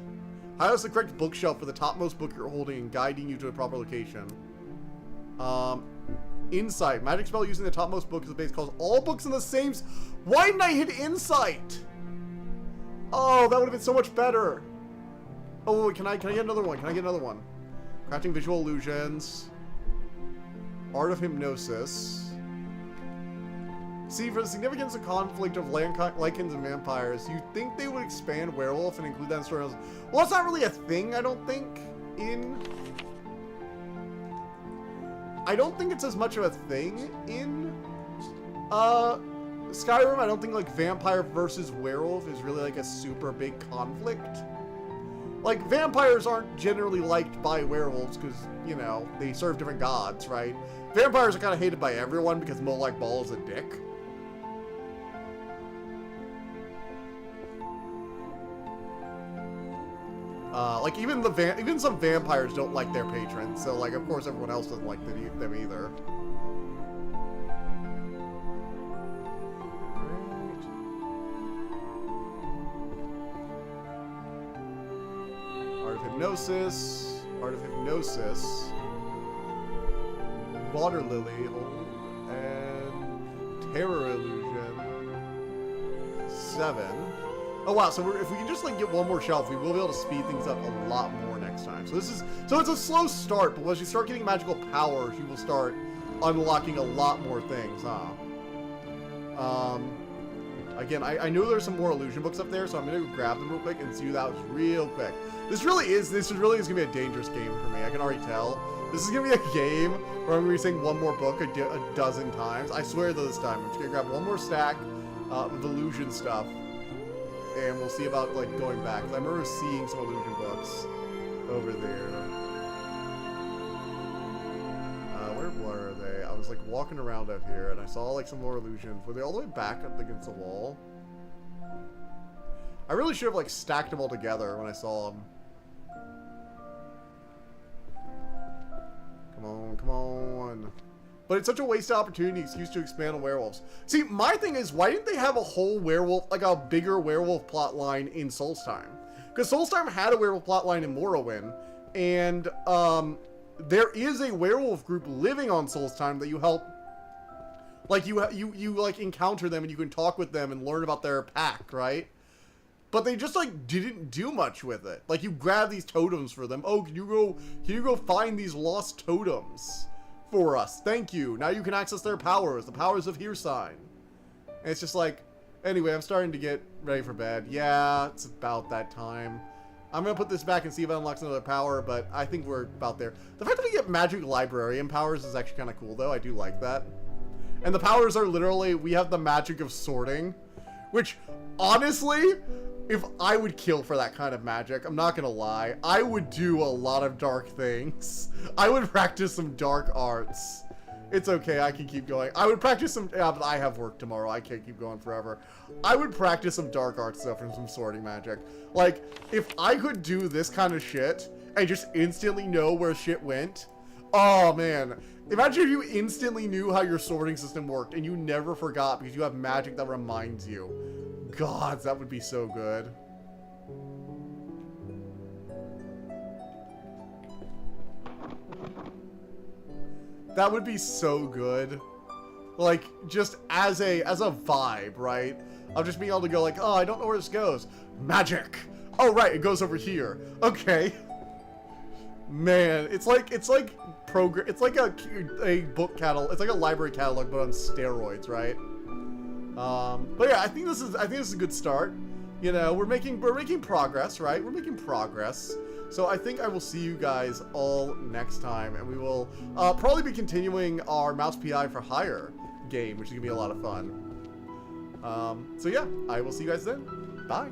Highlights the correct bookshelf for the topmost book you're holding and guiding you to a proper location. Insight. Magic spell using the topmost book as a base calls all books in the same... Why didn't I hit insight? Oh, that would have been so much better. Oh, wait, can I get another one? Crafting visual illusions. Art of hypnosis. See, for the significance of conflict of lichens and vampires, you'd think they would expand werewolf and include that in stories. Well, it's not really a thing, I don't think, I don't think it's as much of a thing in Skyrim. I don't think like vampire versus werewolf is really like a super big conflict. Like vampires aren't generally liked by werewolves because, you know, they serve different gods, right? Vampires are kind of hated by everyone because Molag Bal is a dick. Like even some vampires don't like their patrons, so like of course everyone else doesn't like them either. Art of hypnosis, water lily, and terror illusion. 7. Oh wow, so if we can just like get one more shelf, we will be able to speed things up a lot more next time. So it's a slow start, but once you start getting magical powers, you will start unlocking a lot more things, huh? Again, I know there's some more illusion books up there, so I'm gonna go grab them real quick and see those real quick. This really is gonna be a dangerous game for me. I can already tell. This is gonna be a game where I'm gonna be saying one more book a dozen times. I swear this time. I'm just gonna grab one more stack of illusion stuff. And we'll see about, like, going back. 'Cause I remember seeing some illusion books over there. Where were they? I was, like, walking around out here, and I saw, like, some more illusions. Were they all the way back up against the wall? I really should have, like, stacked them all together when I saw them. Come on, come on. But it's such a wasted opportunity excuse to expand on werewolves. See, my thing is, why didn't they have a whole werewolf, like a bigger werewolf plot line in Soulstime? Because Soulstime had a werewolf plot line in Morrowind, and there is a werewolf group living on Soulstime that you help. Like, you like, encounter them and you can talk with them and learn about their pack, right? But they just, like, didn't do much with it. Like, you grab these totems for them. Oh, can you go find these lost totems for us? Thank you. Now you can access their powers, the powers of Hearsign. And it's just like, anyway, I'm starting to get ready for bed. Yeah, it's about that time. I'm going to put this back and see if it unlocks another power, but I think we're about there. The fact that we get magic librarian powers is actually kind of cool, though. I do like that. And the powers are literally, we have the magic of sorting, which, honestly, if I would kill for that kind of magic, I'm not gonna lie, I would do a lot of dark things. I would practice some dark arts. It's okay, I can keep going. I would practice some, yeah, but I have work tomorrow, I can't keep going forever. I would practice some dark art stuff and some sorting magic. Like, if I could do this kind of shit, and just instantly know where shit went, oh man. Imagine if you instantly knew how your sorting system worked, and you never forgot because you have magic that reminds you. God, that would be so good. That would be so good. Like, just as a vibe, right? Of just being able to go like, oh, I don't know where this goes. Magic! Oh, right, it goes over here. Okay. Man, it's like a book catalog. It's like a library catalog, but on steroids, right? But yeah, I think this is a good start. You know, we're making progress, right? We're making progress. So I think I will see you guys all next time, and we will probably be continuing our Mouse PI for Hire game, which is gonna be a lot of fun. So yeah, I will see you guys then. Bye.